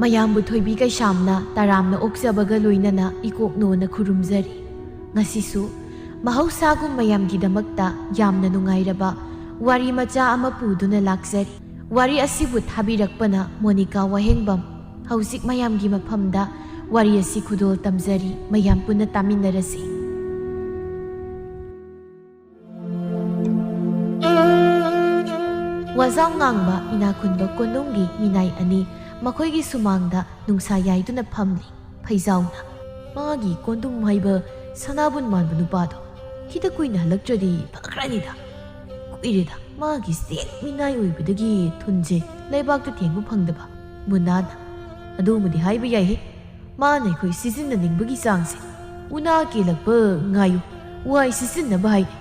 ꯃꯌꯥꯝꯕꯨ ꯊꯣꯏꯕꯤ ꯀꯩꯁꯥꯝꯅ ꯇꯔꯥꯝꯅ ꯑꯣꯛꯆꯕꯒ ꯂꯣꯏꯅꯅ ꯏꯀꯣꯛꯅꯣꯅ ꯈꯨꯔꯨꯝꯖꯔꯤ꯫ ꯉꯁꯤꯁꯨ ꯃꯍꯧꯁꯥꯒꯨꯝ ꯃꯌꯥꯝꯒꯤꯗꯃꯛꯇ ꯌꯥꯝꯅ ꯅꯨꯡꯉꯥꯏꯔꯕ ꯋꯥꯔꯤ ꯃꯆꯥ ꯑꯃ ꯄꯨꯗꯨꯅ ꯂꯥꯛꯆꯔꯤ꯫ ꯋꯥꯔꯤ ꯑꯁꯤꯕꯨ ꯊꯥꯕꯤꯔꯛꯄꯅ ꯃꯣꯅꯤꯀꯥ ꯋꯥꯍꯦꯡꯕꯝ꯫ ꯍꯧꯖꯤꯛ ꯃꯌꯥꯝꯒꯤ ꯃꯐꯝꯗ ꯋꯥꯔꯤ ꯑꯁꯤ ꯈꯨꯗꯣꯜ ꯇꯝꯖꯔꯤ꯫ ꯃꯌꯥꯝ ꯄꯨꯟꯅ ꯇꯥꯃꯤꯟꯅꯔꯁꯤ꯫ ꯋꯥꯖꯥꯎ ꯉꯥꯡꯕ ꯏꯅꯥꯈꯨꯟꯕ ꯀꯣꯅꯨꯡꯒꯤ ꯃꯤꯅꯥꯏ ꯑꯅꯤ ꯃꯈꯣꯏꯒꯤ ꯁꯨꯃꯥꯡꯗ ꯅꯨꯡꯁꯥ ꯌꯥꯏꯗꯨꯅ ꯐꯝꯂꯤ꯫ ꯐꯩꯖꯥꯎꯅ ꯃꯥꯒꯤ ꯀꯣꯟꯗꯨꯝ ꯍꯥꯏꯕ ꯁꯅꯥꯕꯨꯟ ꯃꯥꯟꯕ ꯅꯨꯄꯥꯗꯣ ꯈꯤꯇ ꯀꯨꯏꯅ ꯍꯜꯂꯛꯇ꯭ꯔꯗꯤ ꯐꯈ꯭ꯔꯅꯤꯗ꯫ ꯀꯨꯏꯔꯦꯗ ꯃꯥꯒꯤ ꯁꯦꯛ ꯃꯤꯅꯥꯏ ꯑꯣꯏꯕꯗꯒꯤ ꯊꯨꯟꯁꯦ ꯂꯩꯕꯥꯛꯇ ꯊꯦꯡꯕ ꯐꯪꯗꯕ꯫ ꯃꯨꯟꯅꯥꯅ ꯑꯗꯨꯃꯗꯤ ꯍꯥꯏꯕ ꯌꯥꯏꯍꯦ, ꯃꯥꯅ ꯑꯩꯈꯣꯏ ꯁꯤꯖꯤꯟꯅꯅꯤꯡꯕꯒꯤ ꯆꯥꯡꯁꯦ ꯎꯅꯥ ꯀꯦꯜꯂꯛꯄ ꯉꯥꯏꯌꯨ, ꯋꯥꯏ ꯁꯤꯖꯤꯟꯅꯕ ꯍꯥꯏꯅꯤ꯫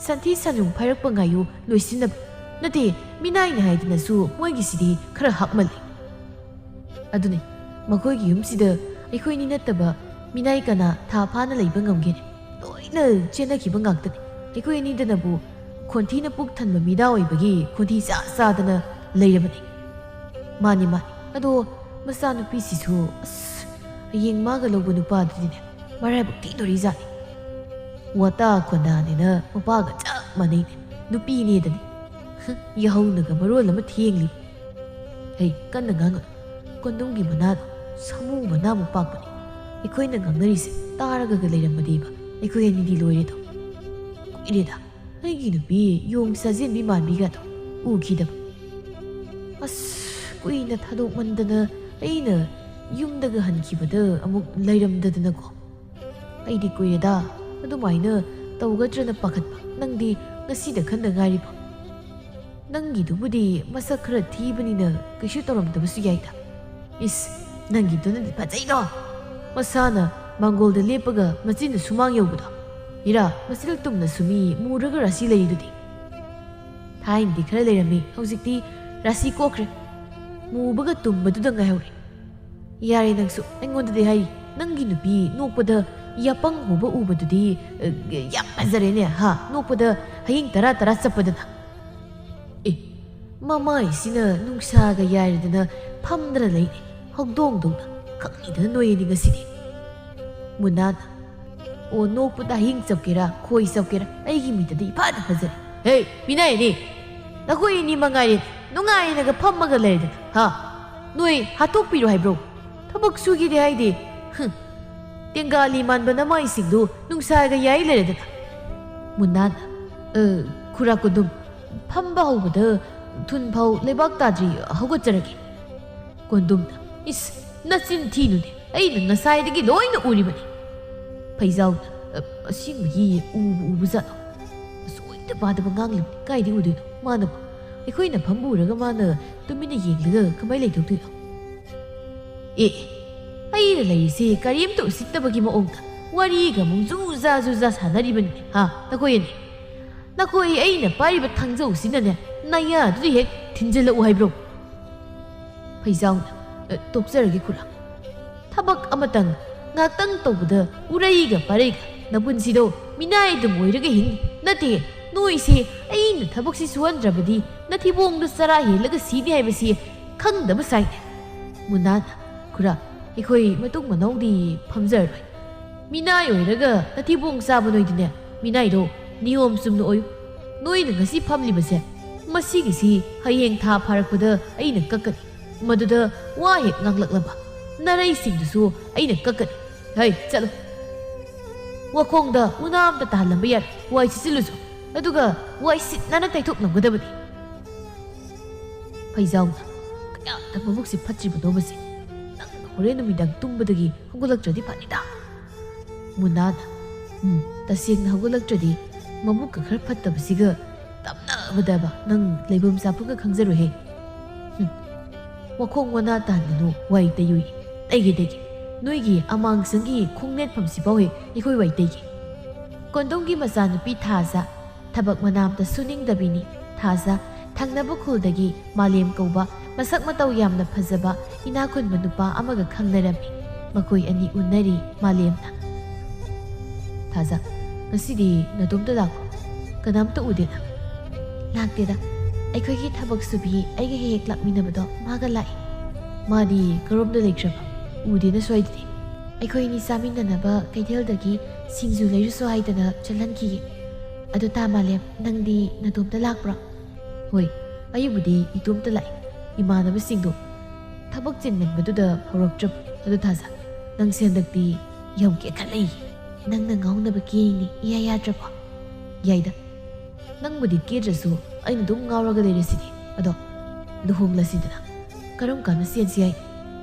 ꯁꯟꯊꯤ ꯁꯟꯌꯨꯡ ꯐꯥꯏꯔꯛꯄ ꯉꯥꯏꯌꯨ ꯂꯣꯏꯁꯤꯟꯅꯕ ꯅꯠꯇꯦ, ꯃꯤꯅꯥꯏꯅ ꯍꯥꯏꯗꯅꯁꯨ ꯃꯣꯏꯒꯤꯁꯤꯗꯤ ꯈꯔ ꯍꯥꯞꯃꯜꯂꯤ꯫ ꯑꯗꯨꯅꯤ ꯃꯈꯣꯏꯒꯤ ꯌꯨꯝꯁꯤꯗ ꯑꯩꯈꯣꯏꯅꯤ ꯅꯠꯇꯕ ꯃꯤꯅꯥꯏ ꯀꯅꯥ ꯊꯥ ꯐꯥꯅ ꯂꯩꯕ ꯉꯝꯒꯦꯅꯦ? ꯂꯣꯏꯅ ꯆꯦꯟꯅꯈꯤꯕ ꯉꯥꯛꯇꯅꯤ꯫ ꯑꯩꯈꯣꯏ ꯑꯅꯤꯗꯅꯕꯨ ꯈꯣꯟꯊꯤꯅ ꯄꯨꯛ ꯊꯟꯕ ꯃꯤꯗꯥ ꯑꯣꯏꯕꯒꯤ ꯈꯣꯟꯊꯤ ꯆꯥꯗꯅ ꯂꯩꯔꯕꯅꯤ꯫ ꯃꯥꯅꯤ ꯃꯥꯅꯤ, ꯑꯗꯣ ꯃꯆꯥꯅꯨꯄꯤꯁꯤꯁꯨ ꯍꯌꯦꯡ ꯃꯥꯒ ꯂꯧꯕ ꯅꯨꯄꯥꯗꯨꯗꯤꯅꯦ ꯃꯔꯥꯏꯕꯛ ꯊꯤꯗꯣꯔꯤꯖꯥꯠꯅꯤ꯫ ꯋꯥꯇꯥ ꯈꯣꯟꯗꯥꯅꯤꯅ ꯃꯄꯥꯒ ꯆꯞ ꯃꯥꯟꯅꯩꯅꯦ, ꯅꯨꯄꯤꯅꯦꯗꯅꯤ꯫ ꯌꯥꯍꯧꯅꯒ ꯃꯔꯣꯜ ꯑꯃ ꯊꯦꯡꯂꯤꯕ꯫ ꯍꯩ ꯀꯟꯅ ꯉꯥꯡꯒꯅꯨ, ꯀꯣꯟꯗꯨꯝꯒꯤ ꯃꯅꯥꯗꯣ ꯁꯥꯃꯨ ꯃꯅꯥꯃꯨꯛ ꯄꯥꯛꯄꯅꯤ꯫ ꯑꯩꯈꯣꯏꯅ ꯉꯥꯡꯅꯔꯤꯁꯦ ꯇꯥꯔꯒ ꯂꯩꯔꯝꯃꯗꯤꯕ ꯑꯩꯈꯣꯏ ꯑꯅꯤꯗꯤ ꯂꯣꯏꯔꯦꯗꯣ꯫ ꯀꯨꯏꯔꯦꯗ ꯑꯩꯒꯤ ꯅꯨꯄꯤ ꯌꯣꯡ ꯆꯥꯖꯦꯟꯕꯤ ꯃꯥꯟꯕꯤꯒꯗꯣ ꯎꯈꯤꯗꯕ꯫ ꯀꯨꯏꯅ ꯊꯥꯗꯣꯛꯃꯟꯗꯅ ꯑꯩꯅ ꯌꯨꯝꯗꯒ ꯍꯟꯈꯤꯕꯗ ꯑꯃꯨꯛ ꯂꯩꯔꯝꯗꯗꯅꯀꯣ꯫ ꯑꯩꯗꯤ ꯀꯨꯏꯔꯦꯗ ꯑꯗꯨꯃꯥꯏꯅ ꯇꯧꯒꯗ꯭ꯔꯅ ꯄꯥꯈꯠꯄ, ꯅꯪꯗꯤ ꯉꯁꯤꯗ ꯈꯟꯗ ꯉꯥꯏꯔꯤꯕ꯫ ꯅꯪꯒꯤꯗꯨꯕꯨꯗꯤ ꯃꯁꯛ ꯈꯔ ꯊꯤꯕꯅꯤꯅ ꯀꯩꯁꯨ ꯇꯧꯔꯝꯗꯕꯁꯨ ꯌꯥꯏꯗ꯫ ꯏꯁ ꯅꯪꯒꯤꯗꯨꯅꯗꯤ ꯐꯖꯩꯗꯣ, ꯃꯁꯥꯅ ꯃꯥꯡꯒꯣꯜꯗ ꯂꯦꯞꯄꯒ ꯃꯆꯤꯟꯅ ꯁꯨꯃꯥꯡ ꯌꯧꯕꯗꯣ꯫ ꯏꯔꯥ ꯃꯆꯤꯜ ꯇꯨꯝꯅ ꯁꯨꯃꯤ ꯃꯨꯔꯒ ꯔꯥꯁꯤ ꯂꯩꯔꯤꯗꯨꯗꯤ꯫ ꯊꯥꯏꯅꯗꯤ ꯈꯔ ꯂꯩꯔꯝꯃꯤ, ꯍꯧꯖꯤꯛꯇꯤ ꯔꯥꯁꯤ ꯀꯣꯛꯈ꯭ꯔꯦ, ꯃꯨꯕꯒ ꯇꯨꯝꯕꯗꯨꯗ ꯉꯥꯏꯍꯧꯔꯦ꯫ ꯌꯥꯔꯦ ꯅꯪꯁꯨ ꯑꯩꯉꯣꯟꯗꯗꯤ ꯍꯥꯏꯔꯤ, ꯅꯪꯒꯤ ꯅꯨꯄꯤ ꯅꯣꯛꯄꯗ ꯌꯥꯄꯪ ꯍꯨꯕ ꯎꯕꯗꯨꯗꯤ ꯌꯥꯝ ꯐꯖꯔꯦꯅꯦ ꯍꯥ, ꯅꯣꯛꯄꯗ ꯍꯌꯤꯡ ꯇꯔꯥ ꯇꯔꯥ ꯆꯠꯄꯗꯅ꯫ ꯃꯃꯥꯏꯁꯤꯅ ꯅꯨꯡꯁꯥꯒ ꯌꯥꯏꯔꯗꯅ ꯐꯝꯗꯅ ꯂꯩꯅꯤ, ꯍꯧꯗꯣꯡꯗꯧꯅ ꯈꯪꯅꯤꯗꯅ ꯅꯣꯏꯌꯦꯅꯤ ꯉꯁꯤꯗꯤ꯫ ꯃꯨꯟꯅꯥꯅ ꯑꯣ ꯅꯣꯛꯄꯗ ꯍꯌꯤꯡ ꯆꯞꯀꯦꯔꯥ ꯈꯣꯏ ꯆꯞꯀꯦꯔꯥ ꯑꯩꯒꯤ ꯃꯤꯠꯇꯗꯤ ꯏꯐꯥꯗ ꯐꯖꯔꯦ꯫ ꯍꯦ ꯃꯤꯅꯥꯏꯅꯤ, ꯅꯈꯣꯏ ꯑꯅꯤ ꯃꯉꯥꯏꯔꯦ ꯅꯨꯡꯉꯥꯏꯅꯒ ꯐꯝꯃꯒ ꯂꯩꯔꯗꯅ ꯍꯥ, ꯅꯣꯏ ꯍꯥꯠꯇꯣꯛꯄꯤꯔꯣ ꯍꯥꯏꯕ꯭ꯔꯣ? ꯊꯕꯛ ꯁꯨꯒꯦꯗꯤ ꯍꯥꯏꯗꯦ, ꯇꯦꯡꯒꯥꯂꯤ ꯃꯥꯟꯕ ꯅꯃꯥꯏꯁꯤꯡꯗꯨ ꯅꯨꯡꯁꯥꯒ ꯌꯥꯏ ꯂꯩꯔꯗꯅ꯫ ꯃꯨꯟꯅꯥꯅ ꯈꯨꯔꯥ ꯀꯣꯟꯗꯨꯝ, ꯐꯝꯕ ꯍꯧꯕꯗ ꯊꯨꯟ ꯐꯥꯎ ꯂꯩꯕꯥꯛ ꯇꯥꯗ꯭ꯔꯤ ꯍꯧꯒꯠꯆꯔꯒꯦ꯫ ꯀꯣꯟꯗꯨꯝꯅ ꯏꯁ ꯅꯆꯤꯟ ꯊꯤꯅꯨꯅꯦ, ꯑꯩꯅ ꯉꯁꯥꯏꯗꯒꯤ ꯂꯣꯏꯅ ꯎꯔꯤꯕꯅꯤ꯫ ꯐꯩꯖꯥꯎꯅ ꯑꯁꯦꯡꯕꯒꯤ ꯎꯕꯖꯥꯠꯂꯣ? ꯑꯁꯣꯏꯗ ꯄꯥꯗꯕ ꯉꯥꯡꯂꯤꯕꯅꯤ, ꯀꯥꯏꯗꯒꯤ ꯎꯗꯣꯏꯅꯣ ꯃꯥꯅꯕꯨ? ꯑꯩꯈꯣꯏꯅ ꯐꯝꯕꯨꯔꯒ ꯃꯥꯅ ꯇꯨꯃꯤꯟꯅ ꯌꯦꯡꯂꯒ ꯀꯃꯥꯏ ꯂꯩꯊꯣꯛꯇꯣꯏꯅꯣ? ꯑꯩꯅ ꯂꯩꯔꯤꯁꯦ ꯀꯔꯤꯝꯇ ꯎꯁꯤꯠꯇꯕꯒꯤ ꯃꯑꯣꯡꯗ ꯋꯥꯔꯤꯒ ꯑꯃꯨꯛ ꯖꯨꯖꯥ ꯁꯥꯟꯅꯔꯤꯕꯅꯤ ꯍꯥ ꯅꯈꯣꯏ ꯑꯅꯤ? ꯅꯈꯣꯏ ꯑꯩꯅ ꯄꯥꯏꯔꯤꯕ ꯊꯥꯡꯖꯧꯁꯤꯅꯅꯦ ꯅꯌꯥꯗꯨꯗ ꯍꯦꯛ ꯊꯤꯟꯖꯤꯜꯂꯛꯎ ꯍꯥꯏꯕ꯭ꯔꯣ? ꯐꯩꯖꯥꯎꯅ ꯇꯣꯛꯆꯔꯒꯦ ꯈꯨꯔꯥ, ꯊꯕꯛ ꯑꯃꯇꯪ ꯉꯥꯛꯇꯪ ꯇꯧꯕꯗ ꯎꯔꯩꯒ ꯄꯥꯔꯩꯒ ꯅꯄꯨꯟꯁꯤꯗꯣ ꯃꯤꯅꯥꯏ ꯑꯗꯨꯝ ꯑꯣꯏꯔꯒ ꯍꯤꯡꯅꯤ꯫ ꯅꯠꯇꯦ, ꯅꯣꯏꯁꯦ ꯑꯩꯅ ꯊꯕꯛꯁꯤ ꯁꯨꯍꯟꯗ꯭ꯔꯕꯗꯤ ꯅꯊꯤꯕꯣꯡꯗꯣ ꯆꯔꯥ ꯍꯦꯜꯂꯒ ꯁꯤꯅꯤ ꯍꯥꯏꯕꯁꯤ ꯈꯪꯗꯕ ꯁꯥꯏꯅꯦ꯫ ꯃꯨꯟꯅꯥꯅ ꯈꯨꯔꯥ ꯑꯩꯈꯣꯏ ꯃꯇꯨꯡ ꯃꯅꯥꯎꯗꯤ ꯐꯝꯖꯔꯔꯣꯏ꯫ ꯃꯤꯅꯥꯏ ꯑꯣꯏꯔꯒ ꯅꯊꯤꯕꯣꯡ ꯆꯥꯕ ꯅꯣꯏꯗꯤꯅꯦ, ꯃꯤꯅꯥꯏꯗꯣ ꯅꯤꯌꯣꯝ ꯆꯨꯝꯅ ꯑꯣꯏꯌꯨ꯫ ꯅꯣꯏꯅ ꯉꯁꯤ ꯐꯝꯂꯤꯕꯁꯦ, ꯃꯁꯤꯒꯤꯁꯤ ꯍꯌꯦꯡ ꯊꯥ ꯐꯥꯔꯛꯄꯗ ꯑꯩꯅ ꯀꯛꯀꯅꯤ, ꯃꯗꯨꯗ ꯋꯥ ꯍꯦꯛ ꯉꯥꯡꯂꯛꯂꯕ ꯅꯔꯩꯁꯤꯡꯗꯨꯁꯨ ꯑꯩꯅ ꯀꯛꯀꯅꯤ꯫ ꯍꯩ ꯆꯠꯂꯣ, ꯋꯥꯈꯣꯡꯗ ꯎꯅꯥ ꯑꯝꯇ ꯇꯥꯍꯜꯂꯝꯕ ꯌꯥꯔꯦ, ꯋꯥꯏ ꯁꯤꯠꯆꯤꯜꯂꯨꯁꯨ, ꯑꯗꯨꯒ ꯋꯥꯏ ꯁꯤꯠꯅꯅ ꯇꯩꯊꯣꯛꯂꯝꯒꯗꯕꯅꯤ꯫ ꯐꯩꯖꯥꯎꯅ ꯀꯌꯥꯗ ꯃꯕꯨꯛꯁꯤ ꯐꯠꯇ꯭ꯔꯤꯕꯅꯣꯕꯁꯦ, ꯅꯪꯅ ꯍꯣꯔꯦꯟ ꯅꯨꯃꯤꯗꯥꯡ ꯇꯨꯝꯕꯗꯒꯤ ꯍꯧꯒꯠꯂꯛꯇ꯭ꯔꯗꯤ ꯐꯅꯤꯗ꯫ ꯃꯨꯟꯅꯥꯅ ꯇꯁꯦꯡꯅ ꯍꯧꯒꯠꯂꯛꯇ꯭ꯔꯗꯤ ꯃꯕꯨꯛꯀ ꯈꯔ ꯐꯠꯇꯕꯁꯤꯒ ꯇꯞꯅꯕꯗꯕ ꯅꯪ ꯂꯩꯐꯝ ꯆꯥꯐꯝꯒ ꯈꯪꯖꯔꯣꯏꯍꯦ꯫ ꯋꯥꯈꯣꯡ ꯋꯥꯅꯥ ꯇꯥꯍꯟꯒꯅꯨ, ꯋꯥꯏ ꯇꯩꯌꯨꯏ, ꯇꯩꯒꯦ ꯅꯣꯏꯒꯤ ꯑꯃꯥꯡꯁꯪꯒꯤ ꯈꯣꯡꯅꯦꯠꯐꯝꯁꯤꯐꯥꯎ ꯍꯦꯛ ꯑꯩꯈꯣꯏ ꯋꯥꯏ ꯇꯩꯒꯦ꯫ ꯀꯣꯟꯗꯣꯡꯒꯤ ꯃꯆꯥꯅꯨꯄꯤ ꯊꯥꯖ ꯊꯕꯛ ꯃꯅꯥꯝꯇ ꯁꯨꯅꯤꯡꯗꯕꯤꯅꯤ꯫ ꯊꯥꯖ ꯊꯪꯅꯕ ꯈꯨꯜꯗꯒꯤ ꯃꯥꯂꯦꯝ ꯀꯧꯕ ꯃꯁꯛ ꯃꯇꯧ ꯌꯥꯝꯅ ꯐꯖꯕ ꯏꯅꯥꯈꯨꯟꯕ ꯅꯨꯄꯥ ꯑꯃꯒ ꯈꯪꯅꯔꯝꯃꯤ꯫ ꯃꯈꯣꯏ ꯑꯅꯤ ꯎꯟꯅꯔꯤ ꯃꯥꯂꯦꯝꯅ꯫ ꯊꯥꯖ ꯉꯁꯤꯗꯤ ꯅꯇꯣꯝꯇ ꯂꯥꯛꯄ꯭ꯔꯣ ꯀꯅꯥꯝꯇ ꯎꯗꯦꯅ ꯂꯥꯛꯇꯦꯗ ꯑꯩꯈꯣꯏꯒꯤ ꯊꯕꯛ ꯁꯨꯕꯤ ꯑꯩꯒ ꯍꯦꯛ ꯂꯥꯛꯃꯤꯟꯅꯕꯗꯣ ꯃꯥꯒ ꯂꯥꯛꯏ ꯃꯥꯗꯤ ꯀꯔꯣꯝꯗ ꯂꯩꯈ꯭ꯔꯕ ꯎꯗꯦꯅ ꯁ꯭ꯋꯥꯏꯗꯗꯤ ꯑꯩꯈꯣꯏꯅꯤ ꯆꯥꯃꯤꯟꯅꯅꯕ ꯀꯩꯊꯦꯜꯗꯒꯤ ꯁꯤꯡꯖꯨ ꯂꯩꯔꯨꯁꯨ ꯍꯥꯏꯗꯅ ꯆꯠꯍꯟꯈꯤꯒꯦ ꯑꯗꯨ ꯃꯥꯂꯦꯝ ꯅꯪꯗꯤ ꯅꯇꯣꯝꯇ ꯂꯥꯛꯄ꯭ꯔꯣ ꯍꯣꯏ ꯑꯩꯕꯨꯗꯤ ꯏꯇꯣꯝꯇ ꯂꯥꯛꯏ ꯏꯃꯥꯟꯅꯕꯁꯤꯡꯗꯣ ꯊꯕꯛ ꯆꯤꯟꯃꯟꯕꯗꯨꯗ ꯍꯧꯔꯛꯇ꯭ꯔꯕ ꯑꯗꯨ ꯊꯥꯖ ꯅꯪꯁꯦ ꯍꯟꯗꯛꯇꯤ ꯌꯥꯝ ꯀꯦꯈꯠꯂꯛꯏ ꯅꯪꯅ ꯉꯥꯎꯅꯕ ꯀꯦꯔꯤꯅꯤ ꯏꯌꯥ ꯌꯥꯗ꯭ꯔꯕꯣ ꯌꯥꯏꯗ ꯅꯪꯕꯨꯗꯤ ꯀꯦꯗ꯭ꯔꯁꯨ ꯑꯩꯅ ꯑꯗꯨꯝ ꯉꯥꯎꯔꯒ ꯂꯩꯔꯁꯤꯗꯤ ꯑꯗꯣ ꯂꯨꯍꯣꯡꯂꯁꯤꯗꯅ ꯀꯔꯝ ꯀꯥꯟꯗ ꯆꯦꯟꯁꯤ ꯌꯥꯏ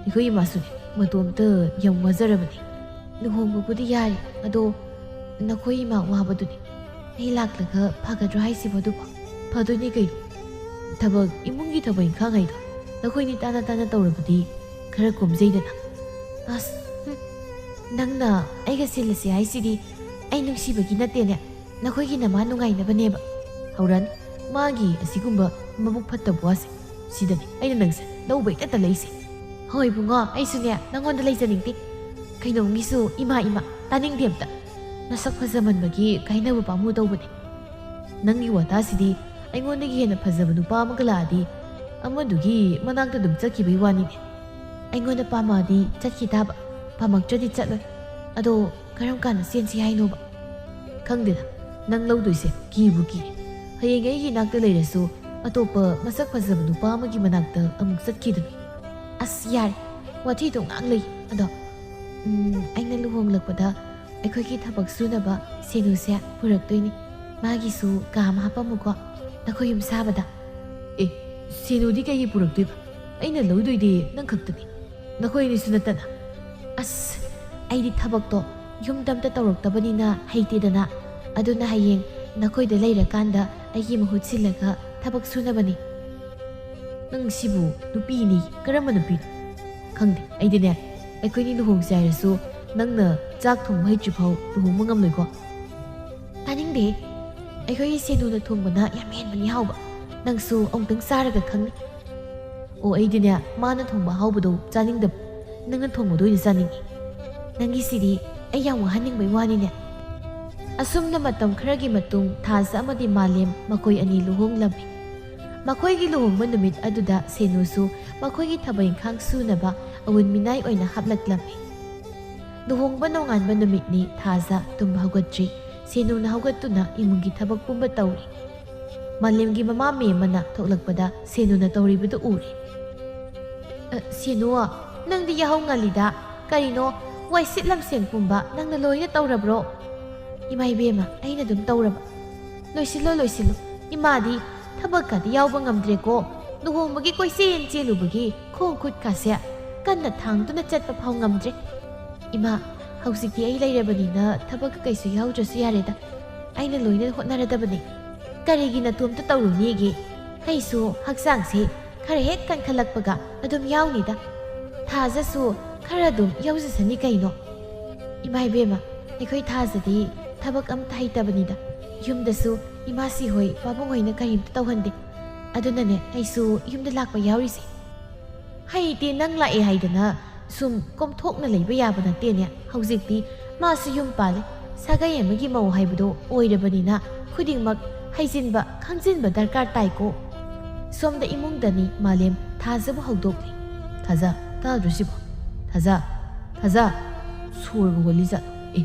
ꯑꯩꯈꯣꯏ ꯏꯃꯥꯁꯨꯅꯦ ꯃꯇꯣꯝꯇ ꯌꯥꯝ ꯋꯥꯖꯔꯕꯅꯤ ꯂꯨꯍꯣꯡꯕꯕꯨꯗꯤ ꯌꯥꯔꯦ ꯑꯗꯣ ꯅꯈꯣꯏ ꯏꯃꯥ ꯋꯥꯕꯗꯨꯅꯤ ꯑꯩ ꯂꯥꯛꯂꯒ ꯐꯒꯗ꯭ꯔꯥ ꯍꯥꯏꯁꯤꯕꯣ ꯑꯗꯨꯕꯨ ꯐꯗꯣꯏꯅꯤ ꯀꯩꯅꯣ ꯊꯕꯛ ꯏꯃꯨꯡꯒꯤ ꯊꯕꯛ ꯏꯪꯈꯥꯡ ꯍꯥꯏꯗꯣ ꯅꯈꯣꯏꯅꯤ ꯇꯥꯅ ꯇꯧꯔꯕꯗꯤ ꯈꯔ ꯀꯣꯝꯖꯩꯗꯅ ꯑꯁ ꯅꯪꯅ ꯑꯩꯒ ꯁꯤꯜꯂꯁꯤ ꯍꯥꯏꯁꯤꯗꯤ ꯑꯩ ꯅꯨꯡꯁꯤꯕꯒꯤ ꯅꯠꯇꯦꯅꯦ ꯅꯈꯣꯏꯒꯤ ꯅꯃꯥ ꯅꯨꯡꯉꯥꯏꯅꯕꯅꯦꯕ ꯍꯧꯔꯥꯅꯤ ꯃꯥꯒꯤ ꯑꯁꯤꯒꯨꯝꯕ ꯃꯕꯨꯛ ꯐꯠꯇꯕ ꯋꯥꯁꯦ ꯁꯤꯗꯅꯤ ꯑꯩꯅ ꯅꯪꯁꯦ ꯂꯧꯕ ꯍꯦꯛꯇ ꯂꯩꯁꯦ ꯍꯣꯏ ꯏꯕꯨꯡꯉꯣ ꯑꯩꯁꯨꯅꯦ ꯅꯪꯉꯣꯟꯗ ꯂꯩꯖꯅꯤꯡꯗꯦ ꯀꯩꯅꯣꯝꯒꯤꯁꯨ ꯏꯃꯥ ꯇꯥꯅꯤꯡꯗꯦ ꯑꯝꯇ ꯅꯁꯛ ꯐꯖꯃꯟꯕꯒꯤ ꯀꯥꯏꯅꯕ ꯄꯥꯝꯃꯨ ꯇꯧꯕꯅꯦ ꯅꯪꯒꯤ ꯋꯥꯇꯥꯁꯤꯗꯤ ꯑꯩꯉꯣꯟꯗꯒꯤ ꯍꯦꯟꯅ ꯐꯖꯕ ꯅꯨꯄꯥ ꯑꯃꯒ ꯂꯥꯛꯑꯗꯤ ꯑꯃꯗꯨꯒꯤ ꯃꯅꯥꯛꯇ ꯑꯗꯨꯝ ꯆꯠꯈꯤꯕꯩ ꯋꯥꯅꯤꯅꯦ ꯑꯩꯉꯣꯟꯗ ꯄꯥꯝꯃꯛꯑꯗꯤ ꯆꯠꯈꯤ ꯇꯥꯕ ꯄꯥꯝꯃꯛꯇ꯭ꯔꯗꯤ ꯆꯠꯂꯣꯏ ꯑꯗꯣ ꯀꯔꯝ ꯀꯥꯟꯗ ꯆꯦꯟꯁꯤ ꯍꯥꯏꯅꯣꯕ ꯈꯪꯗꯦꯗ ꯅꯪ ꯂꯧꯗꯣꯏꯁꯦ ꯀꯤꯕꯨ ꯀꯤ ꯍꯌꯦꯡ ꯑꯩꯒꯤ ꯏꯅꯥꯛꯇ ꯂꯩꯔꯁꯨ ꯑꯇꯣꯞꯄ ꯃꯁꯛ ꯐꯖꯕ ꯅꯨꯄꯥ ꯑꯃꯒꯤ ꯃꯅꯥꯛꯇ ꯑꯃꯨꯛ ꯆꯠꯈꯤꯗꯅ ꯑꯁ ꯌꯥꯔꯦ ꯋꯥꯊꯤꯗꯣ ꯉꯥꯡ ꯂꯩ ꯑꯗꯣ ꯑꯩꯅ ꯂꯨꯍꯣꯡꯂꯛꯄꯗ ꯑꯩꯈꯣꯏꯒꯤ ꯊꯕꯛ ꯁꯨꯅꯕ ꯁꯦꯅꯨꯁꯦ ꯄꯨꯔꯛꯇꯣꯏꯅꯤ ꯃꯥꯒꯤꯁꯨ ꯀꯥ ꯑꯃ ꯍꯥꯞꯄꯝꯃꯨꯀꯣ ꯅꯈꯣꯏ ꯌꯨꯝ ꯁꯥꯕꯗ ꯑꯦ ꯁꯦꯅꯨꯗꯤ ꯀꯩꯒꯤ ꯄꯨꯔꯛꯇꯣꯏꯕ ꯑꯩꯅ ꯂꯧꯗꯣꯏꯗꯤ ꯅꯪ ꯈꯛꯇꯅꯤ ꯅꯈꯣꯏ ꯑꯅꯤꯁꯨ ꯅꯠꯇꯅ ꯑꯁ ꯑꯩꯗꯤ ꯊꯕꯛꯇꯣ ꯌꯨꯝꯗ ꯑꯝꯇ ꯇꯧꯔꯛꯇꯕꯅꯤꯅ ꯍꯩꯇꯦꯗꯅ ꯑꯗꯨꯅ ꯍꯌꯦꯡ ꯅꯈꯣꯏꯗ ꯂꯩꯔꯀꯥꯟꯗ ꯑꯩꯒꯤ ꯃꯍꯨꯠ ꯁꯤꯜꯂꯒ ꯊꯕꯛ ꯁꯨꯅꯕꯅꯤ ꯅꯪ ꯁꯤꯕꯨ ꯅꯨꯄꯤꯅꯤ ꯀꯔꯝꯕ ꯅꯨꯄꯤꯅꯣ ꯈꯪꯗꯦ ꯑꯩꯗꯤꯅꯦ ꯑꯩꯈꯣꯏꯅꯤ ꯂꯨꯍꯣꯡꯁꯦ ꯍꯥꯏꯔꯁꯨ ꯅꯪꯅ ꯆꯥꯛ ꯊꯣꯡꯕ ꯍꯩꯇ꯭ꯔꯤꯐꯥꯎ ꯂꯨꯍꯣꯡꯕ ꯉꯝꯂꯣꯏꯀꯣ ꯇꯥꯅꯤꯡꯗꯦ ꯑꯩꯈꯣꯏꯒꯤ ꯁꯦꯅꯨꯅ ꯊꯣꯡꯕꯅ ꯌꯥꯝ ꯍꯦꯟꯕꯅꯤ ꯍꯥꯎꯕ ꯅꯪꯁꯨ ꯑꯃꯨꯛꯇꯪ ꯆꯥꯔꯒ ꯈꯪꯅꯤ ꯑꯣ ꯑꯩꯗꯤꯅꯦ ꯃꯥꯅ ꯊꯣꯡꯕ ꯍꯥꯎꯕꯗꯣ ꯆꯥꯅꯤꯡꯗꯕ ꯅꯪꯅ ꯊꯣꯡꯕꯗꯣ ꯑꯣꯏꯅ ꯆꯥꯅꯤꯡꯉꯤ ꯅꯪꯒꯤꯁꯤꯗꯤ ꯑꯩ ꯌꯥꯝ ꯋꯥꯍꯟꯅꯤꯡꯕꯩ ꯋꯥꯅꯤꯅꯦ ꯑꯁꯨꯝꯅ ꯃꯇꯝ ꯈꯔꯒꯤ ꯃꯇꯨꯡ ꯊꯥꯖ ꯑꯃꯗꯤ ꯃꯥꯂꯦꯝ ꯃꯈꯣꯏ ꯑꯅꯤ ꯂꯨꯍꯣꯡꯂꯝꯃꯤ ꯃꯈꯣꯏꯒꯤ ꯂꯨꯍꯣꯡꯕ ꯅꯨꯃꯤꯠ ꯑꯗꯨꯗ ꯁꯦꯅꯨꯁꯨ ꯃꯈꯣꯏꯒꯤ ꯊꯕꯛ ꯏꯪꯈꯥꯡ ꯁꯨꯅꯕ ꯑꯎꯟ ꯃꯤꯅꯥꯏ ꯑꯣꯏꯅ ꯍꯥꯞꯂꯛꯂꯝꯃꯤ ꯂꯨꯍꯣꯡꯕ ꯅꯣꯡꯉꯥꯟꯕ ꯅꯨꯃꯤꯠꯅꯤ ꯊꯥꯖ ꯇꯨꯝꯕ ꯍꯧꯒꯠꯇ꯭ꯔꯤ ꯁꯦꯅꯨꯅ ꯍꯧꯒꯠꯇꯨꯅ ꯏꯃꯨꯡꯒꯤ ꯊꯕꯛ ꯄꯨꯝꯕ ꯇꯧꯔꯤ ꯃꯥꯂꯦꯝꯒꯤ ꯃꯃꯥ ꯃꯦꯝꯃꯅ ꯊꯣꯛꯂꯛꯄꯗ ꯁꯦꯅꯨꯅ ꯇꯧꯔꯤꯕꯗꯨ ꯎꯔꯤ ꯁꯦꯅꯨ ꯅꯪꯗꯤ ꯌꯥꯍꯧ ꯉꯜꯂꯤꯗ ꯀꯔꯤꯅꯣ ꯋꯥꯏ ꯁꯤꯠ ꯂꯝꯁꯦꯡ ꯄꯨꯝꯕ ꯅꯪꯅ ꯂꯣꯏꯅ ꯇꯧꯔꯕ꯭ꯔꯣ ꯏꯃꯥ ꯏꯕꯦꯝꯃ ꯑꯩꯅ ꯑꯗꯨꯝ ꯇꯧꯔꯕ ꯂꯣꯏꯁꯤꯜꯂꯣ ꯏꯃꯥꯗꯤ ꯊꯕꯛꯀꯗꯤ ꯌꯥꯎꯕ ꯉꯝꯗ꯭ꯔꯦꯀꯣ ꯂꯨꯍꯣꯡꯕꯒꯤ ꯀꯣꯏꯆꯦꯟ ꯆꯦꯜꯂꯨꯕꯒꯤ ꯈꯣꯡ ꯈꯨꯠꯀꯥꯁꯦ ꯀꯟꯅ ꯊꯥꯡꯗꯨꯅ ꯆꯠꯄ ꯐꯥꯎ ꯉꯝꯗ꯭ꯔꯦ ꯏꯃꯥ ꯍꯧꯖꯤꯛꯇꯤ ꯑꯩ ꯂꯩꯔꯕꯅꯤꯅ ꯊꯕꯛ ꯀꯩꯁꯨ ꯌꯥꯎꯗ꯭ꯔꯁꯨ ꯌꯥꯔꯦꯗ ꯑꯩꯅ ꯂꯣꯏꯅ ꯍꯣꯠꯅꯔꯗꯕꯅꯤ ꯀꯔꯤꯒꯤ ꯅꯇꯣꯝꯇ ꯇꯧꯔꯨꯅꯤꯒꯦ ꯑꯩꯁꯨ ꯍꯛꯆꯥꯡꯁꯦ ꯈꯔ ꯍꯦꯛ ꯀꯟꯈꯠꯂꯛꯄꯒ ꯑꯗꯨꯝ ꯌꯥꯎꯅꯤꯗ ꯊꯥꯖꯁꯨ ꯈꯔ ꯑꯗꯨꯝ ꯌꯥꯎꯖꯁꯅꯤ ꯀꯩꯅꯣ ꯏꯃꯥ ꯏꯕꯦꯝꯃ ꯑꯩꯈꯣꯏ ꯊꯥꯖꯗꯤ ꯊꯕꯛ ꯑꯝꯇ ꯍꯩꯇꯕꯅꯤꯗ ꯌꯨꯝꯗꯁꯨ ꯏꯃꯥꯁꯤ ꯍꯣꯏ ꯄꯥꯕꯨꯡ ꯍꯣꯏꯅ ꯀꯔꯤꯝꯇ ꯇꯧꯍꯟꯗꯦ ꯑꯗꯨꯅꯅꯦ ꯑꯩꯁꯨ ꯌꯨꯝꯗ ꯂꯥꯛꯄ ꯌꯥꯎꯔꯤꯁꯦ ꯍꯩꯇꯦ ꯅꯪ ꯂꯥꯛꯑꯦ ꯍꯥꯏꯗꯅ ꯁꯨꯝ ꯀꯣꯝꯊꯣꯛꯅ ꯂꯩꯕ ꯌꯥꯕ ꯅꯠꯇꯦꯅꯦ ꯍꯧꯖꯤꯛꯇꯤ ꯃꯥꯁꯨ ꯌꯨꯝ ꯄꯥꯜꯂꯦ ꯁꯥꯒꯩ ꯑꯃꯒꯤ ꯃꯧ ꯍꯥꯏꯕꯗꯣ ꯑꯣꯏꯔꯕꯅꯤꯅ ꯈꯨꯗꯤꯡꯃꯛ ꯍꯩꯖꯤꯟꯕ ꯈꯪꯖꯤꯟꯕ ꯗꯔꯀꯥꯔ ꯇꯥꯏꯀꯣ ꯁꯣꯝꯗ ꯏꯃꯨꯡꯗꯅꯤ ꯃꯥꯂꯦꯝ ꯊꯥꯖꯕ ꯍꯧꯗꯣꯛꯂꯤ ꯊꯥꯖ ꯇꯥꯗ꯭ꯔꯣ ꯁꯤꯕꯣ ꯊꯥꯖ ꯁꯣꯔꯒ ꯍꯣꯜꯂꯤ ꯖꯥꯠꯂꯣ ꯑꯦ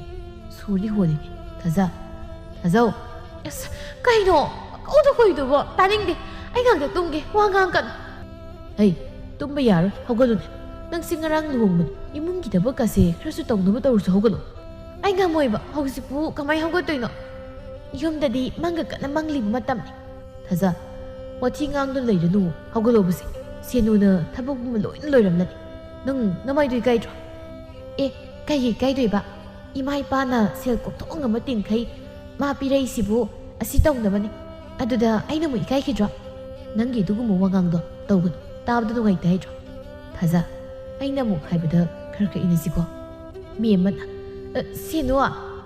ꯁꯣꯔꯗꯤ ꯍꯣꯜꯂꯤꯅꯦ ꯊꯥꯖꯧ ꯑꯁ ꯀꯩꯅꯣ ꯀꯧꯏꯗꯨꯕꯣ ꯇꯥꯅꯤꯡꯗꯦ ꯑꯩ ꯉꯥꯛꯇ ꯇꯨꯝꯒꯦ ꯋꯥ ꯉꯥꯡꯀꯅꯨ ꯍꯩ ꯇꯨꯝꯕ ꯌꯥꯔꯣꯏ ꯍꯧꯒꯠꯂꯨꯅꯦ ꯅꯪꯁꯤ ꯉꯔꯥꯡ ꯂꯨꯍꯣꯡꯕꯅꯤ ꯏꯃꯨꯡꯒꯤ ꯊꯕꯛꯀꯁꯦ ꯈꯔꯁꯨ ꯇꯧꯅꯕ ꯇꯧꯔꯁꯨ ꯍꯧꯒꯠꯂꯨ ꯑꯩ ꯉꯝꯃꯣꯏꯕ ꯍꯧꯖꯤꯛꯄꯨ ꯀꯃꯥꯏ ꯍꯧꯒꯠꯇꯣꯏꯅꯣ ꯌꯨꯝꯗꯗꯤ ꯃꯪꯒ ꯀꯟꯅ ꯃꯪꯂꯤꯕ ꯃꯇꯝꯅꯤ ꯊꯥꯖ ꯋꯥꯊꯤ ꯉꯥꯡꯗꯨꯅ ꯂꯩꯔꯅꯨ ꯍꯧꯒꯠꯂꯣꯕꯁꯦ ꯁꯦꯅꯨꯅ ꯊꯕꯛꯀꯨꯝꯕ ꯂꯣꯏꯅ ꯂꯣꯏꯔꯝꯂꯅꯤ ꯅꯪ ꯅꯃꯥꯏꯗꯨ ꯏꯀꯥꯏꯗ꯭ꯔꯣ ꯑꯦ ꯀꯩꯒꯤ ꯏꯀꯥꯏꯗꯣꯏꯕ ꯏꯃꯥ ꯏꯄꯥꯅ ꯁꯦꯜ ꯀꯣꯛꯊꯣꯛ ꯑꯃ ꯇꯤꯡꯈꯩ ꯃꯥ ꯄꯤꯔꯛꯏꯁꯤꯕꯨ ꯑꯁꯤ ꯇꯧꯅꯕꯅꯤ ꯑꯗꯨꯗ ꯑꯩꯅ ꯑꯃꯨꯛ ꯏꯀꯥꯏꯈꯤꯗ꯭ꯔꯣ ꯅꯪꯒꯤ ꯑꯗꯨꯒꯨꯝꯕ ꯋꯥꯉꯥꯡꯗꯣ ꯇꯧꯒꯅꯨ ꯇꯥꯕꯗ ꯅꯨꯡꯉꯥꯏꯇꯦ ꯍꯥꯏꯗ꯭ꯔꯣ ꯊꯥꯖ ꯑꯩꯅ ꯑꯃꯨꯛ ꯍꯥꯏꯕꯗ ꯈꯔ ꯏꯟꯅꯁꯤꯀꯣ ꯃꯤ ꯑꯃꯅ ꯁꯦꯅꯨ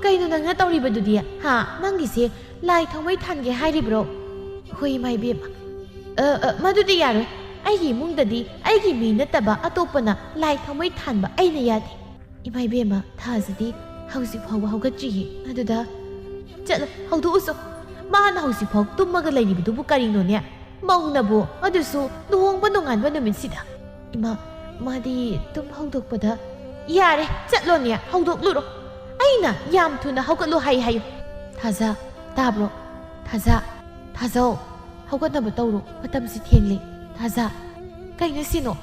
ꯀꯩꯅꯣ ꯅꯪꯅ ꯇꯧꯔꯤꯕꯗꯨꯗꯤ ꯍꯥ ꯅꯪꯒꯤꯁꯦ ꯂꯥꯏ ꯊꯥꯎꯃꯩ ꯊꯥꯟꯒꯦ ꯍꯥꯏꯔꯤꯕ꯭ꯔꯣ ꯍꯣꯏ ꯏꯃꯥ ꯏꯕꯦꯝꯃ ꯃꯗꯨꯗꯤ ꯌꯥꯔꯣꯏ ꯑꯩꯒꯤ ꯏꯃꯨꯡꯗꯗꯤ ꯑꯩꯒꯤ ꯃꯤ ꯅꯠꯇꯕ ꯑꯇꯣꯞꯄꯅ ꯂꯥꯏ ꯊꯥꯎꯃꯩ ꯊꯥꯟꯕ ꯑꯩꯅ ꯌꯥꯗꯦ ꯏꯃꯥ ꯏꯕꯦꯝꯃ ꯊꯥꯖꯗꯤ ꯍꯧꯖꯤꯛ ꯐꯥꯎꯕ ꯍꯧꯒꯠꯇ꯭ꯔꯤꯌꯦ ꯑꯗꯨꯗ ꯆꯠꯂꯣ ꯍꯧꯗꯣꯛꯎꯁꯣ ꯃꯥꯅ ꯍꯧꯖꯤꯛ ꯐꯥꯎ ꯇꯨꯝꯃꯒ ꯂꯩꯔꯤꯕꯗꯨꯕꯨ ꯀꯔꯤꯅꯣꯅꯦ ꯃꯧꯅꯕꯨ ꯑꯗꯨꯁꯨ ꯂꯨꯍꯣꯡꯕ ꯅꯣꯡꯉꯥꯟꯕ ꯅꯨꯃꯤꯠꯁꯤꯗ ꯏꯃꯥ ꯃꯥꯗꯤ ꯇꯨꯝ ꯍꯧꯗꯣꯛꯄꯗ ꯌꯥꯔꯦ ꯆꯠꯂꯣꯅꯦ ꯍꯧꯗꯣꯛꯂꯨꯔꯣ ꯑꯩꯅ ꯌꯥꯝ ꯊꯨꯅ ꯍꯧꯒꯠꯂꯣ ꯍꯥꯏꯌꯨ ꯊꯥꯖ ꯇꯥꯕ꯭ꯔꯣ ꯊꯥꯖ ꯊꯥꯖꯧ ꯍꯧꯒꯠꯅꯕ ꯇꯧꯔꯣ ꯃꯇꯝꯁꯤ ꯊꯦꯡꯂꯦ ꯊꯥꯖ ꯀꯩꯅꯣ ꯁꯤꯅꯣ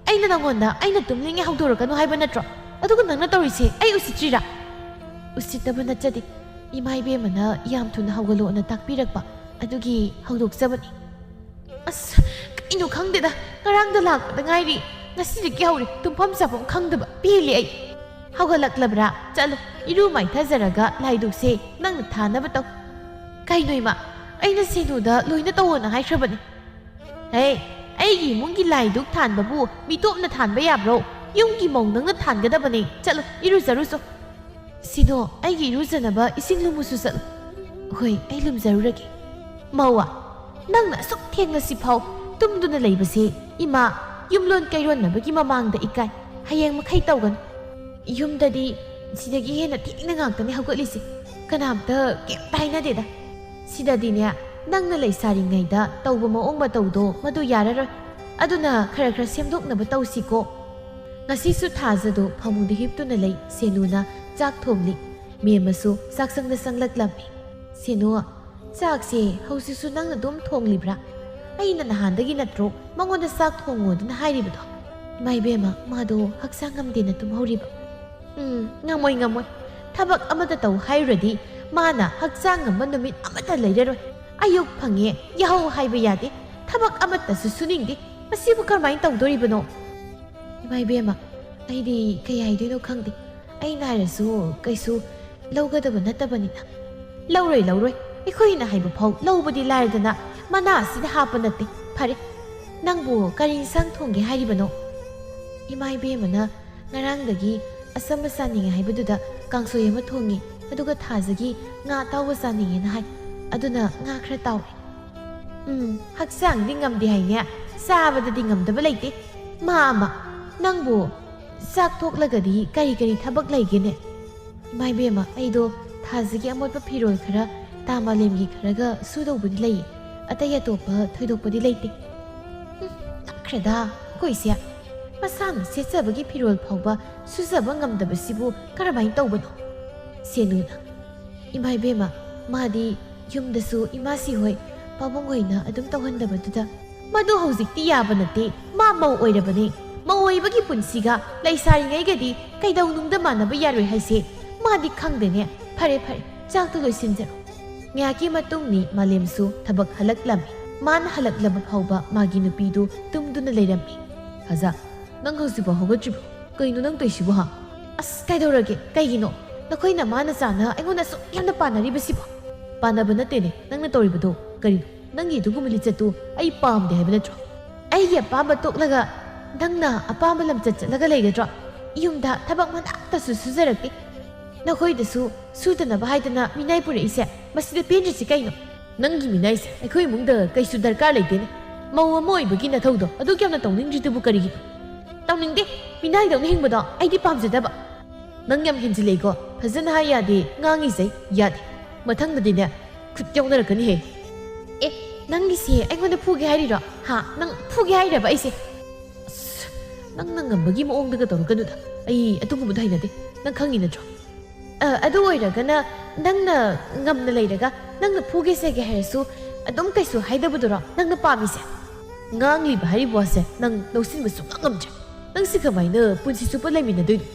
ꯑꯩꯅ ꯅꯪꯉꯣꯟꯗ ꯑꯩꯅ ꯇꯨꯝꯅꯤꯡꯉꯦ ꯍꯧꯗꯣꯔꯛꯀꯅꯣ ꯍꯥꯏꯕ ꯅꯠꯇ꯭ꯔꯣ ꯑꯗꯨꯒ ꯅꯪꯅ ꯇꯧꯔꯤꯁꯦ ꯑꯩ ꯎꯁꯤꯠꯇ꯭ꯔꯤꯔꯥ ꯎꯁꯤꯠꯇꯕ ꯅꯠꯆꯗꯦ ꯏꯃꯥ ꯏꯕꯦꯝꯃꯅ ꯌꯥꯝ ꯊꯨꯅ ꯍꯧꯒꯠꯂꯣꯅ ꯇꯥꯛꯄꯤꯔꯛꯄ ꯑꯗꯨꯒꯤ ꯍꯧꯗꯣꯛꯆꯕꯅꯤ ꯑꯁ ꯀꯩꯅꯣ ꯈꯪꯗꯦꯗ ꯉꯔꯥꯡꯗ ꯂꯥꯛꯄꯗ ꯉꯥꯏꯔꯤ ꯉꯁꯤꯗꯒꯤ ꯍꯧꯔꯦ ꯇꯨꯝꯐꯝ ꯆꯥꯐꯝ ꯈꯪꯗꯕ ꯄꯦꯜꯂꯤ ꯑꯩ ꯍꯧꯒꯠꯂꯛꯂꯕ꯭ꯔꯥ ꯆꯠꯂꯣ ꯏꯔꯨ ꯃꯥꯏꯊꯖꯔꯒ ꯂꯥꯏꯗꯨꯛꯁꯦ ꯅꯪꯅ ꯊꯥꯅꯕ ꯇꯧ ꯀꯩꯅꯣ ꯏꯃꯥ ꯑꯩꯅ ꯁꯦꯅꯨꯗ ꯂꯣꯏꯅ ꯇꯧꯑꯣꯅ ꯍꯥꯏꯈ꯭ꯔꯕꯅꯤ ꯍꯦ ꯑꯩꯒꯤ ꯏꯃꯨꯡꯒꯤ ꯂꯥꯏꯗꯨꯛ ꯊꯥꯟꯕꯕꯨ ꯃꯤꯇꯣꯞꯅ ꯊꯥꯟꯕ ꯌꯥꯕ꯭ꯔꯣ ꯌꯨꯝꯒꯤ ꯃꯧ ꯅꯪꯅ ꯊꯥꯟꯒꯗꯕꯅꯦ ꯆꯠꯂꯣ ꯏꯔꯨꯖꯔꯨꯆꯣ ꯁꯤꯗꯣ ꯑꯩꯒꯤ ꯏꯔꯨꯖꯅꯕ ꯏꯁꯤꯡ ꯂꯨꯝꯃꯨꯁꯨ ꯆꯠꯂꯣ ꯍꯣꯏ ꯑꯩ ꯂꯨꯝꯖꯔꯨꯔꯒꯦ ꯃꯧꯋꯥ ꯅꯪꯅ ꯑꯁꯨꯛ ꯊꯦꯡꯅꯁꯤꯐꯥꯎ ꯇꯨꯝꯗꯨꯅ ꯂꯩꯕꯁꯦ ꯏꯃꯥ ꯌꯨꯝꯂꯣꯟ ꯀꯩꯔꯣꯟꯅꯕꯒꯤ ꯃꯃꯥꯡꯗ ꯏꯀꯥꯏ ꯍꯌꯦꯡ ꯃꯈꯩ ꯇꯧꯒꯅꯨ ꯌꯨꯝꯗꯗꯤ ꯁꯤꯗꯒꯤ ꯍꯦꯟꯅ ꯊꯦꯡꯅ ꯉꯥꯛꯇꯅꯤ ꯍꯧꯒꯠꯂꯤꯁꯦ ꯀꯅꯥꯝꯇ ꯀꯩꯝꯇ ꯍꯥꯏꯅꯗꯦꯗ ꯁꯤꯗꯗꯤꯅꯦ ꯅꯪꯅ ꯂꯩꯁꯥꯔꯤꯉꯩꯗ ꯇꯧꯕ ꯃꯑꯣꯡ ꯃꯇꯧꯗꯣ ꯃꯗꯨ ꯌꯥꯔꯔꯣꯏ ꯑꯗꯨꯅ ꯈꯔ ꯈꯔ ꯁꯦꯝꯗꯣꯛꯅꯕ ꯇꯧꯁꯤꯀꯣ ꯉꯁꯤꯁꯨ ꯊꯥꯖꯗꯣ ꯐꯃꯨꯡꯗ ꯍꯤꯞꯇꯨꯅ ꯂꯩ ꯁꯦꯅꯨꯅ ꯆꯥꯛ ꯊꯣꯡꯂꯤ ꯃꯦꯝꯃꯁꯨ ꯆꯥꯛꯁꯪꯗ ꯆꯪꯂꯛꯂꯝꯃꯤ ꯁꯦꯅꯨ ꯆꯥꯛꯁꯦ ꯍꯧꯖꯤꯛꯁꯨ ꯅꯪꯅ ꯑꯗꯨꯝ ꯊꯣꯡꯂꯤꯕ꯭ꯔꯥ ꯑꯩꯅ ꯅꯍꯥꯟꯗꯒꯤ ꯅꯠꯇ꯭ꯔꯣ ꯃꯉꯣꯟꯗ ꯆꯥꯛ ꯊꯣꯡꯉꯣꯗꯅ ꯍꯥꯏꯔꯤꯕꯗꯣ ꯏꯃꯥ ꯏꯕꯦꯝꯃ ꯃꯥꯗꯣ ꯍꯛꯆꯥꯡ ꯉꯝꯗꯦꯅ ꯇꯨꯝꯍꯧꯔꯤꯕ ꯉꯝꯃꯣꯏ ꯉꯝꯃꯣꯏ ꯊꯕꯛ ꯑꯃꯇ ꯇꯧ ꯍꯥꯏꯔꯨꯔꯗꯤ ꯃꯥꯅ ꯍꯛꯆꯥꯡ ꯉꯝꯕ ꯅꯨꯃꯤꯠ ꯑꯃꯠꯇ ꯂꯩꯔꯔꯣꯏ ꯑꯌꯨꯛ ꯐꯪꯉꯦ ꯌꯥꯍꯧ ꯍꯥꯏꯕ ꯌꯥꯗꯦ ꯊꯕꯛ ꯑꯃꯠꯇꯁꯨ ꯁꯨꯅꯤꯡꯗꯦ ꯃꯁꯤꯕꯨ ꯀꯔꯝꯍꯥꯏꯅ ꯇꯧꯗꯣꯔꯤꯕꯅꯣ ꯏꯃꯥ ꯏꯕꯦꯝꯃ ꯑꯩꯗꯤ ꯀꯩ ꯍꯥꯏꯗꯣꯏꯅꯣ ꯈꯪꯗꯦ ꯑꯩꯅ ꯍꯥꯏꯔꯁꯨ ꯀꯩꯁꯨ ꯂꯧꯒꯗꯕ ꯅꯠꯇꯕꯅꯤꯅ ꯂꯧꯔꯣꯏ ꯑꯩꯈꯣꯏꯅ ꯍꯥꯏꯕ ꯐꯥꯎ ꯂꯧꯕꯗꯤ ꯂꯥꯏꯔꯗꯅ ꯃꯅꯥ ꯑꯁꯤꯗ ꯍꯥꯞꯄ ꯅꯠꯇꯦ ꯐꯔꯦ ꯅꯪꯕꯨ ꯀꯔꯤ ꯏꯟꯁꯥꯡ ꯊꯣꯡꯒꯦ ꯍꯥꯏꯔꯤꯕꯅꯣ ꯏꯃꯥ ꯏꯕꯦꯝꯃꯅ ꯉꯔꯥꯡꯗꯒꯤ ꯑꯁꯝꯕ ꯆꯥꯅꯤꯡꯉꯦ ꯍꯥꯏꯕꯗꯨꯗ ꯀꯥꯡꯁꯣꯏ ꯑꯃ ꯊꯣꯡꯉꯤ ꯑꯗꯨꯒ ꯊꯥꯖꯒꯤ ꯉꯥ ꯑꯇꯥꯎꯕ ꯆꯥꯅꯤꯡꯉꯦꯅ ꯍꯥꯏ ꯑꯗꯨꯅ ꯉꯥ ꯈꯔ ꯇꯥꯎꯔꯦ ꯍꯛꯆꯥꯡꯗꯤ ꯉꯝꯗꯦ ꯍꯥꯏꯅꯦ ꯆꯥꯕꯗꯗꯤ ꯉꯝꯗꯕ ꯂꯩꯇꯦ ꯃꯥ ꯑꯃ ꯅꯪꯕꯨ ꯆꯥꯛ ꯊꯣꯛꯂꯒꯗꯤ ꯀꯔꯤ ꯊꯕꯛ ꯂꯩꯒꯦꯅꯦ ꯏꯃꯥ ꯏꯕꯦꯝꯃ ꯑꯩꯗꯣ ꯊꯥꯖꯒꯤ ꯑꯃꯣꯠꯄ ꯐꯤꯔꯣꯜ ꯈꯔ ꯇꯥ ꯃꯥꯂꯦꯝꯒꯤ ꯈꯔꯒ ꯁꯨꯗꯧꯕꯗꯤ ꯂꯩꯌꯦ ꯑꯇꯩ ꯑꯇꯣꯞꯄ ꯊꯣꯏꯗꯣꯛꯄꯗꯤ ꯂꯩꯇꯦ ꯅꯛꯈ꯭ꯔꯦꯗ ꯑꯩꯈꯣꯏꯁꯦ ꯃꯁꯥꯅ ꯁꯦꯠꯆꯕꯒꯤ ꯐꯤꯔꯣꯜ ꯐꯥꯎꯕ ꯁꯨꯖꯕ ꯉꯝꯗꯕꯁꯤꯕꯨ ꯀꯔꯝꯍꯥꯏꯅ ꯇꯧꯕꯅꯣ ꯁꯦꯅꯨꯅ ꯏꯃꯥ ꯏꯕꯦꯝꯃ ꯃꯥꯗꯤ ꯌꯨꯝꯗꯁꯨ ꯏꯃꯥꯁꯤ ꯍꯣꯏ ꯄꯥꯕꯨꯡ ꯍꯣꯏꯅ ꯑꯗꯨꯝ ꯇꯧꯍꯟꯗꯕꯗꯨꯗ ꯃꯗꯨ ꯍꯧꯖꯤꯛꯇꯤ ꯌꯥꯕ ꯅꯠꯇꯦ ꯃꯥ ꯃꯧ ꯑꯣꯏꯔꯕꯅꯤ ꯃꯧ ꯑꯣꯏꯕꯒꯤ ꯄꯨꯟꯁꯤꯒ ꯂꯩꯁꯥꯔꯤꯉꯩꯒꯗꯤ ꯀꯩꯗꯧꯅꯨꯡꯗ ꯃꯥꯟꯅꯕ ꯌꯥꯔꯣꯏ ꯍꯥꯏꯁꯦ ꯃꯥꯗꯤ ꯈꯪꯗꯦꯅꯦ ꯐꯔꯦ ꯆꯥꯛꯇꯣ ꯂꯣꯏꯁꯤꯟꯖꯔꯣ ꯉꯥꯏꯍꯥꯛꯀꯤ ꯃꯇꯨꯡꯅꯤ ꯃꯥꯂꯦꯝꯁꯨ ꯊꯕꯛ ꯍꯜꯂꯛꯂꯝꯃꯤ ꯃꯥꯅ ꯍꯜꯂꯛꯂꯕ ꯐꯥꯎꯕ ꯃꯥꯒꯤ ꯅꯨꯄꯤꯗꯨ ꯇꯨꯝꯗꯨꯅ ꯂꯩꯔꯝꯃꯤ ꯊꯥꯖ ꯅꯪ ꯍꯧꯖꯤꯛꯐꯥꯎ ꯍꯧꯒꯠꯇ꯭ꯔꯤꯕꯣ ꯀꯩꯅꯣ ꯅꯪ ꯇꯧꯏꯁꯤꯕꯣ ꯍꯥ ꯑꯁ ꯀꯩꯗꯧꯔꯒꯦ ꯀꯩꯒꯤꯅꯣ ꯅꯈꯣꯏꯅ ꯃꯥꯅ ꯆꯥꯅ ꯑꯩꯉꯣꯟꯗ ꯁꯨꯛ ꯌꯥꯝꯅ ꯄꯥꯟꯅꯔꯤꯕꯁꯤꯕꯣ ꯄꯥꯟꯅꯕ ꯅꯠꯇꯦꯅꯦ ꯅꯪꯅ ꯇꯧꯔꯤꯕꯗꯣ ꯀꯔꯤꯅꯣ ꯅꯪꯒꯤ ꯑꯗꯨꯒꯨꯝꯕ ꯂꯤꯆꯠꯇꯨ ꯑꯩ ꯄꯥꯝꯗꯦ ꯍꯥꯏꯕ ꯅꯠꯇ꯭ꯔꯣ ꯑꯩꯒꯤ ꯑꯄꯥꯝꯕ ꯇꯣꯛꯂꯒ ꯅꯪꯅ ꯑꯄꯥꯝꯕ ꯂꯝꯆꯠ ꯆꯠꯂꯒ ꯂꯩꯒꯗ꯭ꯔꯣ ꯌꯨꯝꯗ ꯊꯕꯛ ꯃꯅꯥꯛꯇꯁꯨ ꯁꯨꯖꯔꯛꯇꯦ ꯅꯈꯣꯏꯗꯁꯨ ꯁꯨꯗꯅꯕ ꯍꯥꯏꯗꯅ ꯃꯤꯅꯥꯏ ꯄꯨꯔꯛꯏꯁꯦ ꯃꯁꯤꯗ ꯄꯦꯟꯗ꯭ꯔꯤꯁꯤ ꯀꯩꯅꯣ ꯅꯪꯒꯤ ꯃꯤꯅꯥꯏꯁꯦ ꯑꯩꯈꯣꯏ ꯏꯃꯨꯡꯗ ꯀꯩꯁꯨ ꯗꯔꯀꯥꯔ ꯂꯩꯇꯦꯅꯦ ꯃꯧ ꯑꯃ ꯑꯣꯏꯕꯒꯤ ꯅꯊꯧꯗꯣ ꯑꯗꯨꯛ ꯌꯥꯝꯅ ꯇꯧꯅꯤꯡꯗ꯭ꯔꯤꯗꯨꯕꯨ ꯀꯔꯤꯒꯤꯅꯣ ꯇꯧꯅꯤꯡꯗꯦ ꯃꯤꯅꯥꯏꯗꯧꯅ ꯍꯤꯡꯕꯗꯣ ꯑꯩꯗꯤ ꯄꯥꯝꯖꯗꯕ ꯅꯪ ꯌꯥꯝ ꯍꯦꯟꯖꯤꯜꯂꯛꯏꯀꯣ ꯐꯖꯅ ꯍꯥꯏ ꯌꯥꯗꯦ ꯉꯥꯡꯉꯤꯁꯦ ꯌꯥꯗꯦ ꯃꯊꯪꯗꯗꯤꯅꯦ ꯈꯨꯠ ꯌꯧꯅꯔꯛꯀꯅꯤꯍꯦ ꯅꯪꯒꯤꯁꯦ ꯑꯩꯉꯣꯟꯗ ꯐꯨꯒꯦ ꯍꯥꯏꯔꯤꯔꯣ ꯍꯥ ꯅꯪ ꯐꯨꯒꯦ ꯍꯥꯏꯔꯕ ꯑꯩꯁꯦ ꯑꯁ ꯅꯪꯅ ꯉꯝꯕꯒꯤ ꯃꯑꯣꯡꯗꯒ ꯇꯧꯔꯛꯀꯅꯨꯗ ꯑꯩ ꯑꯗꯨꯒꯨꯝꯕꯗꯣ ꯍꯩꯅꯗꯦ ꯅꯪ ꯈꯪꯉꯤ ꯅꯠꯇ꯭ꯔꯣ ꯑꯗꯨ ꯑꯣꯏꯔꯒꯅ ꯅꯪꯅ ꯉꯝꯅ ꯂꯩꯔꯒ ꯅꯪꯅ ꯐꯨꯒꯦꯁꯦꯒꯦ ꯍꯥꯏꯔꯁꯨ ꯑꯗꯨꯝ ꯀꯩꯁꯨ ꯍꯥꯏꯗꯕꯗꯨꯔꯣ ꯅꯪꯅ ꯄꯥꯝꯃꯤꯁꯦ ꯉꯥꯡꯂꯤꯕ ꯍꯥꯏꯔꯤꯕ ꯋꯥꯁꯦ ꯅꯪ ꯂꯧꯁꯤꯟꯕ ꯁꯨꯡꯉꯝ ꯉꯝꯗ꯭ꯔꯦ ꯅꯪꯁꯤ ꯀꯃꯥꯏꯅ ꯄꯨꯟꯁꯤ ꯆꯨꯞꯄ ꯂꯩꯃꯤꯟꯅꯗꯣꯏꯅꯣ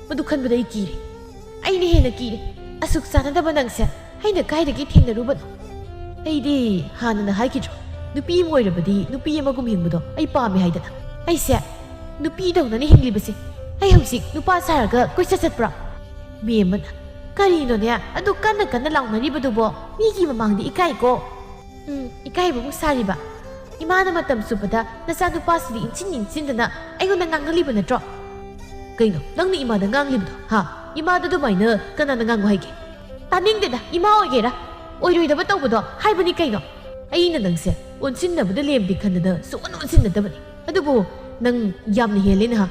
ꯃꯗꯨ ꯈꯟꯕꯗ ꯑꯩ ꯀꯤꯔꯦ ꯑꯩꯅ ꯍꯦꯟꯅ ꯀꯤꯔꯦ ꯑꯁꯨꯛ ꯆꯥꯟꯅꯗꯕ ꯅꯪꯁꯦ ꯑꯩꯅ ꯀꯥꯏꯗꯒꯤ ꯊꯦꯡꯅꯔꯨꯕꯅꯣ ꯑꯩꯗꯤ ꯍꯥꯟꯅꯅ ꯍꯥꯏꯈꯤꯗ꯭ꯔꯣ ꯅꯨꯄꯤ ꯑꯃ ꯑꯣꯏꯔꯕꯗꯤ ꯅꯨꯄꯤ ꯑꯃꯒꯨꯝ ꯍꯤꯡꯕꯗꯣ ꯑꯩ ꯄꯥꯝꯃꯦ ꯍꯥꯏꯗꯅ ꯑꯩꯁꯦ ꯅꯨꯄꯤꯗꯧꯅꯅꯦ ꯍꯤꯡꯂꯤꯕꯁꯦ ꯑꯩ ꯍꯧꯖꯤꯛ ꯅꯨꯄꯥ ꯁꯥꯔꯒ ꯀꯣꯏꯆꯠ ꯆꯠꯄ꯭ꯔꯥ ꯃꯦꯝꯃꯅ ꯀꯔꯤꯅꯣꯅꯦ ꯑꯗꯨ ꯀꯟꯅ ꯂꯥꯎꯅꯔꯤꯕꯗꯨꯕꯣ ꯃꯤꯒꯤ ꯃꯃꯥꯡꯗ ꯏꯀꯥꯏꯀꯣ ꯏꯀꯥꯏꯕꯕꯨ ꯁꯥꯔꯤꯕ ꯏꯃꯥꯅ ꯃꯇꯝ ꯆꯨꯞꯄꯗ ꯅꯆꯥꯅꯨꯄꯥꯁꯤꯗꯤ ꯏꯟꯁꯤꯟꯗꯅ ꯑꯩꯉꯣꯟꯗ ꯉꯥꯡꯍꯜꯂꯤꯕ ꯅꯠꯇ꯭ꯔꯣ ꯀꯩꯅꯣ ꯅꯪꯅ ꯏꯃꯥꯗ ꯉꯥꯡꯂꯤꯕꯗꯣ ꯍꯥ ꯏꯃꯥꯗ ꯑꯗꯨꯃꯥꯏꯅ ꯀꯅꯥꯅ ꯉꯥꯡꯉꯨ ꯍꯥꯏꯒꯦ ꯇꯥꯅꯤꯡꯗꯦꯗ ꯏꯃꯥ ꯑꯣꯏꯒꯦꯔꯥ ꯑꯣꯏꯔꯣꯏꯗꯕ ꯇꯧꯕꯗꯣ ꯍꯥꯏꯕꯅꯤ ꯀꯩꯅꯣ ꯑꯩꯅ ꯅꯪꯁꯦ ꯑꯣꯟꯁꯤꯟꯅꯕꯗ ꯂꯦꯝꯗꯦ ꯈꯟꯗꯅ ꯁꯨꯛꯑꯣꯟ ꯑꯣꯟꯁꯤꯟꯅꯗꯕꯅꯤ ꯑꯗꯨꯕꯨ ꯅꯪ ꯌꯥꯝꯅ ꯍꯦꯜꯂꯦꯅ ꯍꯥ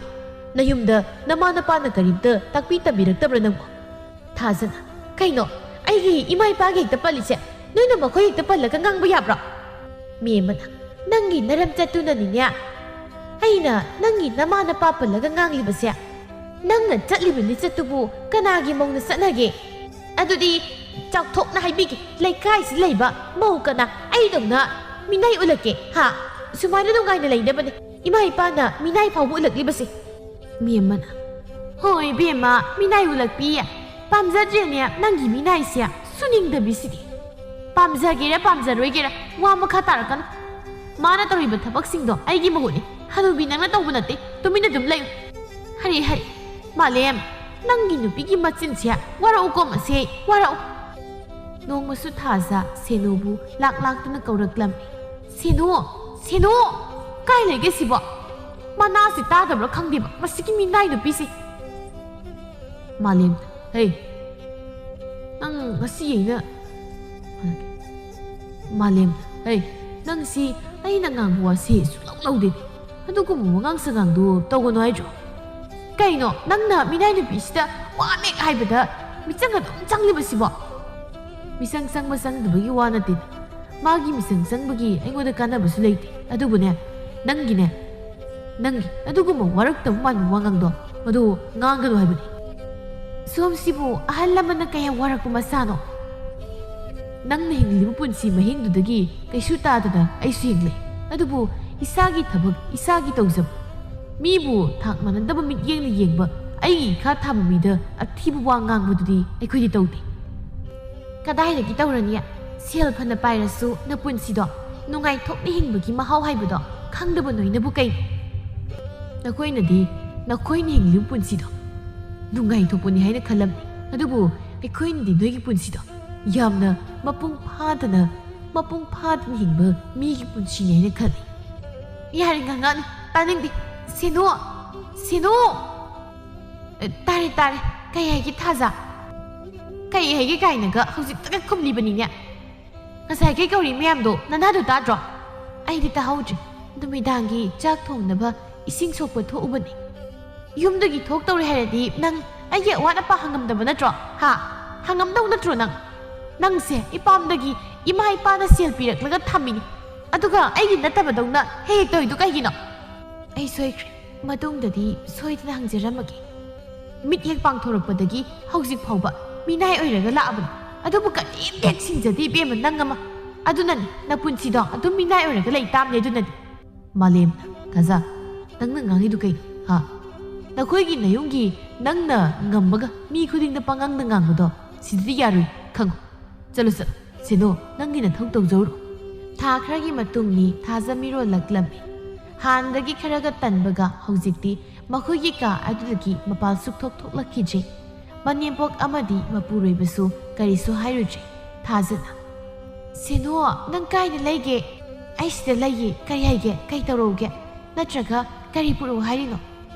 ꯅꯌꯨꯝꯗ ꯅꯃꯥ ꯅꯄꯥꯅ ꯀꯔꯤꯝꯇ ꯇꯥꯛꯄꯤ ꯇꯝꯕꯤꯔꯛꯇꯕ꯭ꯔꯥ ꯅꯪꯕꯣ ꯊꯥꯖꯅ ꯀꯩꯅꯣ ꯑꯩꯒꯤ ꯏꯃꯥ ꯏꯄꯥꯒꯤ ꯍꯦꯛꯇ ꯄꯜꯂꯤꯁꯦ ꯅꯣꯏꯅ ꯃꯈꯣꯏ ꯍꯦꯛꯇ ꯄꯜꯂꯒ ꯉꯥꯡꯕ ꯌꯥꯕ꯭ꯔꯣ ꯃꯤ ꯑꯃꯅ ꯅꯪꯒꯤ ꯅꯔꯝ ꯆꯠꯇꯨꯅꯅꯤꯅꯦ ꯑꯩꯅ ꯅꯪꯒꯤ ꯅꯃꯥ ꯅꯄꯥ ꯄꯜꯂꯒ ꯉꯥꯡꯂꯤꯕꯁꯦ ꯅꯪꯅ ꯆꯠꯂꯤꯕ ꯂꯤꯆꯠꯇꯨꯕꯨ ꯀꯅꯥꯒꯤ ꯃꯧꯅ ꯆꯠꯅꯒꯦ ꯑꯗꯨꯗꯤ ꯆꯥꯎꯊꯣꯛꯅ ꯍꯥꯏꯕꯤꯒꯦ ꯂꯩꯀꯥꯏꯁꯤ ꯂꯩꯕ ꯃꯧ ꯀꯅꯥ ꯑꯩꯗꯧꯅ ꯃꯤꯅꯥꯏ ꯎꯠꯂꯛꯀꯦ ꯍꯥ ꯁꯨꯃꯥꯏꯅ ꯅꯨꯡꯉꯥꯏꯅ ꯂꯩꯅꯕꯅꯦ ꯏꯃꯥ ꯏꯄꯥꯅ ꯃꯤꯅꯥꯏ ꯐꯥꯎꯕ ꯎꯠꯂꯛꯂꯤꯕꯁꯦ ꯃꯤ ꯑꯃꯅ ꯍꯣꯏ ꯏꯕꯦꯝꯃ ꯃꯤꯅꯥꯏ ꯎꯠꯂꯛꯄꯤꯌꯦ ꯄꯥꯝꯖꯗ꯭ꯔꯦꯅꯦ ꯅꯪꯒꯤ ꯃꯤꯅꯥꯏꯁꯦ ꯁꯨꯅꯤꯡꯗꯕꯤꯁꯤꯗꯤ ꯄꯥꯝꯖꯒꯦꯔꯥ ꯄꯥꯝꯖꯔꯣꯏꯒꯦꯔꯥ ꯋꯥ ꯃꯈꯥ ꯇꯥꯔꯛꯀꯅꯨ ꯃꯥꯅ ꯇꯧꯔꯤꯕ ꯊꯕꯛꯁꯤꯡꯗꯣ ꯑꯩꯒꯤ ꯃꯍꯨꯠꯅꯤ ꯍꯅꯨꯕꯤ ꯅꯪꯅ ꯇꯧꯕ ꯅꯠꯇꯦ ꯇꯨꯃꯤꯟꯅ ꯑꯗꯨꯝ ꯂꯩꯌꯨ ꯍꯔꯤ ꯍꯔꯤ ꯃꯥꯂꯦꯝ ꯅꯪꯒꯤ ꯅꯨꯄꯤꯒꯤ ꯃꯆꯤꯟꯁꯦ ꯋꯥꯔꯛꯎꯀꯣ ꯃꯁꯦ ꯋꯥꯔꯛꯎ ꯅꯣꯡꯃꯁꯨ ꯊꯥꯖ ꯁꯦꯅꯨꯕꯨ ꯂꯥꯛꯇꯨꯅ ꯀꯧꯔꯛꯂꯝꯃꯤ ꯁꯦꯅꯨ ꯁꯦꯅꯨ ꯀꯥꯏ ꯂꯩꯒꯦ ꯁꯤꯕꯣ ꯃꯅꯥꯁꯤ ꯇꯥꯗꯕ꯭ꯔꯥ ꯈꯪꯗꯦꯕ ꯃꯁꯤꯒꯤ ꯃꯤꯅꯥꯏ ꯅꯨꯄꯤꯁꯤ ꯃꯥꯂꯦꯝ ꯍꯦ ꯅꯪ ꯉꯁꯤ ꯑꯩꯅ ꯃꯥꯂꯦꯝ ꯍꯦ ꯅꯪꯁꯤ ꯑꯩꯅ ꯉꯥꯡꯕ ꯋꯥꯁꯤ ꯁꯨꯛꯂꯧ ꯂꯧꯗꯦꯅꯦ ꯑꯗꯨꯒꯨꯝꯕ ꯋꯥꯉꯥꯡ ꯁꯉꯥꯡꯗꯨ ꯇꯧꯒꯅꯨ ꯍꯥꯏꯗ꯭ꯔꯣ ꯀꯩꯅꯣ ꯅꯪꯅ ꯃꯤꯅꯥꯏ ꯅꯨꯄꯤꯁꯤꯗ ꯋꯥꯃꯦꯛ ꯍꯥꯏꯕꯗ ꯃꯤꯆꯪ ꯑꯗꯨꯝ ꯆꯪꯂꯤꯕꯁꯤꯕꯣ ꯃꯤꯆꯪ ꯆꯪꯕ ꯆꯪꯗꯕꯒꯤ ꯋꯥ ꯅꯠꯇꯦ ꯃꯥꯒꯤ ꯃꯤꯆꯪ ꯆꯪꯕꯒꯤ ꯑꯩꯉꯣꯟꯗ ꯀꯥꯟꯅꯕꯁꯨ ꯂꯩꯇꯦ ꯑꯗꯨꯕꯨꯅꯦ ꯅꯪꯒꯤ ꯑꯗꯨꯒꯨꯝꯕ ꯋꯥꯔꯛꯇꯕ ꯃꯥꯟꯕ ꯋꯥꯉꯥꯡꯗꯣ ꯃꯗꯨ ꯉꯥꯡꯒꯅꯨ ꯍꯥꯏꯕꯅꯤ ꯁꯣꯝꯁꯤꯕꯨ ꯑꯍꯜ ꯂꯃꯟꯅ ꯀꯌꯥ ꯋꯥꯔꯛꯄ ꯃꯆꯥꯅꯣ ꯅꯪꯅ ꯍꯤꯡꯂꯤꯕ ꯄꯨꯟꯁꯤ ꯃꯍꯤꯡꯗꯨꯗꯒꯤ ꯀꯩꯁꯨ ꯇꯥꯗꯅ ꯑꯩꯁꯨ ꯍꯤꯡꯂꯦ ꯑꯗꯨꯕꯨ ꯏꯁꯥꯒꯤ ꯊꯕꯛ ꯏꯁꯥꯒꯤ ꯇꯧꯖꯕ ꯃꯤꯕꯨ ꯊꯥꯛ ꯃꯥꯟꯅꯗꯕ ꯃꯤꯠꯌꯦꯡꯅ ꯌꯦꯡꯕ ꯑꯩꯒꯤ ꯏꯈꯥ ꯊꯥꯕ ꯃꯤꯗ ꯑꯊꯤꯕ ꯋꯥ ꯉꯥꯡꯕꯗꯨꯗꯤ ꯑꯩꯈꯣꯏꯗꯤ ꯇꯧꯗꯦ ꯀꯗꯥꯏꯗꯒꯤ ꯇꯧꯔꯅꯤ ꯁꯦꯜ ꯐꯅ ꯄꯥꯏꯔꯁꯨ ꯅꯄꯨꯟꯁꯤꯗꯣ ꯅꯨꯡꯉꯥꯏꯊꯣꯛꯅ ꯍꯤꯡꯕꯒꯤ ꯃꯍꯥꯎ ꯍꯥꯏꯕꯗꯣ ꯈꯪꯗꯕ ꯅꯣꯏꯅꯕꯨ ꯀꯩꯅꯣ ꯅꯈꯣꯏꯅꯗꯤ ꯅꯈꯣꯏꯅ ꯍꯤꯡꯂꯤꯕ ꯄꯨꯟꯁꯤꯗꯣ ꯅꯨꯡꯉꯥꯏꯊꯣꯛꯄꯅꯤ ꯍꯥꯏꯅ ꯈꯜꯂꯝꯃꯤ ꯑꯗꯨꯕꯨ ꯑꯩꯈꯣꯏꯅꯗꯤ ꯅꯣꯏꯒꯤ ꯄꯨꯟꯁꯤꯗꯣ ꯌꯥꯝꯅ ꯃꯄꯨꯡ ꯐꯥꯗꯅ ꯍꯤꯡꯕ ꯃꯤꯒꯤ ꯄꯨꯟꯁꯤꯅꯤ ꯍꯥꯏꯅ ꯈꯜꯂꯤ ꯌꯥꯔꯦ ꯉꯥꯡꯉꯛꯑꯅꯨ ꯇꯥꯅꯤꯡꯗꯦ ꯁꯦꯅꯨ ꯁꯦꯅꯨ ꯇꯥꯔꯦ ꯀꯩ ꯍꯥꯏꯒꯦ ꯊꯥꯖ ꯀꯩ ꯍꯥꯏꯒꯦ ꯀꯥꯏꯅꯒ ꯍꯧꯖꯤꯛꯇꯒ ꯈꯨꯝꯂꯤꯕꯅꯤꯅꯦ ꯉꯁꯥꯏ ꯀꯩ ꯀꯧꯔꯤ ꯃꯌꯥꯝꯗꯣ ꯅꯅꯥꯗꯨ ꯇꯥꯗ꯭ꯔꯣ ꯑꯩꯗꯤ ꯇꯥꯍꯧꯗ꯭ꯔꯤ ꯅꯨꯃꯤꯗꯥꯡꯒꯤ ꯆꯥꯛ ꯊꯣꯡꯅꯕ ꯏꯁꯤꯡ ꯁꯣꯛꯄ ꯊꯣꯛꯎꯕꯅꯤ ꯌꯨꯝꯗꯒꯤ ꯊꯣꯛꯇꯧꯔꯦ ꯍꯥꯏꯔꯗꯤ ꯅꯪ ꯑꯩꯒꯤ ꯑꯋꯥꯠ ꯑꯄꯥ ꯍꯪꯉꯝꯗꯕ ꯅꯠꯇ꯭ꯔꯣ ꯍꯥ ꯍꯪꯉꯝꯗꯧ ꯅꯠꯇ꯭ꯔꯣ ꯅꯪꯁꯦ ꯏꯄꯥꯝꯗꯒꯤ ꯏꯃꯥ ꯏꯄꯥꯅ ꯁꯦꯜ ꯄꯤꯔꯛꯂꯒ ꯊꯝꯃꯤꯅꯤ ꯑꯗꯨꯒ ꯑꯩꯒꯤ ꯅꯠꯇꯕꯗꯧꯅ ꯍꯦꯛ ꯇꯧꯔꯤꯗꯨ ꯀꯩꯒꯤꯅꯣ ꯑꯩ ꯁꯣꯏꯈ꯭ꯔꯦ ꯃꯇꯨꯡꯗꯗꯤ ꯁꯣꯏꯗꯅ ꯍꯪꯖꯔꯝꯃꯒꯦ ꯃꯤꯠ ꯍꯦꯛ ꯄꯥꯡꯊꯣꯔꯛꯄꯗꯒꯤ ꯍꯧꯖꯤꯛ ꯐꯥꯎꯕ ꯃꯤꯅꯥꯏ ꯑꯣꯏꯔꯒ ꯂꯥꯛꯑꯕꯅꯤ ꯑꯗꯨꯕꯨ ꯀꯔꯤꯝꯇ ꯍꯦꯛ ꯁꯤꯡꯖꯗꯦ ꯏꯕꯦꯝꯃ ꯅꯪ ꯑꯃ ꯑꯗꯨꯅꯅꯤ ꯅꯄꯨꯟꯁꯤꯗꯣ ꯑꯗꯨꯝ ꯃꯤꯅꯥꯏ ꯑꯣꯏꯔꯒ ꯂꯩ ꯇꯥꯕꯅꯤ ꯑꯗꯨꯅꯗꯤ ꯃꯥꯂꯦꯝ ꯀꯖꯥ ꯅꯪꯅ ꯉꯥꯡꯉꯤꯗꯨ ꯀꯩꯅꯣ ꯍꯥ ꯅꯈꯣꯏꯒꯤ ꯅꯌꯨꯝꯒꯤ ꯅꯪꯅ ꯉꯝꯃꯒ ꯃꯤ ꯈꯨꯗꯤꯡꯗ ꯄꯪꯉꯥꯡꯗ ꯉꯥꯡꯕꯗꯣ ꯁꯤꯗꯗꯤ ꯌꯥꯔꯣꯏ ꯈꯪꯉꯨ ꯆꯠꯂꯨ ꯁꯦꯅꯣ ꯅꯪꯒꯤ ꯅꯊꯧ ꯇꯧꯖꯧꯔꯣ ꯊꯥ ꯈꯔꯒꯤ ꯃꯇꯨꯡꯅꯤ ꯊꯥꯖ ꯃꯤꯔꯣꯜꯂꯛꯂꯝꯃꯤ ꯍꯥꯟꯅꯗꯒꯤ ꯈꯔꯒ ꯇꯟꯕꯒ ꯍꯧꯖꯤꯛꯇꯤ ꯃꯈꯣꯏꯒꯤ ꯀꯥ ꯑꯗꯨꯗꯒꯤ ꯃꯄꯥꯟ ꯁꯨꯛꯊꯣꯛ ꯊꯣꯛꯂꯛꯈꯤꯗ꯭ꯔꯦ ꯃꯅꯦꯝꯄꯣꯛ ꯑꯃꯗꯤ ꯃꯄꯨꯔꯣꯏꯕꯁꯨ ꯀꯔꯤꯁꯨ ꯍꯥꯏꯔꯨꯗ꯭ꯔꯦ ꯊꯥꯖꯅ ꯁꯦꯅꯣ ꯅꯪ ꯀꯥꯏꯗ ꯂꯩꯒꯦ ꯑꯩ ꯁꯤꯗ ꯂꯩꯌꯦ ꯀꯔꯤ ꯍꯥꯏꯒꯦ ꯀꯩ ꯇꯧꯔꯛꯎꯒꯦ ꯅꯠꯇ꯭ꯔꯒ ꯀꯔꯤ ꯄꯨꯔꯛꯎ ꯍꯥꯏꯔꯤꯅꯣ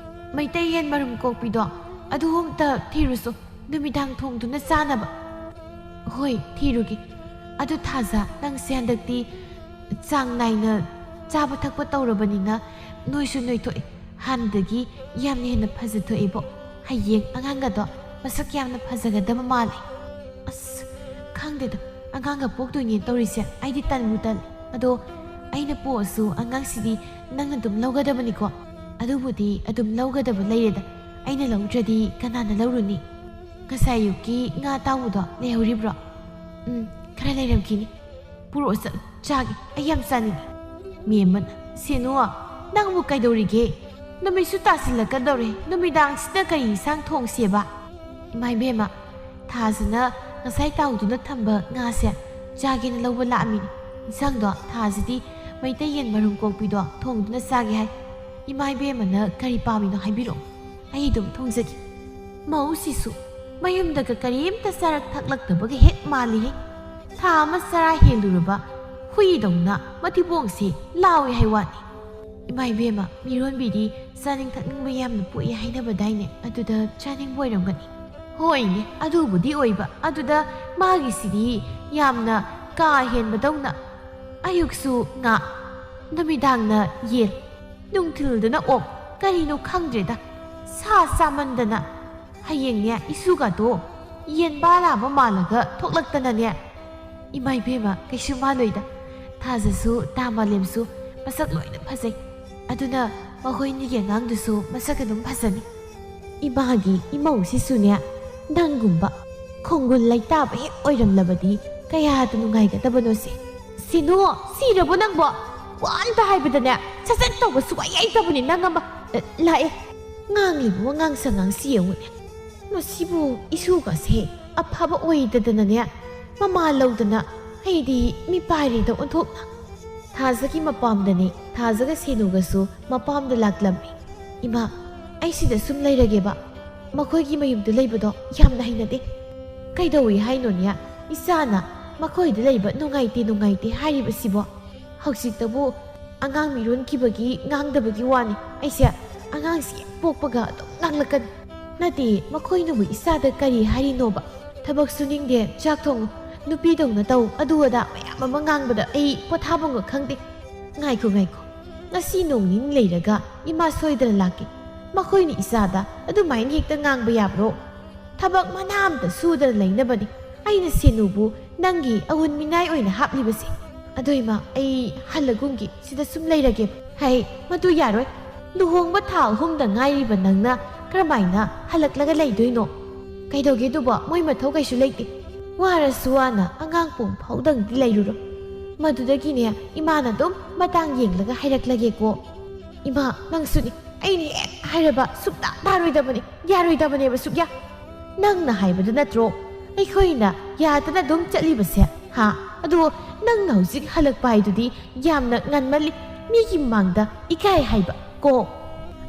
ꯃꯩꯇꯩ ꯌꯦꯟ ꯃꯔꯨꯝ ꯀꯣꯛꯄꯤꯗꯣ ꯑꯗꯨ ꯑꯝꯇ ꯊꯤꯔꯨꯁꯨ ꯅꯨꯃꯤꯗꯥꯡ ꯊꯣꯡꯗꯨꯅ ꯆꯥꯅꯕ ꯍꯣꯏ ꯊꯤꯔꯨꯒꯦ ꯑꯗꯨ ꯊꯥꯖ ꯅꯪꯁꯦ ꯍꯟꯗꯛꯇꯤ ꯆꯥꯡ ナꯏꯅ ꯆꯥꯕ ꯊꯛꯄ ꯇꯧꯔꯕꯅꯤꯅ ꯅꯣꯏꯁꯨ ꯅꯣꯏꯊꯣꯛꯑꯦ ꯍꯥꯟꯅꯗꯒꯤ ꯌꯥꯝꯅ ꯍꯦꯟꯅ ꯐꯖꯊꯣꯛꯑꯦꯕꯣ ꯍꯌꯦꯡ ꯑꯉꯥꯡꯒꯗꯣ ꯃꯁꯛ ꯌꯥꯝꯅ ꯐꯖꯒꯗꯕ ꯃꯥꯜꯂꯦ ꯑꯁ ꯈꯪꯗꯦꯗ ꯑꯉꯥꯡꯒ ꯄꯣꯛꯇꯣꯏꯅꯦ ꯇꯧꯔꯤꯁꯦ ꯑꯩꯗꯤ ꯇꯟꯕꯨ ꯇꯜꯂꯦ ꯑꯗꯣ ꯑꯩꯅ ꯄꯣꯛꯑꯁꯨ ꯑꯉꯥꯡꯁꯤꯗꯤ ꯅꯪꯅ ꯑꯗꯨꯝ ꯂꯧꯒꯗꯕꯅꯤꯀꯣ ꯑꯗꯨꯕꯨꯗꯤ ꯑꯗꯨꯝ ꯂꯧꯒꯗꯕ ꯂꯩꯔꯦꯗ ꯑꯩꯅ ꯂꯧꯗ꯭ꯔꯗꯤ ꯀꯅꯥꯅ ꯂꯧꯔꯨꯅꯤ ꯉꯁꯥꯏ ꯑꯌꯨꯛꯀꯤ ꯉꯥ ꯑꯇꯥꯎꯕꯗꯣ ꯂꯩꯍꯧꯔꯤꯕ꯭ꯔꯣ ꯈꯔ ꯂꯩꯔꯝꯈꯤꯅꯤ ꯄꯨꯔꯛꯑꯣ ꯆꯥꯒꯦ ꯑꯩ ꯌꯥꯝ ꯆꯥꯅꯤꯡꯉꯤ ꯃꯤ ꯑꯃꯅ ꯁꯦꯅꯨ ꯅꯪꯕꯨ ꯀꯩꯗꯧꯔꯤꯒꯦ ꯅꯨꯃꯤꯠꯁꯨ ꯇꯥꯁꯤꯜꯂꯛꯀꯗꯧꯔꯦ ꯅꯨꯃꯤꯗꯥꯡꯁꯤꯗ ꯀꯔꯤ ꯏꯟꯁꯥꯡ ꯊꯣꯡꯁꯦꯕ ꯏꯃꯥ ꯏꯕꯦꯝꯃ ꯊꯥꯖꯅ ꯉꯁꯥꯏ ꯇꯥꯎꯗꯨꯅ ꯊꯝꯕ ꯉꯥꯁꯦ ꯆꯥꯒꯦꯅ ꯂꯧꯕ ꯂꯥꯛꯑꯝꯃꯤꯅꯤ ꯏꯟꯁꯥꯡꯗꯣ ꯊꯥꯁꯤꯗꯤ ꯃꯩꯇꯩ ꯌꯦꯟ ꯃꯔꯨꯝ ꯀꯣꯛꯄꯤꯗꯣ ꯊꯣꯡꯗꯨꯅ ꯆꯥꯒꯦ ꯍꯥꯏ ꯏꯃꯥ ꯏꯕꯦꯝꯃꯅ ꯀꯔꯤ ꯄꯥꯝꯃꯤꯅꯣ ꯍꯥꯏꯕꯤꯔꯛꯑꯣ ꯑꯩ ꯑꯗꯨꯝ ꯊꯣꯡꯖꯒꯦ ꯃꯧꯁꯤꯁꯨ ꯃꯌꯨꯝꯗꯒ ꯀꯔꯤꯝꯇ ꯆꯥꯔꯛ ꯊꯛꯂꯛꯇꯕꯒ ꯍꯦꯛ ꯃꯥꯜꯂꯤꯍꯦ ꯊꯥ ꯑꯃ ꯆꯔꯥ ꯍꯦꯜꯂꯨꯔꯕ ꯍꯨꯏꯗꯧꯅ ꯃꯊꯤꯕꯣꯡꯁꯤ ꯂꯥꯎꯏ ꯍꯥꯏ ꯋꯥꯅꯤ ꯏꯃꯥ ꯏꯕꯦꯝꯃ ꯃꯤꯔꯣꯟꯕꯤꯗꯤ ꯆꯥꯅꯤꯡ ꯊꯛꯅꯤꯡꯕ ꯌꯥꯝꯅ ꯄꯣꯛꯏ ꯍꯥꯏꯅꯕꯗꯥꯏꯅꯦ ꯑꯗꯨꯗ ꯆꯥꯅꯤꯡꯕ ꯑꯣꯏꯔꯝꯒꯅꯤ ꯍꯣꯏꯅꯦ ꯑꯗꯨꯕꯨꯗꯤ ꯑꯣꯏꯕ ꯑꯗꯨꯗ ꯃꯥꯒꯤꯁꯤꯗꯤ ꯌꯥꯝꯅ ꯀꯥ ꯍꯦꯟꯕꯗꯧꯅ ꯑꯌꯨꯛꯁꯨ ꯉꯥ ꯅꯨꯃꯤꯗꯥꯡꯅ ꯌꯦꯟ ꯅꯨꯡꯊꯤꯜꯗꯅ ꯑꯣꯛ ꯀꯔꯤꯅꯣ ꯈꯪꯗ꯭ꯔꯦꯗ ꯁꯥ ꯆꯥꯃꯟꯗꯅ ꯍꯌꯦꯡꯅꯦ ꯏꯁꯨꯒꯗꯣ ꯌꯦꯟ ꯕꯥꯔꯥꯕ ꯃꯥꯜꯂꯒ ꯊꯣꯛꯂꯛꯇꯅꯅꯦ ꯏꯃꯥ ꯏꯕꯦꯝꯃ ꯀꯩꯁꯨ ꯃꯥꯜꯂꯣꯏꯗ ꯊꯥꯖꯁꯨ ꯇꯥ ꯃꯥꯂꯦꯝꯁꯨ ꯃꯁꯛ ꯂꯣꯏꯅ ꯐꯖꯩ ꯑꯗꯨꯅ ꯃꯈꯣꯏꯅꯤꯒꯤ ꯑꯉꯥꯡꯗꯨꯁꯨ ꯃꯁꯛ ꯑꯗꯨꯝ ꯐꯖꯅꯤ 이마하기 이마우시수냐 낭군바 콩군 라이따바 헥 오이람라바디 까야도 누가이가다바노시 시노 시러보 낭보 완다 하이바다냐 차센토바 수와야이다보니 낭아마 라에 낭리보 낭상앙 시여우냐 노시부 이수가세 아파바 오이다다나냐 마마 라우다나 하이디 미파이리다 온톡나 타자기 마밤다니 타자가 시노가수 마밤다 락람미 이마 ꯑꯩꯁꯤꯗ ꯁꯨꯝ ꯂꯩꯔꯒꯦꯕ ꯃꯈꯣꯏꯒꯤ ꯃꯌꯨꯝꯗ ꯂꯩꯕꯗꯣ ꯌꯥꯝꯅ ꯍꯩꯅꯗꯦ ꯀꯩꯗꯧꯏ ꯍꯥꯏꯅꯣꯅꯦ ꯏꯆꯥꯅ ꯃꯈꯣꯏꯗ ꯂꯩꯕ ꯅꯨꯡꯉꯥꯏꯇꯦ ꯍꯥꯏꯔꯤꯕꯁꯤꯕꯣ ꯍꯧꯖꯤꯛꯇꯕꯨ ꯑꯉꯥꯡ ꯃꯤꯔꯣꯟꯈꯤꯕꯒꯤ ꯉꯥꯡꯗꯕꯒꯤ ꯋꯥꯅꯤ ꯑꯩꯁꯦ ꯑꯉꯥꯡꯁꯤ ꯍꯦꯛ ꯄꯣꯛꯄꯒ ꯑꯗꯨꯝ ꯉꯥꯡꯂꯛꯀꯅꯤ ꯅꯠꯇꯦ ꯃꯈꯣꯏꯅꯕꯨ ꯏꯆꯥꯗ ꯀꯔꯤ ꯍꯥꯏꯔꯤꯅꯣꯕ ꯊꯕꯛ ꯁꯨꯅꯤꯡꯗꯦ ꯆꯥꯛ ꯊꯣꯡꯉꯨ ꯅꯨꯄꯤꯗꯧꯅ ꯇꯧ ꯑꯗꯨ ꯑꯗꯥ ꯃꯌꯥꯝ ꯑꯃ ꯉꯥꯡꯕꯗ ꯑꯩ ꯄꯣꯊꯥꯐꯝꯒ ꯈꯪꯗꯦ ꯉꯥꯏꯈꯣ ꯉꯁꯤ ꯅꯣꯡ ꯅꯤꯅꯤ ꯂꯩꯔꯒ ꯏꯃꯥ ꯁꯣꯏꯗꯅ ꯂꯥꯛꯀꯦ ꯃꯈꯣꯏꯅ ꯏꯆꯥꯗ ꯑꯗꯨꯃꯥꯏꯅ ꯍꯦꯛꯇ ꯉꯥꯡꯕ ꯌꯥꯕ꯭ꯔꯣ ꯊꯕꯛ ꯃꯅꯥ ꯑꯝꯇ ꯁꯨꯗꯅ ꯂꯩꯅꯕꯅꯤ ꯑꯩꯅ ꯁꯦꯅꯨꯕꯨ ꯅꯪꯒꯤ ꯑꯎꯟ ꯃꯤꯅꯥꯏ ꯑꯣꯏꯅ ꯍꯥꯞꯂꯤꯕꯁꯦ ꯑꯗꯣ ꯏꯃꯥ ꯑꯩ ꯍꯜꯂꯒꯨꯝꯒꯤ ꯁꯤꯗ ꯁꯨꯝ ꯂꯩꯔꯒꯦꯕ ꯍꯩ ꯃꯗꯨ ꯌꯥꯔꯣꯏ ꯂꯨꯍꯣꯡꯕ ꯊꯥ 3ꯗ ꯉꯥꯏꯔꯤꯕ ꯅꯪꯅ ꯀꯔꯝꯃꯥꯏꯅ ꯍꯜꯂꯛꯂꯒ ꯂꯩꯗꯣꯏꯅꯣ ꯀꯩꯗꯧꯒꯦꯗꯨꯕꯣ ꯃꯣꯏ ꯃꯊꯧ ꯀꯩꯁꯨ ꯂꯩꯇꯦ ꯋꯥꯔꯁꯨ ꯋꯥꯅ ꯑꯉꯥꯡ ꯄꯣꯡ ꯐꯥꯎꯗꯪꯗꯤ ꯂꯩꯔꯨꯔꯣ ꯃꯗꯨꯗꯒꯤꯅꯦ ꯏꯃꯥꯅ ꯑꯗꯨꯝ ꯃꯇꯥꯡ ꯌꯦꯡꯂꯒ ꯍꯥꯏꯔꯛꯂꯒꯦꯀꯣ 이마 ꯅꯪꯁꯨꯅꯤ ꯑꯩꯅ ꯍꯦꯛ ꯍꯥꯏꯔꯕ ꯁꯨꯛꯇꯥ ꯇꯥꯔꯣꯏꯗꯕꯅꯤ ꯌꯥꯔꯣꯏꯗꯕꯅꯦꯕ ꯁꯨꯛꯌꯥ ꯅꯪꯅ ꯍꯥꯏꯕꯗꯨ ꯅꯠꯇ꯭ꯔꯣ ꯑꯩꯈꯣꯏꯅ ꯌꯥꯗꯅ ꯑꯗꯨꯝ ꯆꯠꯂꯤꯕꯁꯦ ꯍꯥ ꯑꯗꯣ ꯅꯪꯅ ꯍꯧꯖꯤꯛ ꯍꯜꯂꯛꯄ ꯍꯥꯏꯗꯨꯗꯤ ꯌꯥꯝꯅ ꯉꯟꯃꯜꯂꯤ ꯃꯤꯒꯤ ꯃꯥꯡꯗ ꯏꯀꯥꯏ ꯍꯥꯏꯕ ꯀꯣ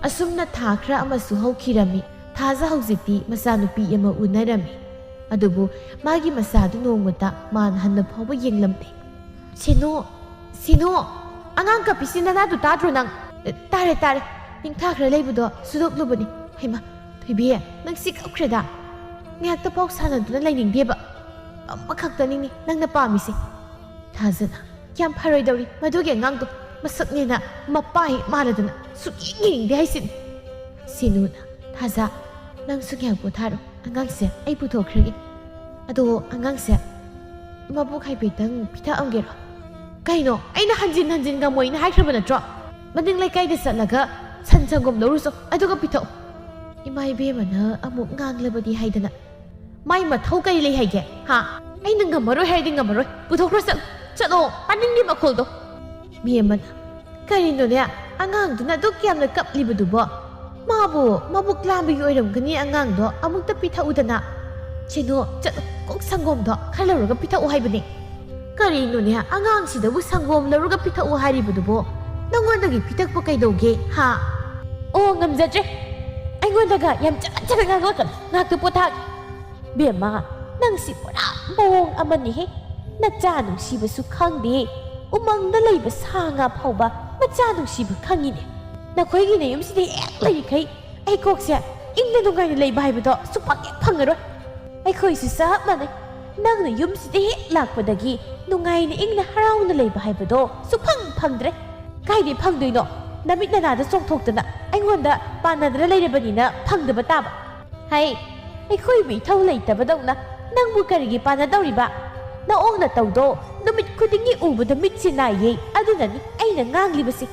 ꯑꯁꯨꯝꯅ ꯊꯥ ꯈꯔ ꯑꯃꯁꯨ ꯍꯧꯈꯤꯔꯝꯃꯤ ꯊꯥꯖ ꯍꯧꯖꯤꯛꯇꯤ ꯃꯆꯥꯅꯨꯄꯤ ꯑꯃ ꯎꯅꯔꯝꯃꯤ ꯑꯗꯨꯕꯨ ꯃꯥꯒꯤ ꯃꯆꯥꯗꯨ ꯅꯣꯡꯃꯇ ꯃꯥꯅ ꯍꯟꯅ ꯐꯥꯎꯕ ꯌꯦꯡꯂꯝꯗꯦ ꯁꯤꯅꯣ ꯑꯉꯥꯡ ꯀꯞꯄꯤꯁꯤ ꯅꯅꯥꯗꯨ ꯇꯥꯗ꯭ꯔꯣ ꯅꯪ ꯇꯥꯔꯦ ꯅꯤꯡꯊꯥ ꯈꯔ ꯂꯩꯕꯗꯣ ꯁꯨꯗꯣꯛꯂꯨꯕꯅꯤ ꯍꯩꯃꯥ ꯊꯣꯏꯕꯤ ꯅꯪ ꯁꯤ ꯀꯞꯈ꯭ꯔꯦꯗ ꯉꯥꯏꯍꯥꯛꯇ ꯄꯥꯎ ꯁꯥꯟꯅꯗꯨꯅ ꯂꯩꯅꯤꯡꯗꯦꯕ ꯑꯃꯈꯛꯇꯅꯤꯅꯦ ꯅꯪꯅ ꯄꯥꯝꯃꯤꯁꯦ ꯊꯥꯖꯅ ꯌꯥꯝ ꯐꯔꯣꯏꯗꯧꯔꯤ ꯃꯗꯨꯒꯤ ꯑꯉꯥꯡꯗꯣ ꯃꯁꯛꯅꯦꯅ ꯃꯄꯥ ꯍꯦꯛ ꯃꯥꯜꯂꯗꯅ ꯁꯨꯛꯌꯦꯡ ꯌꯦꯡꯅꯤꯡꯗꯦ ꯍꯥꯏꯁꯤꯅꯤ ꯁꯤꯅꯨꯅ ꯊꯥꯖ ꯅꯪꯁꯨ ꯉꯥꯏꯍꯥꯛ ꯄꯣꯊꯥꯔꯣ ꯑꯉꯥꯡꯁꯦ ꯑꯩ ꯄꯨꯊꯣꯛꯈ꯭ꯔꯒꯦ ꯑꯗꯣ ꯑꯉꯥꯡꯁꯦ ꯃꯕꯨꯛ ꯍꯥꯏꯐꯦꯠꯇꯪ ꯄꯤꯊꯛꯑꯝꯒꯦꯔꯣ ꯀꯩꯅꯣ ꯑꯩꯅ ꯍꯟꯖꯤꯟ ꯉꯝꯃꯣꯏꯅ ꯍꯥꯏꯈ꯭ꯔꯕ ꯅꯠꯇ꯭ꯔꯣ ꯃꯅꯤꯡ ꯂꯩꯀꯥꯏꯗ ꯆꯠꯂꯒ ꯁꯟ ꯁꯪꯒꯣꯝ ꯂꯧꯔꯨꯆꯣ ꯑꯗꯨꯒ ꯄꯤꯊꯛꯑꯣ ꯏꯃꯥ ꯏꯕꯦꯝꯃꯅ ꯑꯃꯨꯛ ꯉꯥꯡꯂꯕꯗꯤ ꯍꯥꯏꯗꯅ ꯃꯥꯏ ꯃꯊꯧ ꯀꯔꯤ ꯂꯩ ꯍꯥꯏꯒꯦ ꯍꯥ ꯑꯩꯅ ꯉꯝꯃꯔꯣꯏ ꯍꯥꯏꯔꯗꯤ ꯉꯝꯃꯔꯣꯏ ꯄꯨꯊꯣꯛꯈ꯭ꯔꯣ ꯆꯠꯂꯣ ꯄꯥꯅꯤꯡꯒꯤ ꯃꯈꯣꯜꯗꯣ ꯃꯤ ꯑꯃꯅ ꯀꯔꯤꯅꯣꯅꯦ ꯑꯉꯥꯡꯗꯨꯅ ꯑꯗꯨꯛ ꯌꯥꯝꯅ ꯀꯞꯂꯤꯕꯗꯨꯕꯣ ꯃꯥꯕꯨ ꯃꯕꯨꯛ ꯂꯥꯝꯕꯒꯤ ꯑꯣꯏꯔꯝꯒꯅꯤ ꯑꯉꯥꯡꯗꯣ ꯑꯃꯨꯛꯇ ꯄꯤꯊꯛꯎꯗꯅ ꯁꯤꯅꯣ ꯆꯠꯂꯣ ꯀꯣꯛ ꯁꯪꯒꯣꯝꯗꯣ ꯈꯔ ꯂꯧꯔꯒ ꯄꯤꯊꯛꯎ ꯍꯥꯏꯕꯅꯦ ꯀꯔꯤꯅꯣꯅꯦ ꯑꯉꯥꯡꯁꯤꯗꯕꯨ ꯁꯪꯒꯣꯝ ꯂꯧꯔꯒ ꯄꯤꯊꯛꯎ ꯍꯥꯏꯔꯤꯕꯗꯨꯕꯣ ꯅꯪꯉꯣꯟꯗꯒꯤ ꯄꯤꯊꯛꯄ ꯀꯩꯗꯧꯒꯦ ꯍꯥ ꯑꯣ ꯉꯝꯖꯗ꯭ꯔꯦ ꯑꯩꯉꯣꯟꯗꯒ ꯌꯥꯝ ꯆꯒꯠ ꯉꯥꯡꯂꯛꯀꯅꯨ ꯉꯥꯛꯇ ꯄꯣꯊꯥꯒꯦ ꯕꯦꯝꯃ ꯅꯪꯁꯤ ꯄꯨꯔꯥ ꯃꯑꯣꯡ ꯑꯃꯅꯤꯍꯦ ꯅꯆꯥ ꯅꯨꯡꯁꯤꯕꯁꯨ ꯈꯪꯗꯦ ꯎꯃꯪꯗ ꯂꯩꯕ ꯁꯥ ꯉꯥ ꯐꯥꯎꯕ ꯃꯆꯥ ꯅꯨꯡꯁꯤꯕ ꯈꯪꯉꯤꯅꯦ ꯅꯈꯣꯏꯒꯤ ꯅꯌꯨꯝꯁꯤꯗ ꯍꯦꯛ ꯂꯩꯔꯤꯈꯩ ꯑꯩ ꯀꯣꯛꯁꯦ ꯏꯪꯅ ꯅꯨꯡꯉꯥꯏꯅ ꯂꯩꯕ ꯍꯥꯏꯕꯗꯣ ꯁꯨꯛꯐꯪ ꯍꯦꯛ ꯐꯪꯉꯔꯣꯏ ꯑꯩꯈꯣꯏꯁꯨ ꯆꯞ ꯃꯥꯟꯅꯩ ꯅꯪꯅ ꯌꯨꯝꯁꯤꯗ ꯍꯦꯛ ꯂꯥꯛꯄꯗꯒꯤ ꯅꯨꯡꯉꯥꯏꯅ ꯏꯪꯅ ꯍꯔꯥꯎꯅ ꯂꯩꯕ ꯍꯥꯏꯕꯗꯣ ꯁꯨꯛꯐꯪ ꯐꯪꯗ꯭ꯔꯦ ꯀꯥꯏꯗꯩ ꯐꯪꯗꯣꯏꯅꯣ ꯅꯃꯤꯠ ꯅꯅꯥꯗ ꯆꯣꯡꯊꯣꯛꯇꯅ ꯑꯩꯉꯣꯟꯗ ꯄꯥꯟꯅꯗꯅ ꯂꯩꯔꯕꯅꯤꯅ ꯐꯪꯗꯕ ꯇꯥꯕ ꯍꯩ ꯑꯩꯈꯣꯏꯕꯨ ꯏꯊꯧ ꯂꯩꯇꯕꯗꯧꯅ ꯅꯪꯕꯨ ꯀꯔꯤꯒꯤ ꯄꯥꯟꯅꯗꯧꯔꯤꯕ ꯅꯑꯣꯡꯅ ꯇꯧꯗꯣ ꯅꯨꯃꯤꯠ ꯈꯨꯗꯤꯡꯒꯤ ꯎꯕꯗ ꯃꯤꯠꯁꯦ ꯅꯥꯏꯌꯦ ꯑꯗꯨꯅꯅꯤ ꯑꯩꯅ ꯉꯥꯡꯂꯤꯕꯁꯦ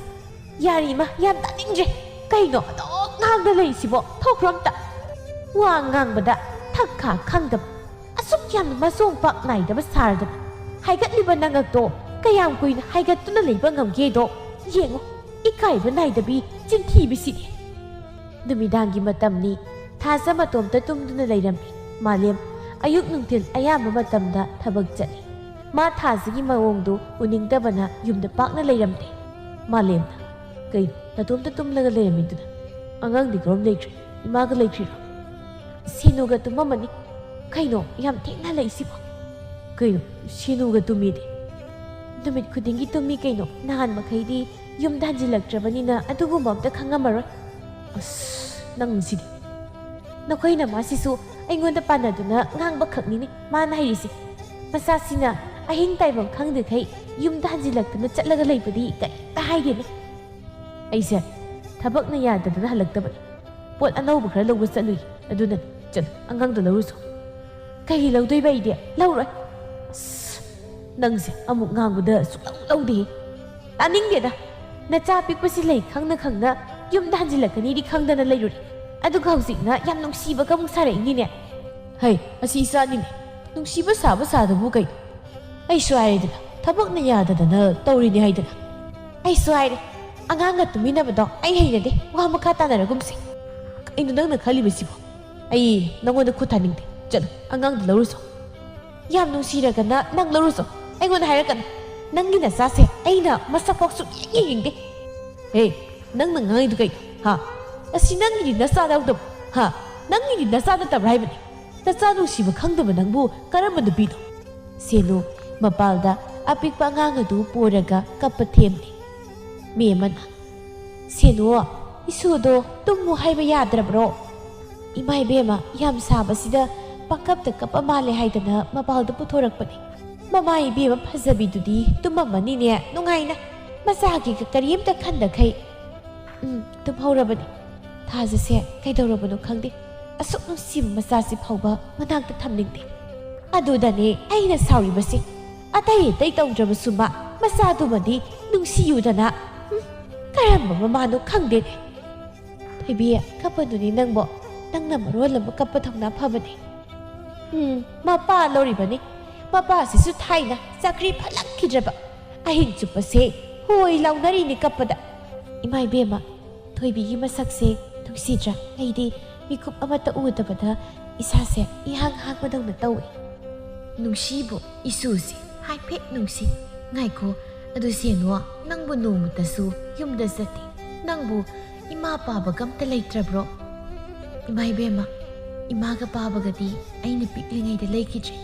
ꯌꯥꯔꯤꯃ ꯌꯥꯝ ꯇꯥꯅꯤꯡꯗ꯭ꯔꯦ ꯀꯩꯅꯣ ꯑꯗꯨꯝ ꯉꯥꯡꯗ ꯂꯩꯔꯤꯁꯤꯕꯣ ꯊꯣꯛꯈ꯭ꯔꯣ ꯑꯝꯇ ꯋꯥ ꯉꯥꯡꯕꯗ ꯊꯛꯈꯥ ꯈꯪꯗꯕ ꯑꯁꯨꯛ ꯌꯥꯝꯅ ꯃꯆꯣꯡ ꯄꯥꯛ ꯅꯥꯏꯗꯕ ꯁꯥꯔꯗꯅ ꯍꯥꯏꯒꯠꯂꯤꯕ ꯅꯉꯛꯇꯣ ꯀꯌꯥꯝ ꯀꯨꯏꯅ ꯍꯥꯏꯒꯠꯇꯨꯅ ꯂꯩꯕ ꯉꯝꯒꯦꯗꯣ ꯌꯦꯡꯉꯣ ꯏꯀꯥꯏꯕ ꯅꯥꯏꯗꯕꯤ ꯆꯤꯟꯊꯤꯕꯤꯁꯤꯗꯤ ꯅꯨꯃꯤꯗꯥꯡꯒꯤ ꯃꯇꯝꯅꯤ ꯊꯥꯖ ꯃꯇꯣꯝꯇ ꯇꯨꯝꯗꯨꯅ ꯂꯩꯔꯝꯃꯤ ꯃꯥꯂꯦꯝ ꯑꯌꯨꯛ ꯅꯨꯡꯊꯤꯜ ꯑꯌꯥꯝꯕ ꯃꯇꯝꯗ ꯊꯕꯛ ꯆꯠꯂꯤ ꯃꯥ ꯊꯥꯖꯒꯤ ꯃꯑꯣꯡꯗꯨ ꯎꯅꯤꯡꯗꯕꯅ ꯌꯨꯝꯗ ꯄꯥꯛꯅ ꯂꯩꯔꯝꯗꯦ ꯃꯥꯂꯦꯝꯅ ꯀꯩꯅꯣ ꯅꯇꯣꯝꯇ ꯇꯨꯝꯂꯒ ꯂꯩꯔꯝꯃꯤꯗꯨꯅ ꯑꯉꯥꯡꯗꯤ ꯀꯔꯝ ꯂꯩꯇ꯭ꯔꯤ ꯏꯃꯥꯒ ꯂꯩꯇ꯭ꯔꯤꯔꯣ ꯁꯤꯅꯨꯒ ꯇꯨꯝꯃꯝꯃꯅꯤ ꯀꯩꯅꯣ ꯌꯥꯝ ꯊꯦꯡꯅ ꯂꯩꯁꯤꯕꯣ ꯀꯩꯅꯣ ꯁꯤꯅꯨꯒ ꯇꯨꯝꯃꯤꯗꯤ ꯅꯨꯃꯤꯠ ꯈꯨꯗꯤꯡꯒꯤ ꯇꯨꯝꯃꯤ ꯀꯩꯅꯣ ꯅꯍꯥꯟ ꯃꯈꯩꯗꯤ ꯌꯨꯝꯗ ꯍꯟꯖꯤꯜꯂꯛꯇ꯭ꯔꯕꯅꯤꯅ ꯑꯗꯨꯒꯨꯝꯕ ꯑꯝꯇ ꯈꯪꯉꯝꯃꯔꯣꯏ ꯑꯁ ꯅꯪꯁꯤꯗꯤ ꯅꯈꯣꯏꯅ ꯃꯥꯁꯤꯁꯨ ꯑꯩꯉꯣꯟꯗ ꯄꯥꯟꯅꯗꯨꯅ ꯉꯥꯡꯕ ꯈꯛꯅꯤꯅꯦ ꯃꯥꯅ ꯍꯩꯔꯤꯁꯦ ꯃꯆꯥꯁꯤꯅ ꯑꯍꯤꯡ ꯇꯥꯏꯕꯝ ꯈꯪꯗꯈꯩ ꯌꯨꯝꯗ ꯍꯟꯖꯤꯜꯂꯛꯇꯨꯅ ꯆꯠꯂꯒ ꯂꯩꯕꯗꯤ ꯀꯔꯤꯝꯇ ꯍꯥꯏꯗꯦꯅꯦ ꯑꯩꯁꯦ ꯊꯕꯛꯅ ꯌꯥꯗꯗꯅ ꯍꯜꯂꯛꯇꯕꯅꯤ ꯄꯣꯠ ꯑꯅꯧꯕ ꯈꯔ ꯂꯧꯕ ꯆꯠꯂꯨꯏ ꯑꯗꯨꯅꯅꯤ ꯆꯠꯂꯨ ꯑꯉꯥꯡꯗꯣ ꯂꯧꯔꯨꯆꯣ ꯀꯩ ꯂꯧꯗꯣꯏꯕ ꯑꯩꯗꯤ ꯂꯧꯔꯣꯏ ꯅꯪꯁꯦ ꯑꯃꯨꯛ ꯉꯥꯡꯕꯗ ꯁꯨꯛꯂꯧ ꯂꯧꯗꯦ ꯇꯥꯅꯤꯡꯗꯦꯗ ꯅꯆꯥ ꯄꯤꯛꯄꯁꯤ ꯂꯩ ꯈꯪꯅ ꯈꯪꯅ ꯌꯨꯝꯗ ꯍꯟꯖꯤꯜꯂꯛꯀꯅꯤꯗꯤ ꯈꯪꯗꯅ ꯂꯩꯔꯨꯔꯦ ꯑꯗꯨꯒ ꯍꯧꯖꯤꯛꯅ ꯌꯥꯝ ꯅꯨꯡꯁꯤꯕꯒ ꯑꯃꯨꯛ ꯁꯥꯔꯛꯏꯅꯤꯅꯦ ꯍꯩ ꯑꯁꯤ ꯏꯆꯥꯅꯤꯅꯦ ꯅꯨꯡꯁꯤꯕ ꯁꯥꯕ ꯁꯥꯗꯕꯨ ꯀꯩꯅꯣ ꯑꯩꯁꯨ ꯍꯥꯏꯔꯦꯗꯅ ꯊꯕꯛꯅ ꯌꯥꯗꯗꯅ ꯇꯧꯔꯤꯅꯤ ꯍꯥꯏꯗꯅ ꯑꯩꯁꯨ ꯍꯥꯏꯔꯦ ꯑꯉꯥꯡꯒ ꯇꯨꯃꯤꯟꯅꯕꯗꯣ ꯑꯩ ꯍꯩꯅꯗꯦ ꯋꯥ ꯃꯈꯥ ꯇꯥꯅꯔꯒꯨꯝꯁꯤ ꯀꯩꯅꯣ ꯅꯪꯅ ꯈꯜꯂꯤꯕꯁꯤꯕꯣ ꯑꯩ ꯅꯪꯉꯣꯟꯗ ꯈꯨꯠ ꯊꯥꯅꯤꯡꯗꯦ ꯆꯠꯂꯣ ꯑꯉꯥꯡꯗ ꯂꯧꯔꯨꯁꯣ ꯌꯥꯝ ꯅꯨꯡꯁꯤꯔꯒꯅ ꯅꯪ ꯂꯧꯔꯨꯁꯣ ꯑꯩꯉꯣꯟꯗ ꯍꯥꯏꯔꯛꯀꯅꯨ ꯅꯪꯒꯤ ꯅꯆꯥꯁꯦ ꯑꯩꯅ ꯃꯁꯛꯐꯥꯎ ꯁꯨꯛꯌꯦꯡ ꯌꯦꯡꯗꯦ ꯍꯦ ꯅꯪꯅ ꯉꯥꯡꯉꯤꯗꯨ ꯀꯩꯅꯣ ꯍꯥ ꯑꯁꯤ ꯅꯪꯒꯤꯗꯤ ꯅꯆꯥ ꯌꯥꯎꯗꯕ ꯍꯥ ꯅꯪꯒꯤꯗꯤ ꯅꯆꯥ ꯅꯠꯇꯕ꯭ꯔꯥ ꯍꯥꯏꯕꯅꯤ ꯅꯆꯥ ꯅꯨꯡꯁꯤꯕ ꯈꯪꯗꯕ ꯅꯪꯕꯨ ꯀꯔꯝꯕ ꯅꯨꯄꯤꯅꯣ ꯁꯦꯅꯨ ꯃꯄꯥꯜꯗ ꯑꯄꯤꯛꯄ ꯑꯉꯥꯡ ꯑꯗꯨ ꯄꯣꯔꯒ ꯀꯞꯄ ꯊꯦꯝꯂꯤ ꯃꯦꯝꯃꯅ ꯁꯦꯅꯨ ꯏꯁꯨꯗꯣ ꯇꯨꯝꯃꯨ ꯍꯥꯏꯕ ꯌꯥꯗ꯭ꯔꯕ꯭ꯔꯣ ꯏꯃꯥ ꯏꯕꯦꯝꯃ ꯌꯥꯝ ꯁꯥꯕꯁꯤꯗ ꯄꯪꯀꯞꯇ ꯀꯞꯄ ꯃꯥꯜꯂꯦ ꯍꯥꯏꯗꯅ ꯃꯄꯥꯜꯗ ꯄꯨꯊꯣꯔꯛꯄꯅꯤ ꯃꯃꯥ ꯏꯕꯦꯝꯃ ꯐꯖꯕꯤꯗꯨꯗꯤ ꯇꯨꯝꯃꯝꯃꯅꯤꯅꯦ ꯅꯨꯡꯉꯥꯏꯅ ꯃꯆꯥꯒꯤꯒ ꯀꯔꯤꯝꯇ ꯈꯟꯗꯈꯩ ꯇꯨꯝꯍꯧꯔꯕꯅꯤ ꯊꯥꯖꯁꯦ ꯀꯩꯗꯧꯔꯕꯅꯣ ꯈꯪꯗꯦ ꯑꯁꯨꯛ ꯅꯨꯡꯁꯤꯕ ꯃꯆꯥꯁꯤ ꯐꯥꯎꯕ ꯃꯅꯥꯛꯇ ꯊꯝꯅꯤꯡꯗꯦ ꯑꯗꯨꯗꯅꯦ ꯑꯩꯅ ꯁꯥꯎꯔꯤꯕꯁꯦ ꯑꯇꯩ ꯑꯇꯩ ꯇꯧꯗ꯭ꯔꯕꯁꯨ ꯃꯆꯥꯗꯨꯃꯗꯤ ꯅꯨꯡꯁꯤꯌꯨꯗꯅ ꯀꯔꯝꯕ ꯃꯃꯥꯅꯣ ꯈꯪꯗꯦꯅꯦ ꯊꯣꯏꯕꯤ ꯀꯞꯄꯗꯨꯅꯤ ꯅꯪꯕꯣ ꯅꯪꯅ ꯃꯔꯣꯜ ꯑꯃ ꯀꯞꯄ ꯊꯧꯅꯥ ꯐꯕꯅꯤ ꯃꯄꯥ ꯂꯧꯔꯤꯕꯅꯤ ꯃꯄꯥꯁꯤꯁꯨ ꯊꯥꯏꯅ ꯆꯀ꯭ꯔꯤ ꯐꯠꯂꯛꯈꯤꯗ꯭ꯔꯕ ꯑꯍꯤꯡ ꯆꯨꯞꯄꯁꯦ ꯍꯣꯏ ꯂꯥꯎꯅꯔꯤꯅꯤ ꯀꯞꯄꯗ ꯏꯃꯥ ꯏꯕꯦꯝꯃ ꯊꯣꯏꯕꯤꯒꯤ ꯃꯁꯛꯁꯦ ꯅꯨꯡꯁꯤꯗ꯭ꯔꯥ ꯑꯩꯗꯤ ꯃꯤꯀꯨꯞ ꯑꯃꯠꯇ ꯎꯗꯕꯗ ꯏꯁꯥꯁꯦ ꯏꯍꯥꯡ ꯍꯥꯡꯕꯗꯧꯅ ꯇꯧꯏ ꯅꯨꯡꯁꯤꯕꯨ ꯏꯁꯨꯁꯤ ꯍꯥꯏꯐꯦꯠ ꯅꯨꯡꯁꯤ ꯉꯥꯏꯈꯣ ꯑꯗꯨ ꯁꯦꯅꯨ ꯅꯪꯕꯨ ꯅꯣꯡꯃꯇꯁꯨ ꯌꯨꯝꯗ ꯆꯠꯇꯦ ꯅꯪꯕꯨ ꯏꯃꯥ ꯄꯥꯕꯒ ꯑꯝꯇ ꯂꯩꯇ꯭ꯔꯕ꯭ꯔꯣ ꯏꯃꯥ ꯏꯕꯦꯝꯃ ꯏꯃꯥꯒ ꯄꯥꯕꯒꯗꯤ ꯑꯩꯅ ꯄꯤꯛꯂꯤꯉꯩꯗ ꯂꯩꯈꯤꯗ꯭ꯔꯦ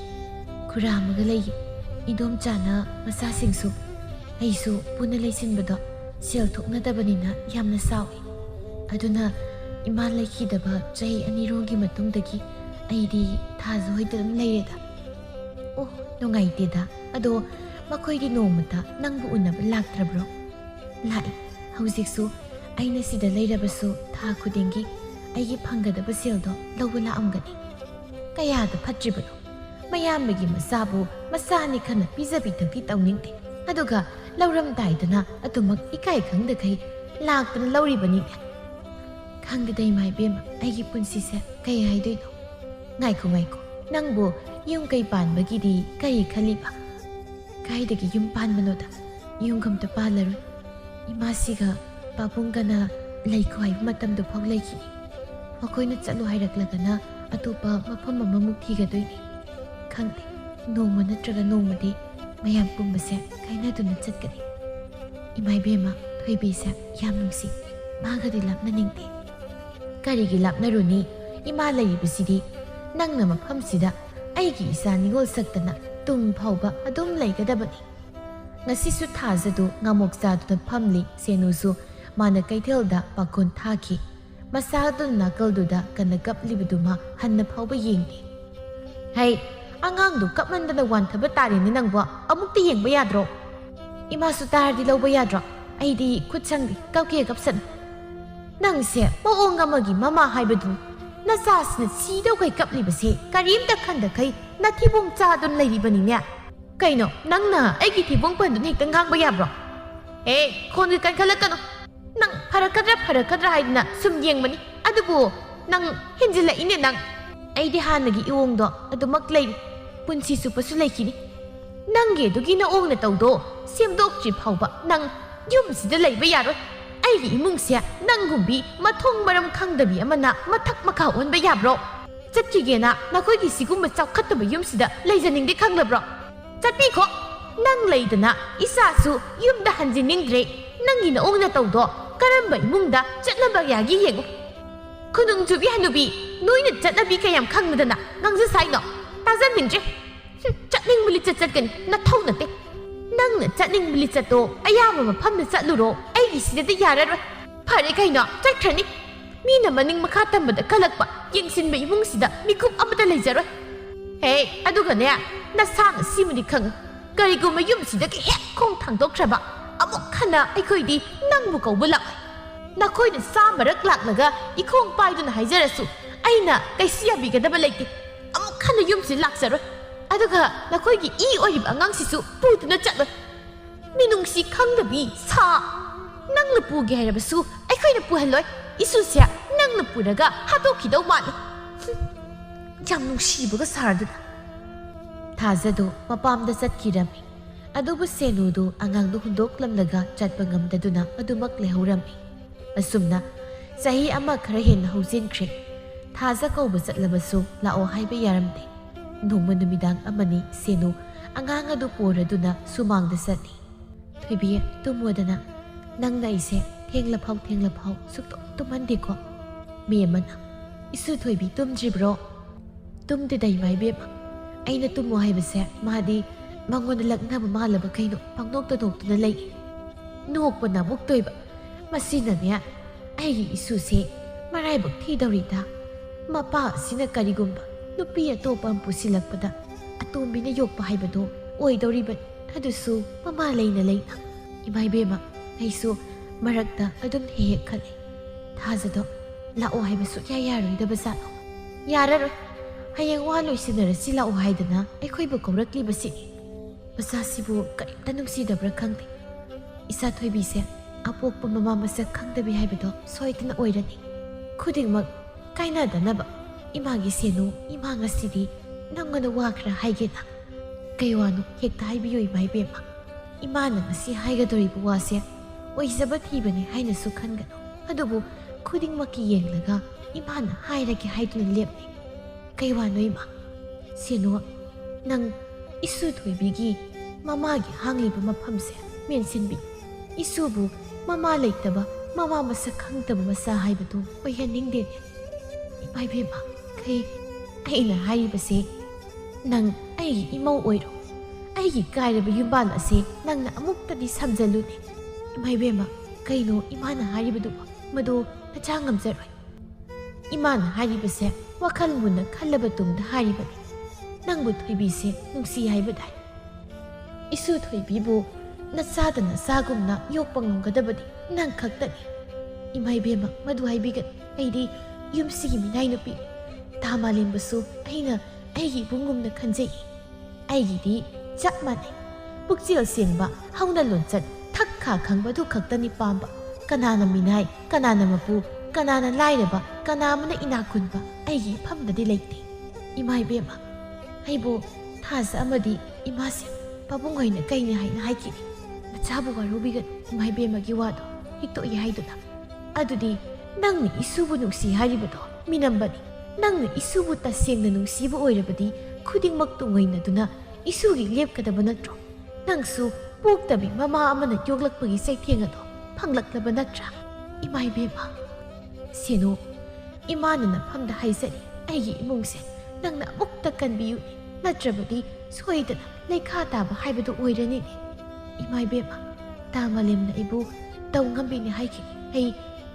ꯈꯨꯔꯥꯝꯃꯒ ꯂꯩꯒꯤ ꯏꯗꯣꯝꯆꯥꯅ ꯃꯆꯥꯁꯤꯡꯁꯨ ꯑꯩꯁꯨ ꯄꯨꯟꯅ ꯂꯩꯁꯤꯟꯕꯗꯣ ꯁꯦꯜ ꯊꯣꯛꯅꯗꯕꯅꯤꯅ ꯌꯥꯝꯅ ꯁꯥꯎꯏ ꯑꯗꯨꯅ ꯏꯃꯥ ꯂꯩꯈꯤꯗꯕ ꯆꯍꯤ 2 ꯃꯇꯨꯡꯗꯒꯤ ꯑꯩꯗꯤ ꯊꯥꯖ ꯍꯣꯏꯗ ꯑꯗꯨꯝ ꯂꯩꯔꯦꯗ ꯑꯣ ꯅꯨꯡꯉꯥꯏꯇꯦꯗ ꯑꯗꯣ ꯃꯈꯣꯏꯗꯤ ꯅꯣꯡꯃꯇ ꯅꯪꯕꯨ ꯎꯅꯕ ꯂꯥꯛꯇ꯭ꯔꯕ꯭ꯔꯣ ꯂꯥꯛꯏ ꯍꯧꯖꯤꯛꯁꯨ ꯑꯩꯅ ꯁꯤꯗ ꯂꯩꯔꯕꯁꯨ ꯊꯥ ꯈꯨꯗꯤꯡꯒꯤ ꯑꯩꯒꯤ ꯐꯪꯒꯗꯕ ꯁꯦꯜꯗꯣ ꯂꯧꯕ ꯂꯥꯛꯑꯝꯒꯅꯤ ꯀꯌꯥꯗ ꯐꯠꯇ꯭ꯔꯤꯕꯅꯣ ꯃꯌꯥꯝꯕꯒꯤ ꯃꯆꯥꯕꯨ ꯃꯆꯥꯅꯤ ꯈꯟꯅ ꯄꯤꯖꯕꯤꯗꯒꯤ ꯇꯧꯅꯤꯡꯗꯦ ꯑꯗꯨꯒ ꯂꯧꯔꯝꯗꯥꯏꯗꯅ ꯑꯗꯨꯃꯛ ꯏꯀꯥꯏ ꯈꯪꯗꯈꯩ ꯂꯥꯛꯇꯅ ꯂꯧꯔꯤꯕꯅꯤꯅꯦ ꯈꯪꯗꯦꯗ ꯏꯃꯥ ꯏꯕꯦꯝꯃ ꯑꯩꯒꯤ ꯄꯨꯟꯁꯤꯁꯦ ꯀꯩ ꯍꯥꯏꯗꯣꯏꯅꯣ ꯉꯥꯏꯈꯣ ꯅꯪꯕꯨ ꯌꯨꯝ ꯀꯩ ꯄꯥꯟꯕꯒꯤꯗꯤ ꯀꯔꯤ ꯈꯜꯂꯤꯕ ꯀꯥꯏꯗꯒꯤ ꯌꯨꯝ ꯄꯥꯟꯕꯅꯣꯗ ꯌꯨꯝꯒꯝꯇ ꯄꯥꯜꯂꯔꯣꯏ ꯏꯃꯥꯁꯤꯒ ꯄꯥꯕꯨꯡꯒꯅ ꯂꯩꯈꯣ ꯍꯥꯏꯕ ꯃꯇꯝꯗꯨ ꯐꯥꯎ ꯂꯩꯈꯤꯅꯤ ꯃꯈꯣꯏꯅ ꯆꯠꯂꯣ ꯍꯥꯏꯔꯛꯂꯒꯅ ꯑꯇꯣꯞꯄ ꯃꯐꯝ ꯑꯃꯃꯨꯛ ꯊꯤꯒꯗꯣꯏꯅꯤ ꯈꯪꯗꯦ ꯅꯣꯡꯃ ꯅꯠꯇ꯭ꯔꯒ ꯅꯣꯡꯃꯗꯤ ꯃꯌꯥꯝ ꯄꯨꯝꯕꯁꯦ ꯀꯥꯏꯅꯗꯨꯅ ꯆꯠꯀꯅꯤ ꯏꯃꯥ ꯏꯕꯦꯝꯃ ꯊꯣꯏꯕꯤꯁꯦ ꯌꯥꯝ ꯅꯨꯡꯁꯤ ꯃꯥꯒꯗꯤ ꯂꯥꯞꯅꯅꯤꯡꯗꯦ ꯀꯔꯤꯒꯤ ꯂꯥꯞꯅꯔꯨꯅꯤ ꯏꯃꯥ ꯂꯩꯔꯤꯕꯁꯤꯗꯤ ꯅꯪꯅ ꯃꯐꯝꯁꯤꯗ ꯑꯩꯒꯤ ꯏꯆꯥ ꯅꯤꯉꯣꯜ ꯁꯛꯇꯅ ꯇꯨꯡ ꯐꯥꯎꯕ ꯑꯗꯨꯝ ꯂꯩꯒꯗꯕꯅꯤ ꯉꯁꯤꯁꯨ ꯊꯥꯖꯗꯨ ꯉꯥꯃꯣꯛ ꯆꯥꯗꯨꯅ ꯐꯝꯂꯤ ꯁꯦꯅꯨꯁꯨ ꯃꯥꯅ ꯀꯩꯊꯦꯜꯗ ꯄꯥꯈꯣꯟ ꯊꯥꯈꯤ ꯃꯆꯥꯗꯨꯅ ꯅꯥꯀꯜꯗꯨꯗ ꯀꯟꯅ ꯀꯞꯂꯤꯕꯗꯨꯃ ꯍꯟꯅ ꯐꯥꯎꯕ ꯌꯦꯡꯗꯦ ꯍꯩ ꯑꯉꯥꯡꯗꯨ ꯀꯞꯃꯟꯗꯅ ꯋꯥꯟꯊꯕ ꯇꯥꯔꯦꯅꯦ ꯅꯪꯕꯣ ꯑꯃꯨꯛꯇ ꯌꯦꯡꯕ ꯌꯥꯗ꯭ꯔꯣ 이마수 딸디 러버 야드라 아이디 쿠창디 깎기에 kapsana ꯅꯪꯁꯦ ꯃꯑꯣꯡ ꯑꯃꯒꯤ ꯃꯃꯥ ꯍꯥꯏꯕꯗꯨ ꯅꯆꯥꯁꯤꯅ ꯁꯤꯗꯧꯈꯩ ꯀꯞꯂꯤꯕꯁꯦ ꯀꯔꯤꯝꯇ ꯈꯟꯗꯈꯩ ꯅꯊꯤꯕꯣꯡ ꯆꯥꯗꯨꯅ ꯂꯩꯔꯤꯕꯅꯤꯅꯦ ꯀꯩꯅꯣ ꯅꯪꯅ ꯑꯩꯒꯤ ꯊꯤꯕꯣꯡ ꯄꯟꯗꯨꯅ ꯍꯦꯛꯇ ꯉꯥꯡꯕ ꯌꯥꯕ꯭ꯔꯣ ꯈꯣꯟꯒ ꯀꯟꯈꯠꯂꯛꯀꯅꯨ ꯅꯪ ꯐꯔꯛꯀꯗ꯭ꯔꯥ ꯍꯥꯏꯗꯅ ꯁꯨꯝ ꯌꯦꯡꯕꯅꯤ ꯑꯗꯨꯕꯨ ꯅꯪ ꯍꯦꯟꯖꯤꯜꯂꯛꯏꯅꯦ ꯅꯪ ꯑꯩꯗꯤ ꯍꯥꯟꯅꯒꯤ ꯏꯋꯣꯡꯗꯣ ꯑꯗꯨꯃꯛ ꯂꯩꯔꯤ ꯄꯨꯟꯁꯤ ꯆꯨꯞꯄꯁꯨ ꯂꯩꯈꯤꯅꯤ ꯅꯪꯒꯤ ꯑꯗꯨꯒꯤ ꯅꯑꯣꯡꯅ ꯇꯧꯗꯣ ꯁꯦꯝꯗꯣꯛꯇ꯭ꯔꯤ ꯐꯥꯎꯕ ꯅꯪ ꯌꯨꯝꯁꯤꯗ ꯂꯩꯕ ꯌꯥꯔꯣꯏ ꯑꯩꯒꯤ ꯏꯃꯨꯡꯁꯦ ꯅꯪꯒꯨꯝꯕꯤ ꯃꯊꯣꯡ ꯃꯔꯝ ꯈꯪꯗꯕꯤ ꯑꯃꯅ ꯃꯊꯛ ꯃꯈꯥ ꯑꯣꯟꯕ ꯌꯥꯕ꯭ꯔꯣ ꯆꯠꯈꯤꯒꯦꯅ ꯅꯈꯣꯏꯒꯤ ꯁꯤꯒꯨꯝꯕ ꯆꯥꯎꯈꯠꯇꯕ ꯌꯨꯝꯁꯤꯗ ꯂꯩꯖꯅꯤꯡꯗꯦ ꯈꯪꯂꯕ꯭ꯔꯣ ꯆꯠꯄꯤꯈꯣ ꯅꯪ ꯂꯩꯗꯅ ꯏꯆꯥꯁꯨ ꯌꯨꯝꯗ ꯍꯟꯖꯤꯟꯅꯤꯡꯗ꯭ꯔꯦ ꯅꯪꯒꯤ ꯅꯑꯣꯡꯅ ꯇꯧꯗꯣ ꯀꯔꯝꯕ ꯏꯃꯨꯡꯗ ꯆꯠꯅꯕ ꯌꯥꯒꯤ ꯌꯦꯡꯉꯨ ꯈꯨꯅꯨꯡꯖꯨꯕꯤ ꯍꯅꯨꯕꯤ ꯅꯣꯏꯅ ꯆꯠꯅꯕꯤ ꯀꯌꯥꯝ ꯈꯪꯕꯗꯅ ꯅꯪꯁꯨ ꯁꯥꯏꯅꯣ ꯇꯥꯖꯅꯤꯡꯗ꯭ꯔꯦ ꯆꯠꯅꯤꯡꯕ ꯂꯤꯆꯠ ꯆꯠꯀꯅꯤ ꯅꯊꯧ ꯅꯠꯇꯦ ꯅꯪꯅ ꯆꯠꯅꯤꯡꯕ ꯂꯤꯆꯠꯇꯣ ꯑꯌꯥꯝꯕ ꯃꯐꯝꯗ ꯆꯠꯂꯨꯔꯣ ꯑꯩꯒꯤ ꯁꯤꯗꯗꯤ ꯌꯥꯔꯔꯣꯏ ꯐꯔꯦ ꯀꯩꯅꯣ ꯆꯠꯈ꯭ꯔꯅꯤ ꯃꯤꯅ ꯃꯅꯤꯡ ꯃꯈꯥ ꯇꯝꯕꯗ ꯀꯜꯂꯛꯄ ꯌꯦꯡꯁꯤꯟꯕ ꯏꯃꯨꯡꯁꯤꯗ ꯃꯤꯀꯨꯞ ꯑꯃꯇ ꯂꯩꯖꯔꯣꯏ ꯑꯗꯨꯒꯅꯦ ꯅꯁꯥꯅ ꯁꯤꯃꯗꯤ ꯈꯪꯉꯨ ꯀꯔꯤꯒꯨꯝꯕ ꯌꯨꯝꯁꯤꯗꯒꯤ ꯍꯦꯛ ꯈꯣꯡ ꯊꯥꯡꯗꯣꯛꯈ꯭ꯔꯕ ꯑꯃꯨꯛ ꯍꯟꯅ ꯑꯩꯈꯣꯏꯗꯤ ꯅꯪꯕꯨ ꯀꯧꯕ ꯂꯥꯛꯑꯣꯏ ꯅꯈꯣꯏꯅ ꯆꯥꯃꯔꯛ ꯂꯥꯛꯂꯒ ꯏꯈꯣꯡ ꯄꯥꯏꯗꯨꯅ ꯍꯥꯏꯖꯔꯁꯨ ꯑꯩꯅ ꯀꯩꯁꯨ ꯌꯥꯕꯤꯒꯗꯕ ꯂꯩꯇꯦ ꯑꯃꯨꯛ ꯍꯟꯅ ꯅꯪꯅ ꯌꯨꯝꯁꯤ ꯂꯥꯛꯆꯔꯣꯏ ꯑꯗꯨꯒ ꯅꯈꯣꯏꯒꯤ ꯏ ꯑꯣꯏꯔꯤꯕ ꯑꯉꯥꯡꯁꯤꯁꯨ ꯄꯨꯗꯨꯅ ꯆꯠꯂꯣꯏ ꯃꯤꯅꯨꯡꯁꯤ ꯈꯪꯗꯕꯤ ꯁꯥ ꯅꯪꯅ ꯄꯨꯒꯦ ꯍꯥꯏꯔꯕꯁꯨ ꯑꯩꯈꯣꯏꯅ ꯄꯨꯍꯜꯂꯣꯏ ꯏꯁꯨꯁꯦ ꯅꯪꯅ ꯄꯨꯔꯒ ꯍꯥꯠꯇꯣꯛꯈꯤꯗꯧ ꯃꯥꯜꯂꯤ ꯌꯥꯝ ꯅꯨꯡꯁꯤꯕꯒ ꯁꯥꯔꯗꯨꯅ ꯊꯥꯖꯗꯣ ꯃꯄꯥꯝꯗ ꯆꯠꯈꯤꯔꯝꯃꯤ ꯑꯗꯨꯕꯨ ꯁꯦꯅꯨꯗꯨ ꯑꯉꯥꯡꯗꯨ ꯍꯨꯟꯗꯣꯛꯂꯝꯂꯒ ꯆꯠꯄ ꯉꯝꯗꯗꯨꯅ ꯑꯗꯨꯃꯛ ꯂꯩꯍꯧꯔꯝꯃꯤ ꯑꯁꯨꯝꯅ ꯆꯍꯤ ꯑꯃ ꯈꯔ ꯍꯦꯟꯅ ꯍꯧꯖꯤꯟꯈ꯭ꯔꯦ ꯊꯥꯖ ꯀꯧꯕ ꯆꯠꯂꯕꯁꯨ ꯂꯥꯛꯑꯣ ꯍꯥꯏꯕ ꯌꯥꯔꯝꯗꯦ ꯅꯣꯡꯃ ꯅꯨꯃꯤꯗꯥꯡ ꯑꯃꯅꯤ ꯁꯦꯅꯨ ꯑꯉꯥꯡ ꯑꯗꯨ ꯄꯨꯔꯗꯨꯅ ꯁꯨꯃꯥꯡꯗ ꯆꯠꯂꯤ ꯊꯣꯏꯕꯤ ꯇꯨꯝꯃꯣꯗꯅ ꯅꯪꯅ ꯑꯩꯁꯦ ꯊꯦꯡꯂꯐꯥꯎ ꯁꯨꯛꯇꯨꯝ ꯇꯨꯝꯍꯟꯗꯦꯀꯣ ꯃꯤ ꯑꯃꯅ ꯏꯁꯨ ꯊꯣꯏꯕꯤ ꯇꯨꯝꯗ꯭ꯔꯤꯕ꯭ꯔꯣ ꯇꯨꯝꯗꯦꯗ ꯏꯃꯥ ꯏꯕꯦꯝꯃ ꯑꯩꯅ ꯇꯨꯝꯃꯣ ꯍꯥꯏꯕꯁꯦ ꯃꯥꯗꯤ ꯃꯉꯣꯟꯗ ꯂꯛꯅꯕ ꯃꯥꯜꯂꯕ ꯀꯩꯅꯣ ꯄꯪꯅꯣꯛꯇ ꯅꯣꯛꯇꯨꯅ ꯂꯩ ꯅꯣꯛꯄꯅ ꯑꯃꯨꯛ ꯇꯣꯏꯕ ꯃꯁꯤꯅꯅꯦ ꯑꯩꯒꯤ ꯏꯁꯨꯁꯦ ꯃꯔꯥꯏꯕꯛ ꯊꯤꯗꯧꯔꯤꯗ ꯃꯄꯥ ꯑꯁꯤꯅ ꯀꯔꯤꯒꯨꯝꯕ ꯅꯨꯄꯤ ꯑꯇꯣꯞꯄ ꯑꯃ ꯄꯨꯁꯤꯜꯂꯛꯄꯗ ꯑꯇꯣꯝꯕꯤꯅ ꯌꯣꯛꯄ ꯍꯥꯏꯕꯗꯣ ꯑꯣꯏꯗꯧꯔꯤꯕꯅꯤ ꯑꯗꯨꯁꯨ ꯃꯃꯥ ꯂꯩꯅ ꯂꯩꯅ ꯏꯃꯥ ꯏꯕꯦꯝꯃ ꯑꯩꯁꯨ ꯃꯔꯛꯇ ꯑꯗꯨꯝ ꯍꯦꯛ ꯈꯜꯂꯤ ꯊꯥꯖꯗꯣ ꯂꯥꯛꯑꯣ ꯍꯥꯏꯕ ꯁꯨꯛꯌꯥ ꯌꯥꯔꯣꯏꯗꯕ ꯖꯥꯠꯅꯣ ꯌꯥꯔꯔꯣꯏ ꯍꯌꯦꯡ ꯋꯥ ꯂꯣꯏꯁꯤꯟꯅꯔꯁꯤ ꯂꯥꯛꯑꯣ ꯍꯥꯏꯗꯅ ꯑꯩꯈꯣꯏꯕꯨ ꯀꯧꯔꯛꯂꯤꯕꯁꯤꯅꯤ ꯃꯆꯥꯁꯤꯕꯨ ꯀꯔꯤꯝꯇ ꯅꯨꯡꯁꯤꯗꯕ꯭ꯔꯥ ꯈꯪꯗꯦ ꯏꯆꯥ ꯊꯣꯏꯕꯤꯁꯦ ꯑꯄꯣꯛꯄ ꯃꯃꯥ ꯃꯁꯛ ꯈꯪꯗꯕꯤ ꯍꯥꯏꯕꯗꯣ ꯁꯣꯏꯗꯅ ꯑꯣꯏꯔꯅꯤ ꯈꯨꯗꯤꯡꯃꯛ ꯀꯥꯏꯅꯗꯅꯕ ꯏꯃꯥꯒꯤ ꯁꯦꯅꯨ ꯏꯃꯥ ꯉꯁꯤꯗꯤ ꯅꯪꯉꯣꯟꯗ ꯋꯥ ꯈꯔ ꯍꯥꯏꯒꯦꯅ ꯀꯩ ꯋꯥꯅꯣ ꯍꯦꯛꯇ ꯍꯥꯏꯕꯤꯌꯨ ꯏꯃꯥ ꯏꯕꯦꯝꯃ ꯏꯃꯥꯅ ꯉꯁꯤ ꯍꯥꯏꯒꯗꯧꯔꯤꯕ ꯋꯥꯁꯦ ꯑꯣꯏꯖꯕ ꯊꯤꯕꯅꯤ ꯍꯥꯏꯅꯁꯨ ꯈꯟꯒꯅꯨ ꯑꯗꯨꯕు ꯈꯨꯗꯤꯡꯃꯛꯀꯤ ꯌꯦꯡꯂꯒ ꯏꯃꯥꯅ ꯍꯥꯏꯔꯒꯦ ꯍꯥꯏꯗꯨꯅ ꯂꯦꯞꯂꯤ ꯀꯩ ꯋꯥꯅꯣ ꯏꯃꯥ ꯁꯦꯅꯨ ꯅꯪ 이수 ꯊꯣꯏꯕꯤꯒꯤ ꯃꯃꯥꯒꯤ ꯍꯥꯡꯂꯤꯕ ꯃꯐꯝꯁꯦ ꯃꯦꯟꯁꯤꯟꯕꯤ 이수ꯕꯨ ꯃꯃꯥ ꯂꯩꯇꯕ ꯃꯃꯥ ꯃꯁꯛ ꯈꯪꯗꯕ ꯃꯆꯥ ꯍꯥꯏꯕꯗꯨ ꯑꯣꯏꯍꯟꯅꯤꯡꯗꯦꯅꯦ ꯏꯃꯥ ꯏꯕꯦꯝꯃ ꯑꯩꯅ ꯍꯥꯏꯔꯤꯕꯁꯦ ꯅꯪ ꯑꯩꯒꯤ ꯏꯃꯧ ꯑꯣꯏꯔꯣ ꯑꯩꯒꯤ ꯀꯥꯏꯔꯕ ꯌꯨꯝꯕꯥꯜ ꯑꯁꯦ ꯅꯪꯅ ꯑꯃꯨꯛꯇꯗꯤ ꯁꯝꯖꯜꯂꯨꯅꯦ ꯏꯃꯥ ꯏꯕꯦꯝꯃ ꯀꯩꯅꯣ ꯏꯃꯥꯅ ꯍꯥꯏꯔꯤꯕꯗꯨꯕꯨ ꯃꯗꯨ ꯅꯆꯥ ꯉꯝꯖꯔꯣꯏ 이만 하리브세 와칼 문나 칼라바 뚱다 하리바니 낭부 토이비세 눅시 하이바다이 이수 토이비부 나사다 나사금나 욕방농가다바디 난 각다니 이마이베마 마두 하이비간 아이디 윰시기 미나이누피 다말림부수 아이나 아이기 붕금나 칸제이 아이기디 짝마네 북지어 시행바 하우나 론짠 탁카 강바두 각다니 빰바 까나나 미나이 까나나 마부 까나나 라이레바 까나무나 이나군바 아이기 팜다디 레이티 이마이 베마 아이보 타스 아마디 이마세 바봉거이나 까이니 하이나 하이키니 나차부가 로비가 이마이 베마기 와도 힉토이 하이도나 아두디 낭니 이수부 눅시 하리바도 미남바니 낭니 이수부 따시행나 눅시부 오이라바디 쿠딩막 뚱거이나두나 이수기 lep가다바 나트로 낭수 ꯄꯣꯛꯇꯕꯤ ꯃꯃꯥ ꯑꯃꯅ ꯌꯣꯛꯂꯛꯄꯒꯤ ꯆꯩꯊꯦꯡ ꯑꯗꯣ ꯐꯪꯂꯛꯂꯕ ꯅꯠꯇ꯭ꯔꯥ ꯏꯃꯥ ꯏꯕꯦꯝꯃ ꯁꯦꯅꯨ ꯏꯃꯥꯅ ꯅꯐꯝꯗ ꯍꯥꯏꯖꯔꯤ ꯑꯩꯒꯤ ꯏꯃꯨꯡꯁꯦ ꯅꯪꯅ ꯑꯃꯨꯛꯇ ꯀꯟꯕꯤꯌꯨꯅꯤ ꯅꯠꯇ꯭ꯔꯕꯗꯤ ꯁꯣꯏꯗꯅ ꯂꯩꯈꯥ ꯇꯥꯕ ꯍꯥꯏꯕꯗꯨ ꯑꯣꯏꯔꯅꯤꯅꯦ ꯏꯃꯥ ꯏꯕꯦꯝꯃ ꯇꯥ ꯃꯥꯂꯦꯝꯅ ꯑꯩꯕꯨ ꯇꯧ ꯉꯝꯕꯤꯅꯤ ꯍꯥꯏꯈꯤꯅꯤ ꯑꯩ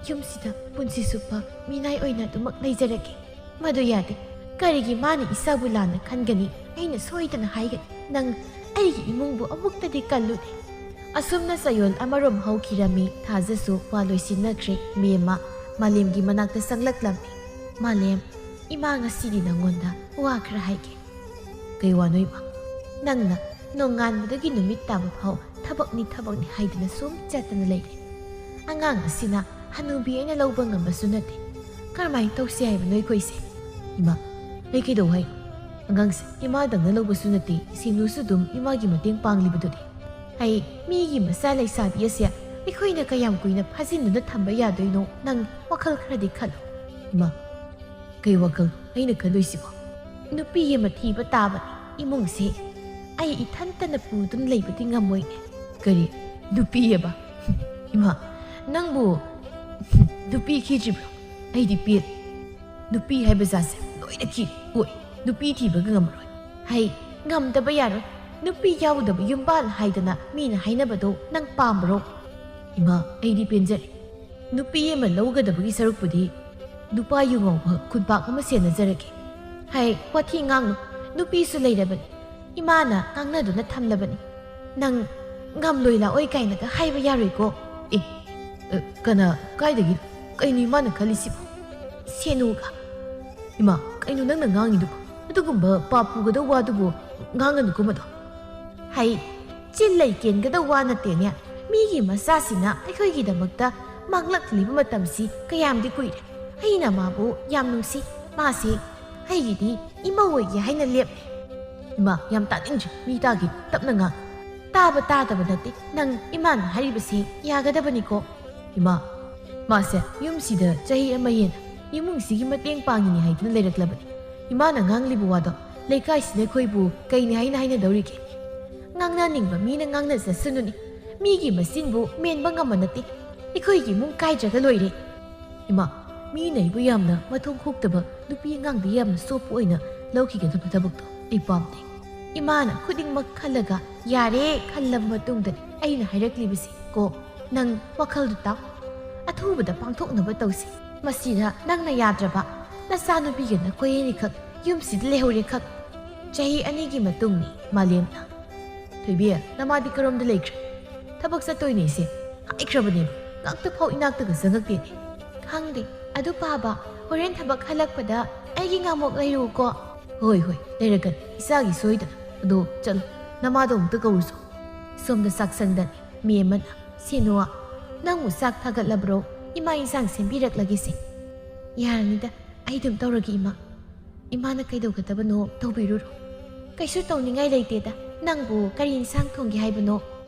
ꯌꯨꯝꯁꯤꯗ ꯄꯨꯟꯁꯤ ꯆꯨꯞꯄ ꯃꯤꯅꯥꯏ ꯑꯣꯏꯅ ꯑꯗꯨꯃꯛ ꯂꯩꯖꯔꯒꯦ ꯃꯗꯨ ꯌꯥꯗꯦ ꯀꯔꯤꯒꯤ ꯃꯥꯅ ꯏꯆꯥꯕꯨ ꯂꯥꯟꯅ ꯈꯟꯒꯅꯤ ꯑꯩꯅ ꯁꯣꯏꯗꯅ ꯍꯥꯏꯒꯅꯤ ꯅꯪ ꯑꯩꯒꯤ ꯏꯃꯨꯡꯕꯨ ꯑꯃꯨꯛꯇꯗꯤ ꯀꯜꯂꯨꯅꯦ ꯑꯁꯨꯝꯅ ꯆꯌꯣꯜ ꯑꯃꯔꯣꯝ ꯍꯧꯈꯤꯔꯝꯃꯤ ꯊꯥꯖꯁꯨ ꯋꯥ ꯂꯣꯏꯁꯤꯟꯅꯈ꯭ꯔꯦ ꯃꯤ ꯑꯃ ꯃꯥꯂꯦꯝꯒꯤ ꯃꯅꯥꯛꯇ ꯆꯪꯂꯛꯂꯝꯃꯤ ꯃꯥꯂꯦꯝ ꯏꯃꯥ ꯉꯁꯤꯗꯤ ꯅꯪꯉꯣꯟꯗ ꯋꯥ ꯈꯔ ꯍꯥꯏꯒꯦ ꯀꯩ ꯋꯥꯅꯣ ꯏꯃꯥ ꯅꯪꯅ ꯅꯣꯡꯉꯥꯟꯕꯗꯒꯤ ꯅꯨꯃꯤꯠ ꯇꯥꯕ ꯐꯥꯎ ꯊꯕꯛꯅꯤ ꯍꯥꯏꯗꯨꯅ ꯁꯨꯝ ꯆꯠꯇꯅ ꯂꯩꯔꯦ ꯑꯉꯥꯡ ꯑꯁꯤꯅ ꯍꯅꯨꯕꯤ ꯑꯩꯅ ꯂꯧꯕ ꯉꯝꯕꯁꯨ ꯅꯠꯇꯦ ꯀꯔꯝꯍꯥꯏꯅ ꯇꯧꯁꯤ ꯍꯥꯏꯕꯅꯣ ꯑꯩꯈꯣꯏꯁꯦ ꯏꯃꯥ ꯑꯩ ꯀꯩꯗꯧ ꯍꯥꯏ ꯑꯉꯥꯡꯁꯦ ꯏꯃꯥꯗꯪꯅ ꯂꯧꯕꯁꯨ ꯅꯠꯇꯦ ꯁꯤꯡꯅꯨꯁꯨ ꯑꯗꯨꯝ ꯏꯃꯥꯒꯤ ꯃꯇꯦꯡ ꯄꯥꯡꯂꯤꯕꯗꯨꯗꯤ ꯑꯩ ꯃꯤꯒꯤ ꯃꯆꯥ ꯂꯩꯁꯥꯕꯤ ꯑꯁꯦ ꯑꯩꯈꯣꯏꯅ ꯀꯌꯥꯝ ꯀꯨꯏꯅ ꯐꯥꯖꯤꯟꯗꯨꯅ ꯊꯝꯕ ꯌꯥꯗꯣꯏꯅꯣ ꯅꯪ ꯋꯥꯈꯜ ꯈꯔꯗꯤ ꯈꯜꯂꯨ ꯏꯃꯥ ꯀꯩ ꯋꯥꯈꯜ ꯑꯩꯅ ꯈꯜꯂꯣꯏꯁꯤꯕꯣ ꯅꯨꯄꯤ ꯑꯃ ꯊꯤꯕ ꯇꯥꯕꯅꯤ ꯏꯃꯨꯡꯁꯦ ꯑꯩ ꯏꯊꯟꯇꯅ ꯄꯨꯗꯨꯅ ꯂꯩꯕꯗꯤ ꯉꯝꯃꯣꯏꯅꯦ ꯀꯔꯤ ꯅꯨꯄꯤ ꯑꯕ ꯏꯃꯥ ꯅꯪꯕꯨ ꯅꯨꯄꯤ ꯈꯤꯗ꯭ꯔꯤꯕ꯭ꯔꯣ ꯑꯩꯗꯤ ꯄꯦꯠ ꯅꯨꯄꯤ ꯍꯥꯏꯕ ꯖꯥꯠꯁꯦ ꯂꯣꯏꯅ ꯈꯤꯔꯦ ꯍꯣꯏ ꯅꯨꯄꯤ ꯊꯤꯕꯒ ꯉꯝꯃꯔꯣꯏ ꯍꯩ ꯉꯝꯗꯕ ꯌꯥꯔꯣꯏ ꯅꯨꯄꯤ ꯌꯥꯎꯗꯕ ꯌꯨꯝꯕꯥꯜ ꯍꯥꯏꯗꯅ ꯃꯤꯅ ꯍꯥꯏꯅꯕꯗꯣ ꯅꯪ ꯄꯥꯝꯕ꯭ꯔꯣ ꯏꯃꯥ ꯑꯩꯗꯤ ꯄꯦꯟꯖꯔꯦ ꯅꯨꯄꯤ ꯑꯃ ꯂꯧꯒꯗꯕꯒꯤ ꯁꯔꯨꯛꯄꯨꯗꯤ ꯅꯨꯄꯥ ꯌꯨꯉꯧꯕ ꯈꯨꯠꯄꯥꯛ ꯑꯃ ꯁꯦꯟꯅꯖꯔꯒꯦ ꯍꯩ ꯋꯥꯊꯤ ꯉꯥꯡꯅꯨ ꯅꯨꯄꯤꯁꯨ ꯂꯩꯔꯕꯅꯤ ꯏꯃꯥꯅ ꯉꯥꯡꯅꯗꯨꯅ ꯊꯝꯂꯕꯅꯤ ꯅꯪ ꯉꯝꯂꯣꯏ ꯂꯥꯛꯑꯣꯏ ꯀꯥꯏꯅꯒ ꯍꯥꯏꯕ ꯌꯥꯔꯣꯏꯀꯣ ꯀꯅꯥ ꯀꯥꯏꯗꯒꯤ ꯀꯩꯅꯣ ꯏꯃꯥꯅ ꯈꯜꯂꯤꯁꯤꯕꯣ ꯁꯦꯅꯨꯒ ꯏꯃꯥ ꯀꯩꯅꯣ ꯅꯪꯅ ꯉꯥꯡꯉꯤꯗꯨꯕꯣ ꯑꯗꯨꯒꯨꯝꯕ ꯄꯥꯄꯨꯒꯗꯧ ꯋꯥꯗꯨꯕꯨ ꯉꯥꯡꯒꯅꯨꯀꯨꯝꯕꯗꯣ ꯍꯩ ꯆꯤꯟ ꯂꯩ ꯀꯦꯟꯒꯗꯧ ꯋꯥ ꯅꯠꯇꯦꯅꯦ ꯃꯤꯒꯤ ꯃꯆꯥꯁꯤꯅ ꯑꯩꯈꯣꯏꯒꯤꯗꯃꯛꯇ ꯃꯥꯡꯂꯛꯂꯤꯕ ꯃꯇꯝꯁꯤ ꯀꯌꯥꯝꯗꯤ ꯀꯨꯏꯔꯦ ꯑꯩꯅ ꯃꯥꯕꯨ ꯌꯥꯝ ꯅꯨꯡꯁꯤ ꯃꯥꯁꯤ ꯑꯩꯒꯤꯗꯤ ꯏꯃꯧ ꯑꯣꯏꯒꯦ ꯍꯥꯏꯅ ꯂꯦꯞꯂꯦ ꯏꯃꯥ ꯌꯥꯝ ꯇꯥꯅꯤꯡꯗ꯭ꯔꯦ ꯃꯤ ꯇꯥꯒꯤ ꯇꯞꯅ ꯉꯥꯡ ꯇꯥꯕ ꯇꯥꯗꯕ ꯅꯠꯇꯦ ꯅꯪ ꯏꯃꯥꯅ ꯍꯥꯏꯔꯤꯕꯁꯤ ꯌꯥꯒꯗꯕꯅꯤꯀꯣ ꯏꯃꯥ ꯃꯥꯁꯦ ꯌꯨꯝꯁꯤꯗ ꯆꯍꯤ ꯑꯃ ꯍꯦꯟꯅ ꯏꯃꯨꯡꯁꯤꯒꯤ ꯃꯇꯦꯡ ꯄꯥꯡꯉꯤꯅꯤ ꯍꯥꯏꯗꯨꯅ ꯂꯩꯔꯛꯂꯕꯅꯤ ꯏꯃꯥꯅ ꯉꯥꯡꯂꯤꯕ ꯋꯥꯗꯣ ꯂꯩꯀꯥꯏꯁꯤꯅ ꯑꯩꯈꯣꯏꯕꯨ ꯀꯩꯅꯤ ꯍꯥꯏꯅ ꯍꯥꯏꯅꯗꯧꯔꯤꯒꯦ ꯉꯥꯡꯅꯅꯤꯡꯕ ꯃꯤꯅ ꯉꯥꯡꯅꯖꯁꯅꯨꯅꯤ ꯃꯤꯒꯤ ꯃꯆꯤꯟꯕꯨ ꯃꯦꯟꯕ ꯉꯝꯕ ꯅꯠꯇꯦ ꯑꯩꯈꯣꯏꯒꯤ ꯏꯃꯨꯡ ꯀꯥꯏꯗ꯭ꯔꯒ ꯂꯣꯏꯔꯦ ꯏꯃꯥ ꯃꯤꯅ ꯑꯩꯕꯨ ꯌꯥꯝꯅ ꯃꯊꯣꯡ ꯍꯣꯛꯇꯕ ꯅꯨꯄꯤ ꯑꯉꯥꯡꯗ ꯌꯥꯝꯅ ꯆꯣꯞꯄ ꯑꯣꯏꯅ ꯂꯧꯈꯤꯒꯗꯕ ꯊꯕꯛꯇꯣ ꯑꯩ ꯄꯥꯝꯗꯦ ꯏꯃꯥꯅ ꯈꯨꯗꯤꯡꯃꯛ ꯈꯜꯂꯒ ꯌꯥꯔꯦ ꯈꯜꯂꯕ ꯃꯇꯨꯡꯗꯅꯤ ꯑꯩꯅ ꯍꯥꯏꯔꯛꯂꯤꯕꯁꯤ ꯀꯣ ꯅꯪ ꯋꯥꯈꯜꯗꯨ ꯇꯥꯎ ꯑꯊꯨꯕꯗ ꯄꯥꯡꯊꯣꯛꯅꯕ ꯇꯧꯁꯤ ꯃꯁꯤꯗ ꯅꯪꯅ ꯌꯥꯗ꯭ꯔꯕ ꯅꯆꯥꯅꯨꯄꯤꯒ ꯅꯈꯣꯏ ꯑꯅꯤꯈꯛ ꯌꯨꯝꯁꯤꯗ ꯂꯩꯍꯧꯔꯦ ꯈꯛ ꯆꯍꯤ 2ꯒꯤ ꯃꯇꯨꯡꯅꯤ ꯃꯥꯂꯦꯝꯅ ꯊꯣꯏꯕꯤ ꯅꯃꯥꯗꯤ ꯀꯔꯣꯝꯗ ꯂꯩꯈ꯭ꯔꯦ ꯊꯕꯛ ꯆꯠꯇꯣꯏꯅꯦꯁꯦ ꯍꯥꯏꯈ꯭ꯔꯕꯅꯦꯕ ꯉꯥꯛꯇ ꯐꯥꯎ ꯏꯅꯥꯛꯇꯒ ꯆꯪꯉꯛꯇꯦꯅꯦ ꯈꯪꯗꯦ ꯑꯗꯨ ꯄꯥꯕ ꯍꯣꯔꯦꯟ ꯊꯕꯛ ꯍꯜꯂꯛꯄꯗ ꯑꯩꯒꯤ ꯉꯥꯃꯣꯛ ꯂꯩꯔꯨꯀꯣ ꯍꯣꯏ ꯍꯣꯏ ꯂꯩꯔꯛꯀꯅꯤ ꯏꯆꯥꯒꯤ ꯁꯣꯏꯗꯅ ꯑꯗꯣ ꯆꯠꯂꯣ ꯅꯃꯥꯗꯣ ꯑꯃꯨꯛꯇ ꯀꯧꯔꯨꯁꯣ ꯁꯣꯝꯗ ꯆꯥꯛꯁꯪꯗꯅꯤ ꯃꯤ ꯑꯃꯅ ꯁꯦꯅꯨꯋꯥ ꯅꯪꯕꯨ ꯆꯥꯛ ꯊꯥꯒꯠꯂꯕ꯭ꯔꯣ ꯏꯃꯥ ꯏꯟꯁꯥꯡ ꯁꯦꯝꯕꯤꯔꯛꯂꯒꯦꯁꯦ ꯌꯥꯔꯅꯤꯗ ꯑꯩ ꯑꯗꯨꯝ ꯇꯧꯔꯒꯦ ꯏꯃꯥꯅ ꯀꯩꯗꯧꯒꯗꯕꯅꯣ ꯇꯧꯕꯤꯔꯨꯔꯣ ꯀꯩꯁꯨ ꯇꯧꯅꯤꯡꯉꯥꯏ ꯂꯩꯇꯦꯗ ꯅꯪꯕꯨ ꯀꯔꯤ ꯏꯟꯁꯥꯡ ꯊꯣꯡꯒꯦ ꯍꯥꯏꯕꯅꯣ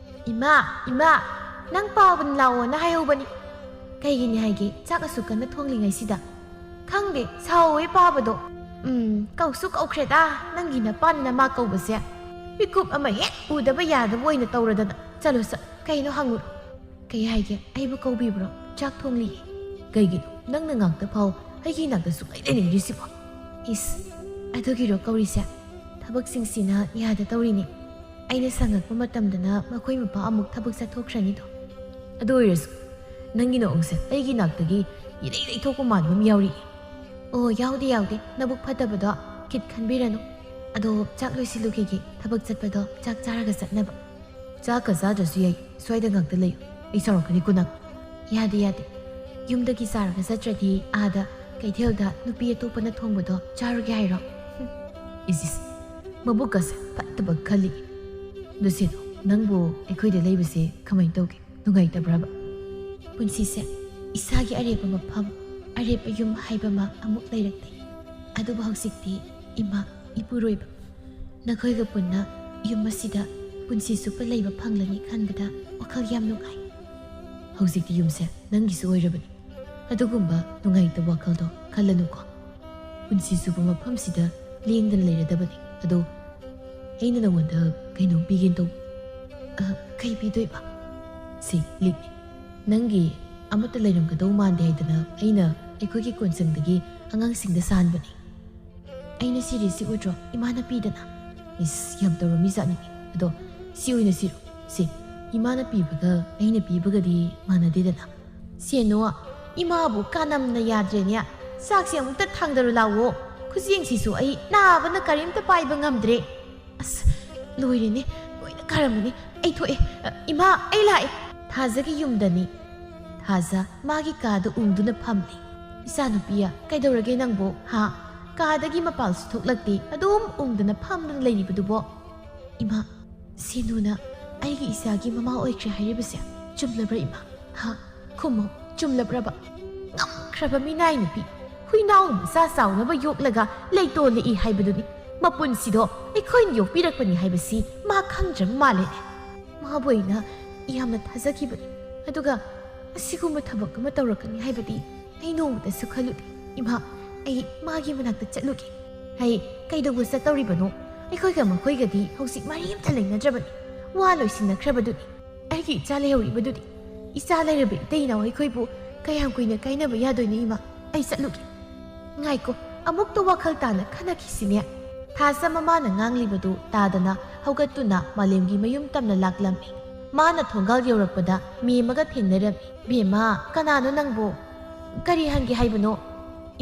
ꯏꯃꯥ ꯅꯪ ꯄꯥꯕꯅ ꯂꯥꯛꯑꯣꯅ ꯍꯥꯏꯍꯧꯕꯅꯤ ꯀꯩꯒꯤꯅꯤ ꯍꯥꯏꯒꯦ ꯆꯥꯛ ꯑꯁꯨꯛ ꯀꯟꯅ ꯊꯣꯡꯂꯤꯉꯩꯁꯤꯗ ꯈꯪꯗꯦ ꯁꯥꯎꯋꯦ ꯄꯥꯕꯗꯣ ꯀꯧꯁꯨ ꯀꯧꯈ꯭ꯔꯦꯗ ꯅꯪꯒꯤ ꯅꯄꯥꯅ ꯅꯃꯥ ꯀꯧꯕꯁꯦ ꯄꯤꯀꯨꯞ ꯑꯃ ꯍꯦꯛ ꯎꯗꯕ ꯌꯥꯗꯕ ꯑꯣꯏꯅ ꯇꯧꯔꯗꯅ ꯆꯠꯂꯣ ꯀꯩꯅꯣ ꯍꯪꯉꯨꯔꯣ ꯀꯩ ꯍꯥꯏꯒꯦ ꯑꯩꯕꯨ ꯀꯧꯕꯤꯕ꯭ꯔꯣ ꯆꯥꯛ ꯊꯣꯡꯂꯤꯌꯦ ꯀꯩꯒꯤꯅꯣ ꯅꯪꯅ ꯉꯥꯛꯇ ꯐꯥꯎ ꯑꯩꯒꯤ ꯅꯥꯛꯇ ꯁꯨꯡꯂꯩ ꯂꯩꯅꯤꯡꯗ꯭ꯔꯤꯁꯤꯕꯣ ꯏꯁ ꯑꯗꯨꯒꯤꯔꯣ ꯀꯧꯔꯤꯁꯦ ꯊꯕꯛꯁꯤꯡꯁꯤꯅ ꯌꯥꯗ ꯇꯧꯔꯤꯅꯦ ꯑꯩꯅ ꯁꯪꯉꯛꯄ ꯃꯇꯝꯗꯅ ꯃꯈꯣꯏ ꯃꯄꯥ ꯑꯃꯨꯛ ꯊꯕꯛ ꯆꯠꯊꯣꯛꯈ꯭ꯔꯅꯤꯗꯣ ꯑꯗꯨ ꯑꯣꯏꯔꯁꯨ ꯅꯪꯒꯤ ꯅꯑꯣꯡꯁꯦ ꯑꯩꯒꯤ ꯅꯥꯛꯇꯒꯤ ꯏꯔꯩ ꯂꯩꯊꯣꯛꯄ ꯃꯥꯟꯕ ꯑꯃ ꯌꯥꯎꯔꯤꯌꯦ ꯑꯣ ꯌꯥꯎꯗꯦ ꯅꯕꯨꯛ ꯐꯠꯇꯕꯗꯣ ꯈꯤꯠ ꯈꯟꯕꯤꯔꯅꯨ ꯑꯗꯣ ꯆꯥꯛ ꯂꯣꯏꯁꯤꯜꯂꯨꯈꯤꯒꯦ ꯊꯕꯛ ꯆꯠꯄꯗꯣ ꯆꯥꯛ ꯆꯥꯔꯒ ꯆꯠꯅꯕ ꯆꯥꯛꯀ ꯆꯥꯗ꯭ꯔꯁꯨ ꯌꯥꯏ ꯁ꯭ꯋꯥꯏꯗ ꯉꯥꯛꯇ ꯂꯩꯌꯨ ꯑꯩ ꯁꯥꯎꯔꯛꯀꯅꯤꯀꯣ ꯅꯪ ꯌꯥꯗꯦ ꯌꯨꯝꯗꯒꯤ ꯆꯥꯔꯒ ꯆꯠꯇ꯭ꯔꯗꯤ ꯑꯥꯗ ꯀꯩꯊꯦꯜꯗ ꯅꯨꯄꯤ ꯑꯇꯣꯞꯄꯅ ꯊꯣꯡꯕꯗꯣ ꯆꯥꯔꯨꯒꯦ ꯍꯥꯏꯔꯣ ꯏꯁ ꯃꯕꯨꯛꯀꯁꯦ ꯐꯠꯇꯕ ꯈꯜꯂꯤ ꯂꯨꯁꯤꯗꯣ ꯅꯪꯕꯨ ꯑꯩꯈꯣꯏꯗ ꯂꯩꯕꯁꯦ ꯀꯃꯥꯏꯅ ꯇꯧꯒꯦ ꯅꯨꯡꯉꯥꯏꯇꯕ꯭ꯔꯕ ꯄꯨꯟꯁꯤꯁꯦ ꯏꯁꯥꯒꯤ ꯑꯔꯦꯞꯄ ꯃꯐꯝ ꯑꯔꯦꯞꯄ ꯌꯨꯝ ꯍꯥꯏꯕ ꯑꯃ ꯑꯃꯨꯛ ꯂꯩꯔꯛꯇꯦ ꯑꯗꯨꯕꯨ ꯍꯧꯖꯤꯛꯇꯤ ꯏꯃꯥ ꯏꯄꯨꯔꯣꯏꯕ ꯅꯈꯣꯏꯒ ꯄꯨꯟꯅ ꯌꯨꯝ ꯑꯁꯤꯗ ꯄꯨꯟꯁꯤ ꯆꯨꯞꯄ ꯂꯩꯕ ꯐꯪꯂꯅꯤ ꯈꯟꯕꯗ ꯋꯥꯈꯜ ꯌꯥꯝ ꯅꯨꯡꯉꯥꯏ ꯍꯧꯖꯤꯛꯇꯤ ꯌꯨꯝꯁꯦ ꯅꯪꯒꯤꯁꯨ ꯑꯣꯏꯔꯕꯅꯤ ꯑꯗꯨꯒꯨꯝꯕ ꯅꯨꯡꯉꯥꯏꯇꯕ ꯋꯥꯈꯜꯗꯣ ꯈꯜꯂꯅꯨꯀꯣ ꯄꯨꯟꯁꯤ ꯆꯨꯞꯄ ꯃꯐꯝꯁꯤꯗ ꯂꯦꯡꯗꯅ ꯂꯩꯔꯗꯕꯅꯤ ꯑꯗꯣ ꯑꯩꯅ ꯅꯉꯣꯟꯗ ꯀꯩꯅꯣꯝ ꯄꯤꯒꯦꯅ ꯇꯧꯕ ꯀꯩ ꯄꯤꯗꯣꯏꯕ ꯁꯤ ꯂꯤꯛꯅꯤ ꯅꯪꯒꯤ ꯑꯃꯠꯇ ꯂꯩꯔꯝꯒꯗꯧ ꯃꯥꯟꯗꯦ ꯍꯥꯏꯗꯅ ꯑꯩꯅ ꯑꯩꯈꯣꯏꯒꯤ ꯀꯣꯟꯁꯪꯗꯒꯤ ꯑꯉꯥꯡꯁꯤꯡꯗ ꯁꯥꯍꯟꯕꯅꯤ ꯑꯩꯅ ꯁꯤꯔꯤꯁꯤ ꯎꯗ꯭ꯔꯣ ꯏꯃꯥꯅ ꯄꯤꯗꯅ ꯏꯁ ꯌꯥꯝ ꯇꯧꯔꯝꯃꯤ ꯖꯥꯠꯅꯤ ꯑꯗꯣ ꯁꯤ ꯑꯣꯏꯅ ꯁꯤꯔꯣ ꯁꯤ ꯏꯃꯥꯅ ꯄꯤꯕꯒ ꯑꯩꯅ ꯄꯤꯕꯒꯗꯤ ꯃꯥꯟꯅꯗꯦꯗꯅ ꯁꯦꯅꯣ ꯏꯃꯥꯕꯨ ꯀꯥꯅꯝꯅ ꯌꯥꯗ꯭ꯔꯦꯅꯦ ꯆꯥꯛꯁꯦ ꯑꯃꯨꯛꯇ ꯊꯥꯡꯗꯔꯨ ꯂꯥꯛꯑꯣ ꯈꯨꯖꯦꯡꯁꯤꯁꯨ ꯑꯩ ꯅꯥꯕꯅ ꯀꯔꯤꯝꯇ ꯄꯥꯏꯕ ꯉꯝꯗ꯭ꯔꯦ ꯑꯁ ꯂꯣꯏꯔꯦꯅꯦ ꯂꯣꯏꯅ ꯀꯥꯔꯝꯃꯅꯤ ꯑꯩ ꯊꯣꯛꯑꯦ ꯏꯃꯥ ꯑꯩ ꯂꯥꯛꯑꯦ ꯊꯥꯖꯒꯤ ꯌꯨꯝꯗꯅꯤ ꯊꯥꯖ ꯃꯥꯒꯤ ꯀꯥꯗ ꯎꯡꯗꯨꯅ ꯐꯝꯂꯤ ꯏꯆꯥꯅꯨꯄꯤꯌꯥ ꯀꯩꯗꯧꯔꯒꯦ ꯅꯪꯕꯨ ꯀꯥꯗꯒꯤ ꯃꯄꯥꯜꯁꯨ ꯊꯣꯛꯂꯛꯇꯦ ꯑꯗꯨꯝ ꯎꯡꯗꯨꯅ ꯐꯝꯗꯨꯅ ꯂꯩꯔꯤꯕꯗꯨꯕꯣ ꯏꯃꯥ ꯁꯦꯅꯨꯅ ꯑꯩꯒꯤ ꯏꯆꯥꯒꯤ ꯃꯃꯥ ꯑꯣꯏꯈ꯭ꯔꯦ ꯍꯥꯏꯔꯤꯕꯁꯦ ꯆꯨꯝꯂꯕ꯭ꯔꯥ ꯏꯃꯥ ꯈꯨꯝꯃꯣ ꯆꯨꯝꯂꯕ꯭ꯔꯕ ꯉꯝꯈ꯭ꯔꯕ ꯃꯤꯅꯥꯏ ꯅꯨꯄꯤ ꯍꯨꯏꯅꯥꯎ ꯃꯆꯥ ꯆꯥꯎꯅꯕ ꯌꯣꯛꯂꯒ ꯂꯩꯇꯣꯜꯂꯛꯏ ꯍꯥꯏꯕꯗꯨꯅꯤ ꯃꯄꯨꯟꯁꯤꯗꯣ ꯑꯩꯈꯣꯏꯅ ꯌꯣꯛꯄꯤꯔꯛꯄꯅꯤ ꯍꯥꯏꯕꯁꯤ ꯃꯥ ꯈꯪꯗ꯭ꯔꯕ ꯃꯥꯜꯂꯦꯅꯦ ꯃꯥꯕꯨ ꯑꯩꯅ ꯌꯥꯝꯅ ꯊꯥꯖꯈꯤꯕꯅꯤ ꯑꯗꯨꯒ ꯑꯁꯤꯒꯨꯝꯕ ꯊꯕꯛ ꯑꯃ ꯇꯧꯔꯛꯀꯅꯤ ꯍꯥꯏꯕꯗꯤ ꯑꯩ ꯅꯣꯡꯃꯇꯁꯨ ꯈꯜꯂꯨꯗꯦ ꯏꯃꯥ ꯑꯩ ꯃꯥꯒꯤ ꯃꯅꯥꯛꯇ ꯆꯠꯂꯨꯒꯦ ꯀꯩꯗꯧꯕ ꯆꯠꯇꯧꯔꯤꯕꯅꯣ ꯑꯩꯈꯣꯏꯒ ꯃꯈꯣꯏꯒꯗꯤ ꯍꯧꯖꯤꯛ ꯃꯔꯤ ꯑꯝꯇ ꯂꯩꯅꯗ꯭ꯔꯕꯅꯤ ꯋꯥ ꯂꯣꯏꯁꯤꯟꯅꯈ꯭ꯔꯕꯗꯨꯅꯤ ꯑꯩꯒꯤ ꯏꯆꯥ ꯂꯩꯍꯧꯔꯤꯕꯗꯨꯗꯤ ꯏꯆꯥ ꯂꯩꯔꯕ ꯏꯇꯩ ꯏꯅꯥꯎ ꯑꯩꯈꯣꯏꯕꯨ ꯀꯌꯥꯝ ꯀꯨꯏꯅ ꯀꯥꯏꯅꯕ ꯌꯥꯗꯣꯏꯅꯣ ꯏꯃꯥ ꯑꯩ ꯆꯠꯂꯨꯒꯦ ꯉꯥꯏꯀꯣ ꯑꯃꯨꯛꯇ ꯋꯥꯈꯜ ꯇꯥꯅ ꯈꯟꯅꯈꯤꯁꯤꯅꯦ ꯊꯥꯖ ꯃꯃꯥꯅ ꯉꯥꯡꯂꯤꯕꯗꯨ ꯇꯥꯗꯅ ꯍꯧꯒꯠꯇꯨꯅ ꯃꯥꯂꯦꯝꯒꯤ ꯃꯌꯨꯝ ꯇꯝꯅ ꯂꯥꯛꯂꯝꯃꯤ ꯃꯥꯅ ꯊꯣꯡꯒꯥꯜ ꯌꯧꯔꯛꯄꯗ ꯃꯦꯝꯃꯒ ꯊꯦꯡꯅꯔꯝꯃꯤ ꯕꯦꯝꯃ ꯀꯅꯥꯅꯣ ꯅꯪꯕꯨ ꯀꯔꯤ ꯍꯪꯒꯦ ꯍꯥꯏꯕꯅꯣ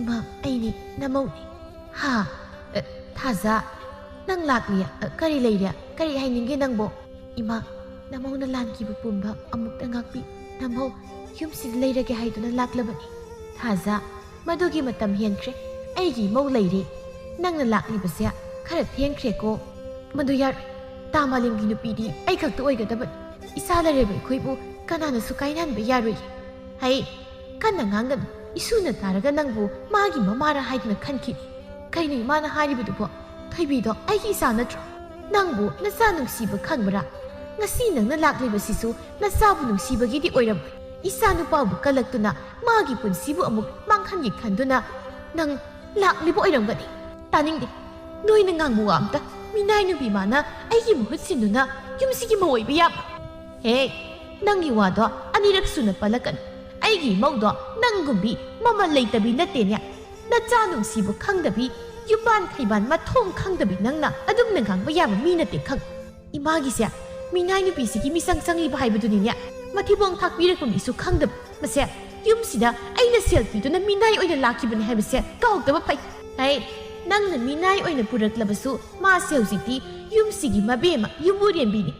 ꯏꯃꯥ ꯑꯩꯅꯤ ꯅꯃꯧꯅꯤ ꯊꯥꯖ ꯅꯪ ꯂꯥꯛꯂꯤ ꯀꯔꯤ ꯂꯩꯔꯦ ꯀꯔꯤ ꯍꯥꯏꯅꯤꯡꯒꯦ ꯅꯪꯕꯣ ꯏꯃꯥ ꯅꯃꯧꯅ ꯂꯥꯟꯈꯤꯕ ꯄꯨꯝꯕ ꯑꯃꯨꯛꯇ ꯉꯥꯛꯄꯤ ꯅꯃꯧ ꯌꯨꯝꯁꯤꯗ ꯂꯩꯔꯒꯦ ꯍꯥꯏꯗꯨꯅ ꯂꯥꯛꯂꯕꯅꯤ ꯊꯥꯖ ꯃꯗꯨꯒꯤ ꯃꯇꯝ ꯍꯦꯟꯈ꯭ꯔꯦ ꯑꯩꯒꯤ ꯏꯃꯧ ꯂꯩꯔꯦ ꯅꯪꯅ ꯂꯥꯛꯂꯤꯕꯁꯦ ꯈꯔ ꯊꯦꯡꯈ꯭ꯔꯦꯀꯣ ꯃꯗꯨ ꯌꯥꯔꯣꯏ ꯇꯥ ꯃꯥꯂꯦꯝꯒꯤ ꯅꯨꯄꯤꯗꯤ ꯑꯩ ꯈꯛꯇ ꯑꯣꯏꯒꯗꯕꯅꯤ ꯏꯁꯥ ꯂꯩꯔꯕ ꯑꯩꯈꯣꯏꯕꯨ ꯀꯅꯥꯅꯁꯨ ꯀꯥꯏꯅꯍꯟꯕ ꯌꯥꯔꯣꯏ ꯍꯩ ꯀꯟꯅ ꯉꯥꯡꯒꯅꯨ ꯏꯁꯨꯅ ꯇꯥꯔꯒ ꯅꯪꯕꯨ ꯃꯥꯒꯤ ꯃꯃꯥꯔ ꯍꯥꯏꯗꯨꯅ ꯈꯟꯈꯤꯅꯤ ꯀꯩꯅꯣ ꯏꯃꯥꯅ ꯍꯥꯏꯔꯤꯕꯗꯨꯕꯣ ꯊꯣꯏꯕꯤꯗꯣ ꯑꯩꯒꯤ ꯏꯆꯥ ꯅꯠꯇ꯭ꯔꯣ ꯅꯪꯕꯨ ꯅꯆꯥ ꯅꯨꯡꯁꯤꯕ ꯈꯪꯕ꯭ꯔꯥ ngasi nang nalaklibasisu nasabu nungsibagidi oiramoi isa nupabu kalaktuna magi punsibu amuk mangkhangi khanduna nang laklibo oiramgani taningdi noina ngangmu amta minai nubi mana aigi muhut sinduna yumsigi mawoiba yam he nangi wado anirak suna palakan aigi maudo nanggumbi mama leitabi natenya nacha nungsibu khangdabi yupan khaiban mathong khangdabi nangna adum nangangba yam mi nate khang imagi sia minai nupi sigi misang sangi bahai baduninya mathibong thakpirakun isu khangdab mase yumsida aina selfie duna minai oina lakibani haibase kaugdaba pai hai nangna minai oina puraklabasu ma seusiti yumsigi mabema yumurienbini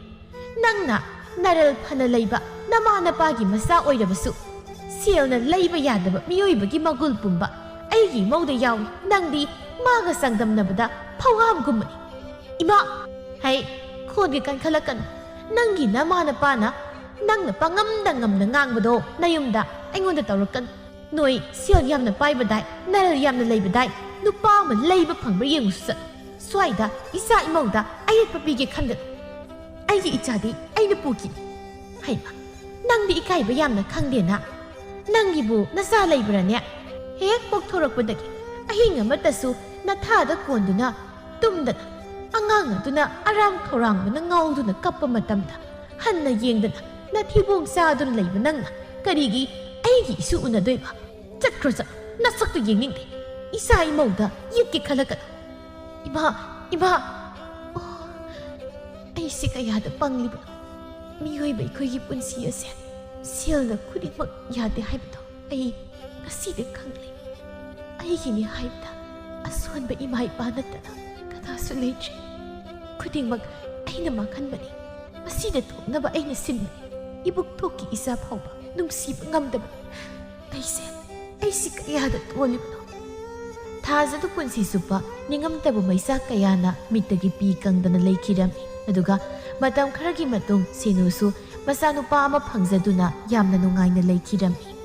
nangna naral phana leiba nama napagi masa oirabasu selna leiba yadaba miyoibagi magul pumba aigi mauda yawi nangdi maga sangdamnabada phawam gumani ima hai khongi kan khalakan nangi namana pana nangna pangamda ngamna ngangbado nayumda aingonda tawrakan noi sel yamna paibadai naral yamna leibadai nupa ma leiba phangba yengusa swaida isa imauda ayat papige khangat aigi ichadi aina puki haima nangdi ikaiba yamna khangdena nangi bu nasa leibrane hek pokthorokpadagi ahinga matasu nathada konduna tumdana angang aduna aram thorang bana ngauduna kappa matamda hanna yengdana nathibong saadun leiba nangna karigi aigi isu unadoiba chatkrosa nasaktu yengningde isa imauda yikki khalaka iba ai sikayada pangliba miyoiba ikhoigi punsi ase selna khudikmak yade haibdo ai ngaside khangli aigini haibda asonba ima ipa natana kadasu leitri khudingmak aina manghanbani masida thoknaba aina simni ibuk thoki isa phawba nungsiba ngamdaba aisi kayada tolibno thazadu punsi supa ningamtaba maisa kayana mitagi pi kangdana leikirami aduga matam kharagi matung senusu masanupa ama phangjaduna yamna nungaina leikirami